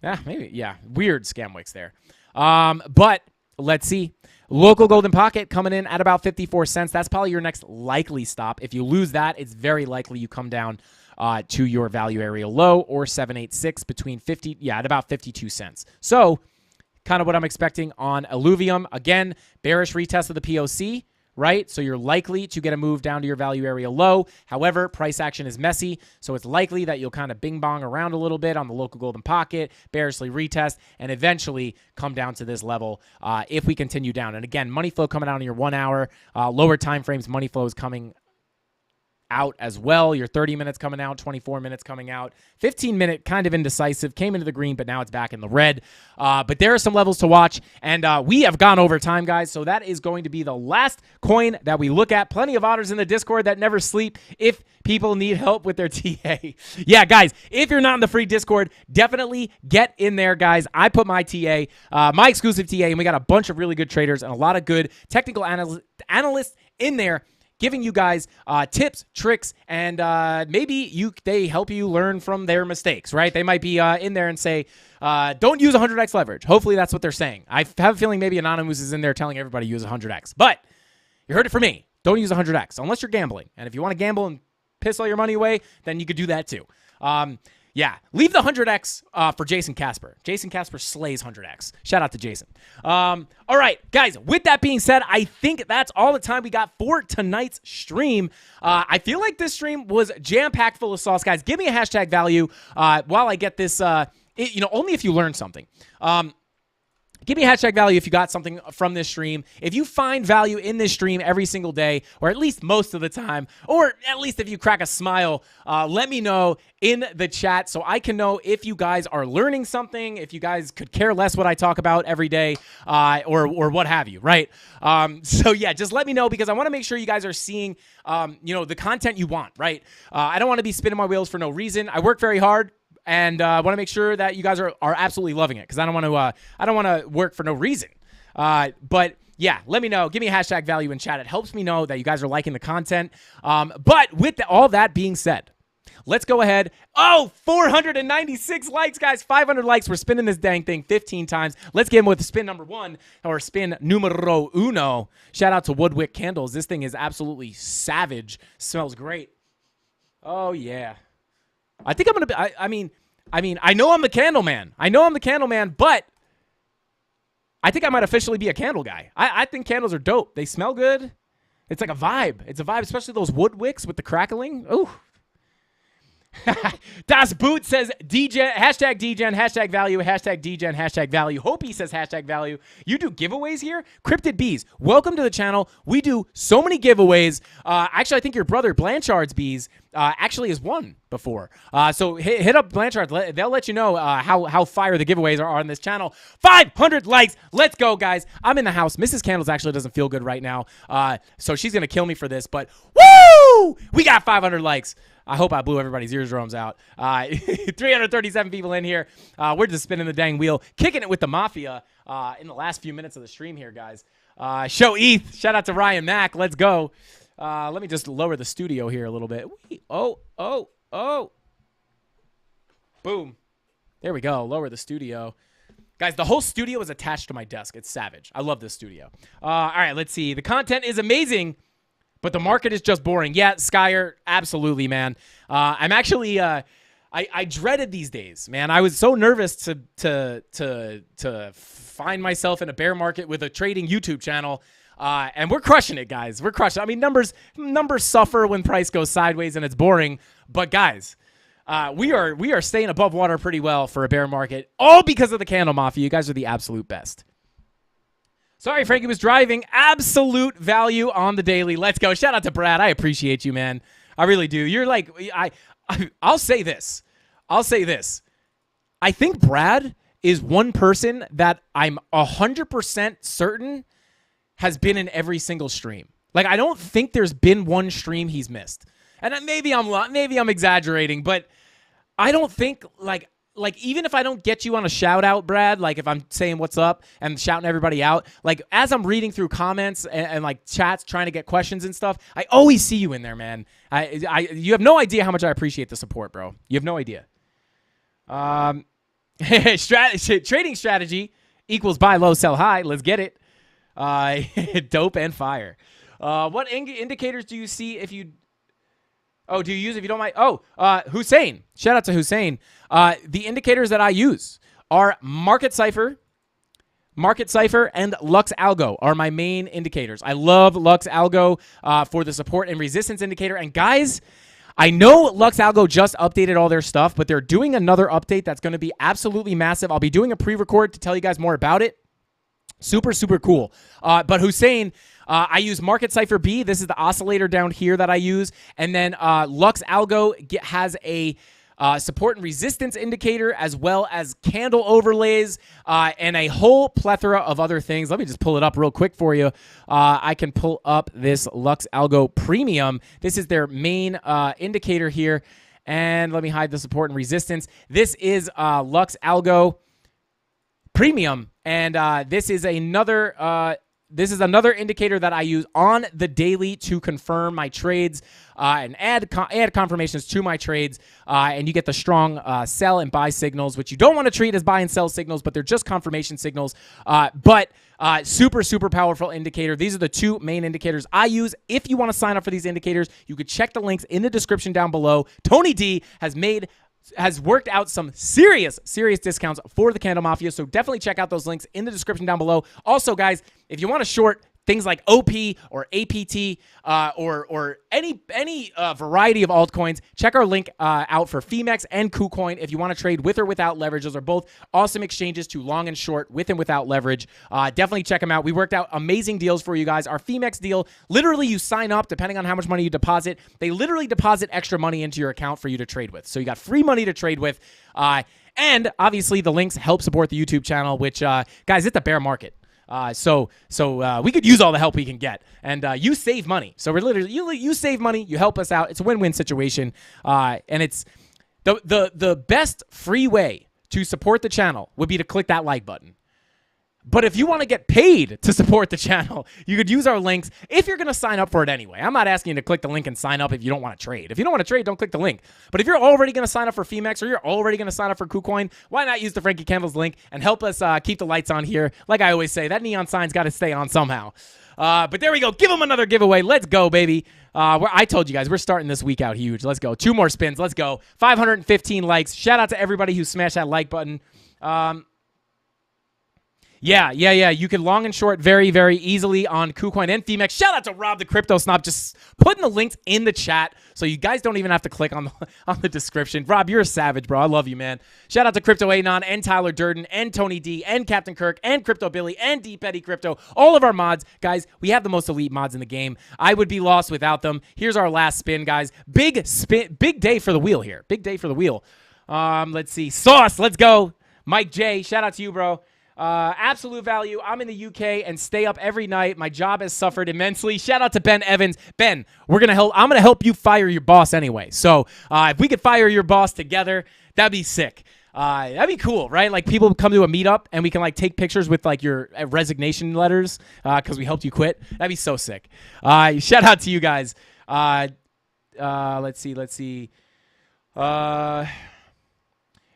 weird scam wicks there. But let's see. Local golden pocket coming in at about 54 cents. That's probably your next likely stop. If you lose that, it's very likely you come down to your value area low, or 786 between 50, at about 52 cents. So kind of what I'm expecting on Illuvium. Again, bearish retest of the POC, right? So you're likely to get a move down to your value area low. However, price action is messy, so it's likely that you'll kind of bing bong around a little bit on the local golden pocket, bearishly retest, and eventually come down to this level if we continue down. And again, money flow coming out in your 1 hour, lower time frames, money flow is coming out as well. Your 30 minutes coming out, 24 minutes coming out, 15-minute kind of indecisive, came into the green, but now it's back in the red. But there are some levels to watch, and we have gone over time, guys, so that is going to be the last coin that we look at. Plenty of otters in the Discord that never sleep if people need help with their TA. Yeah, guys, if you're not in the free Discord, definitely get in there, guys. I put my TA, my exclusive TA, and we got a bunch of really good traders and a lot of good technical analysts in there, giving you guys tips, tricks, and maybe they help you learn from their mistakes, right? They might be in there and say, don't use 100x leverage. Hopefully that's what they're saying. I have a feeling maybe Anonymous is in there telling everybody to use 100x. But you heard it from me. Don't use 100x unless you're gambling. And if you want to gamble and piss all your money away, then you could do that too. Yeah, leave the 100x for Jason Casper. Jason Casper slays 100x. Shout out to Jason. All right, guys, with that being said, I think that's all the time we got for tonight's stream. I feel like this stream was jam-packed full of sauce, guys. Give me a hashtag value while I get this, only if you learn something. Give me a hashtag value if you got something from this stream. If you find value in this stream every single day, or at least most of the time, or at least if you crack a smile, let me know in the chat so I can know if you guys are learning something, if you guys could care less what I talk about every day, or what have you, right? So yeah, just let me know because I want to make sure you guys are seeing, the content you want, right? I don't want to be spinning my wheels for no reason. I work very hard. And I want to make sure that you guys are absolutely loving it because I don't want to work for no reason. But yeah, let me know. Give me a hashtag value in chat. It helps me know that you guys are liking the content. But with all that being said, let's go ahead. 496 likes, guys. 500 likes. We're spinning this dang thing 15 times. Let's get in with spin number 1 or spin numero uno. Shout out to Woodwick Candles. This thing is absolutely savage. Smells great. Oh yeah. I think I'm going to be, I know I'm the candle man. But I think I might officially be a candle guy. I think candles are dope. They smell good. It's like a vibe. It's a vibe, especially those wood wicks with the crackling. Ooh. Das Boot says DGen, hashtag DGen, hashtag value, hashtag DGen, hashtag value. Hopi says hashtag value. You do giveaways here? Cryptid Bees, welcome to the channel. We do so many giveaways. Actually, I think your brother Blanchard's Bees actually has won before. So hit up Blanchard. They'll let you know how fire the giveaways are on this channel. 500 likes. Let's go, guys. I'm in the house. Mrs. Candles actually doesn't feel good right now. So she's going to kill me for this. But woo! We got 500 likes. I hope I blew everybody's eardrums out. 337 people in here. We're just spinning the dang wheel, kicking it with the Mafia in the last few minutes of the stream here, guys. Show ETH. Shout out to Ryan Mack. Let's go. Let me just lower the studio here a little bit. Oh. Boom. There we go. Lower the studio. Guys, the whole studio is attached to my desk. It's savage. I love this studio. All right, let's see. The content is amazing. But the market is just boring. Yeah, Skyer, absolutely, man. I'm actually, I dreaded these days, man. I was so nervous to find myself in a bear market with a trading YouTube channel. And we're crushing it, guys. We're crushing it. I mean, numbers suffer when price goes sideways and it's boring. But, guys, we are staying above water pretty well for a bear market, all because of the Candle Mafia. You guys are the absolute best. Sorry, Frankie was driving. Absolute value on the daily. Let's go. Shout out to Brad. I appreciate you, man. I really do. You're like, I'll say this. I think Brad is one person that I'm 100% certain has been in every single stream. Like, I don't think there's been one stream he's missed. And maybe I'm exaggerating, but I don't think, like even if I don't get you on a shout out, Brad, like if I'm saying what's up and shouting everybody out, like as I'm reading through comments and like chats trying to get questions and stuff, I always see you in there, man. You have no idea how much I appreciate the support, bro. You have no idea. Trading strategy equals buy low, sell high. Let's get it. Dope and fire. What indicators do you see if you... Oh, do you use if you don't mind? Oh, Hussein. Shout out to Hussein. The indicators that I use are Market Cipher, and Lux Algo are my main indicators. I love Lux Algo for the support and resistance indicator. And guys, I know Lux Algo just updated all their stuff, but they're doing another update that's going to be absolutely massive. I'll be doing a pre-record to tell you guys more about it. Super, super cool. But Hussein... I use Market Cipher B. This is the oscillator down here that I use. And then Lux Algo has a support and resistance indicator as well as candle overlays and a whole plethora of other things. Let me just pull it up real quick for you. I can pull up this Lux Algo Premium. This is their main indicator here. And let me hide the support and resistance. This is Lux Algo Premium. And this is another... This is another indicator that I use on the daily to confirm my trades and add confirmations to my trades. And you get the strong sell and buy signals, which you don't want to treat as buy and sell signals, but they're just confirmation signals. But super, super powerful indicator. These are the two main indicators I use. If you want to sign up for these indicators, you could check the links in the description down below. Tony D has worked out some serious discounts for the Candle Mafia, so definitely check out those links in the description down below. Also, guys, if you want to short things like OP or APT or any variety of altcoins, check our link out for Femex and KuCoin if you want to trade with or without leverage. Those are both awesome exchanges to long and short with and without leverage. Definitely check them out. We worked out amazing deals for you guys. Our Femex deal, literally you sign up depending on how much money you deposit. They literally deposit extra money into your account for you to trade with. So you got free money to trade with. And obviously the links help support the YouTube channel, which, guys, it's a bear market. So we could use all the help we can get, and you save money. So we're literally you save money, you help us out. It's a win-win situation, and it's the best free way to support the channel would be to click that like button. But if you want to get paid to support the channel, you could use our links if you're going to sign up for it anyway. I'm not asking you to click the link and sign up if you don't want to trade. If you don't want to trade, don't click the link. But if you're already going to sign up for Femex or you're already going to sign up for KuCoin, why not use the Frankie Candles link and help us keep the lights on here? Like I always say, that neon sign's got to stay on somehow. But there we go. Give them another giveaway. Let's go, baby. I told you guys, we're starting this week out huge. Let's go. 2 more spins. Let's go. 515 likes. Shout out to everybody who smashed that like button. Yeah. You can long and short very, very easily on KuCoin and Femex. Shout out to Rob the Crypto Snob, just putting the links in the chat so you guys don't even have to click on the description. Rob, you're a savage, bro. I love you, man. Shout out to Crypto Anon and Tyler Durden and Tony D and Captain Kirk and Crypto Billy and D Petty Crypto. All of our mods. Guys, we have the most elite mods in the game. I would be lost without them. Here's our last spin, guys. Big spin, big day for the wheel here. Big day for the wheel. Let's see. Sauce, let's go. Mike J, shout out to you, bro. Absolute value. I'm in the UK and stay up every night. My job has suffered immensely. Shout out to Ben Evans. Ben, I'm gonna help you fire your boss anyway. So if we could fire your boss together, that'd be sick. That'd be cool, right? Like people come to a meetup and we can like take pictures with like your resignation letters because we helped you quit. That'd be so sick. Shout out to you guys. Let's see.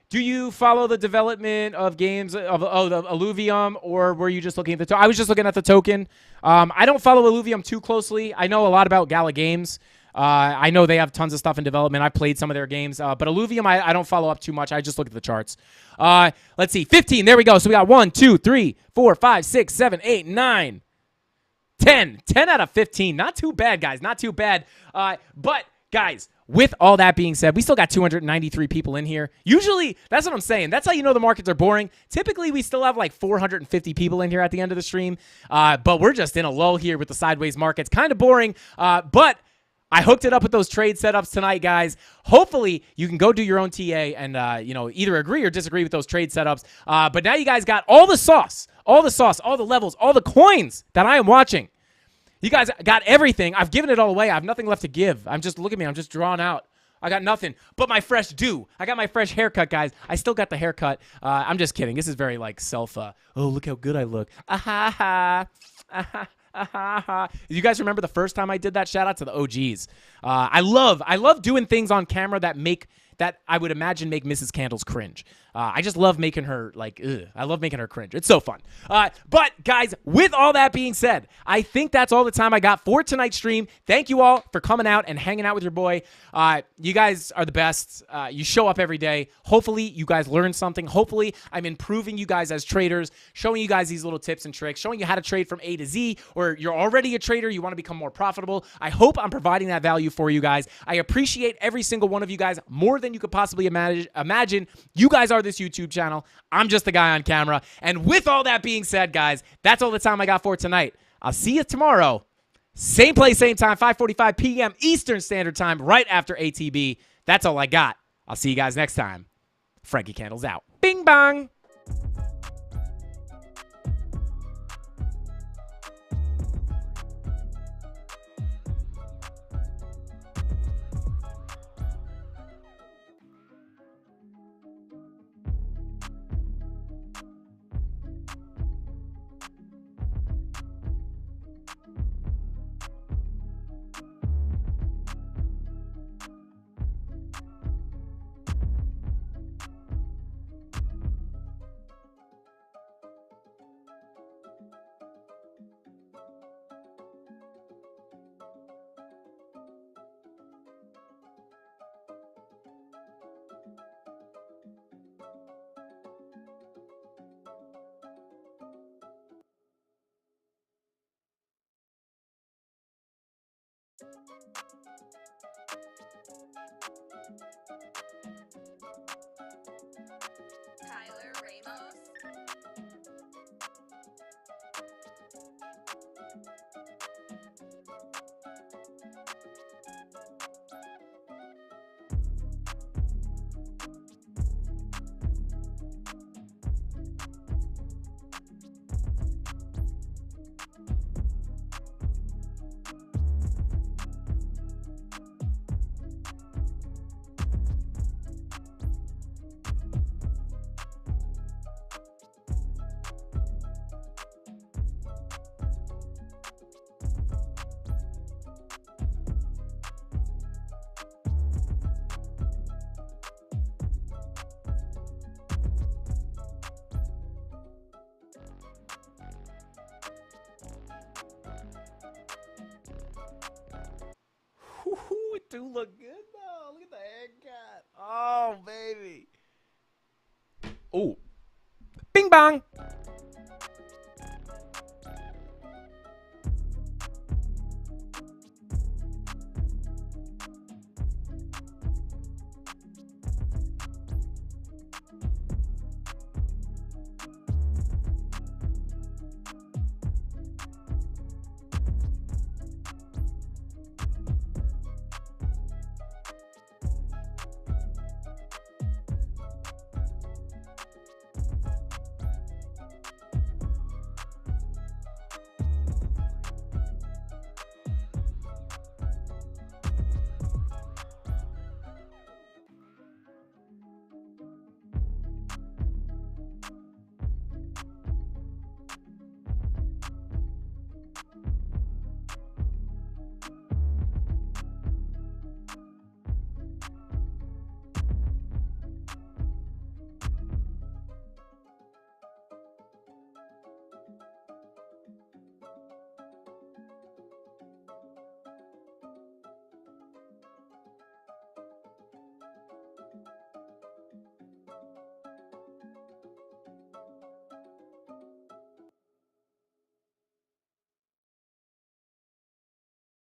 Do you follow the development of games of the Illuvium, or were you just looking at the token? I was just looking at the token. I don't follow Illuvium too closely. I know a lot about Gala Games. I know they have tons of stuff in development. I've played some of their games. But Illuvium, I don't follow up too much. I just look at the charts. Let's see. 15. There we go. So we got 1, 2, 3, 4, 5, 6, 7, 8, 9. 10 out of 15. Not too bad, guys. Not too bad. But, guys, with all that being said, we still got 293 people in here. Usually, that's what I'm saying. That's how you know the markets are boring. Typically, we still have like 450 people in here at the end of the stream. But we're just in a lull here with the sideways markets. Kind of boring. But I hooked it up with those trade setups tonight, guys. Hopefully, you can go do your own TA and, either agree or disagree with those trade setups. But now you guys got all the sauce, all the levels, all the coins that I am watching. You guys got everything. I've given it all away. I have nothing left to give. Look at me. I'm just drawn out. I got nothing but my fresh dew. I got my fresh haircut, guys. I still got the haircut. I'm just kidding. This is very like oh, look how good I look. You guys remember the first time I did that? Shout out to the OGs. I love doing things on camera that I would imagine make Mrs. Candles cringe. I just love making her I love making her cringe. It's so fun. But guys, with all that being said, I think that's all the time I got for tonight's stream. Thank you all for coming out and hanging out with your boy. You guys are the best. You show up every day. Hopefully you guys learn something. Hopefully I'm improving you guys as traders, showing you guys these little tips and tricks, showing you how to trade from A to Z, or you're already a trader, you want to become more profitable. I hope I'm providing that value for you guys. I appreciate every single one of you guys more than you could possibly imagine. You guys are this YouTube channel. I'm just the guy on camera. And with all that being said, guys, that's all the time I got for tonight. I'll see you tomorrow. Same place, same time, 5:45 p.m. Eastern Standard Time, right after ATB. That's all I got. I'll see you guys next time. Frankie Candles out. Bing bong. Tyler Ramos. It do look good though. Look at the haircut. Oh, baby. Oh. Bing bong.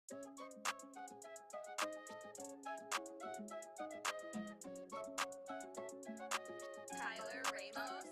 Tyler Ramos.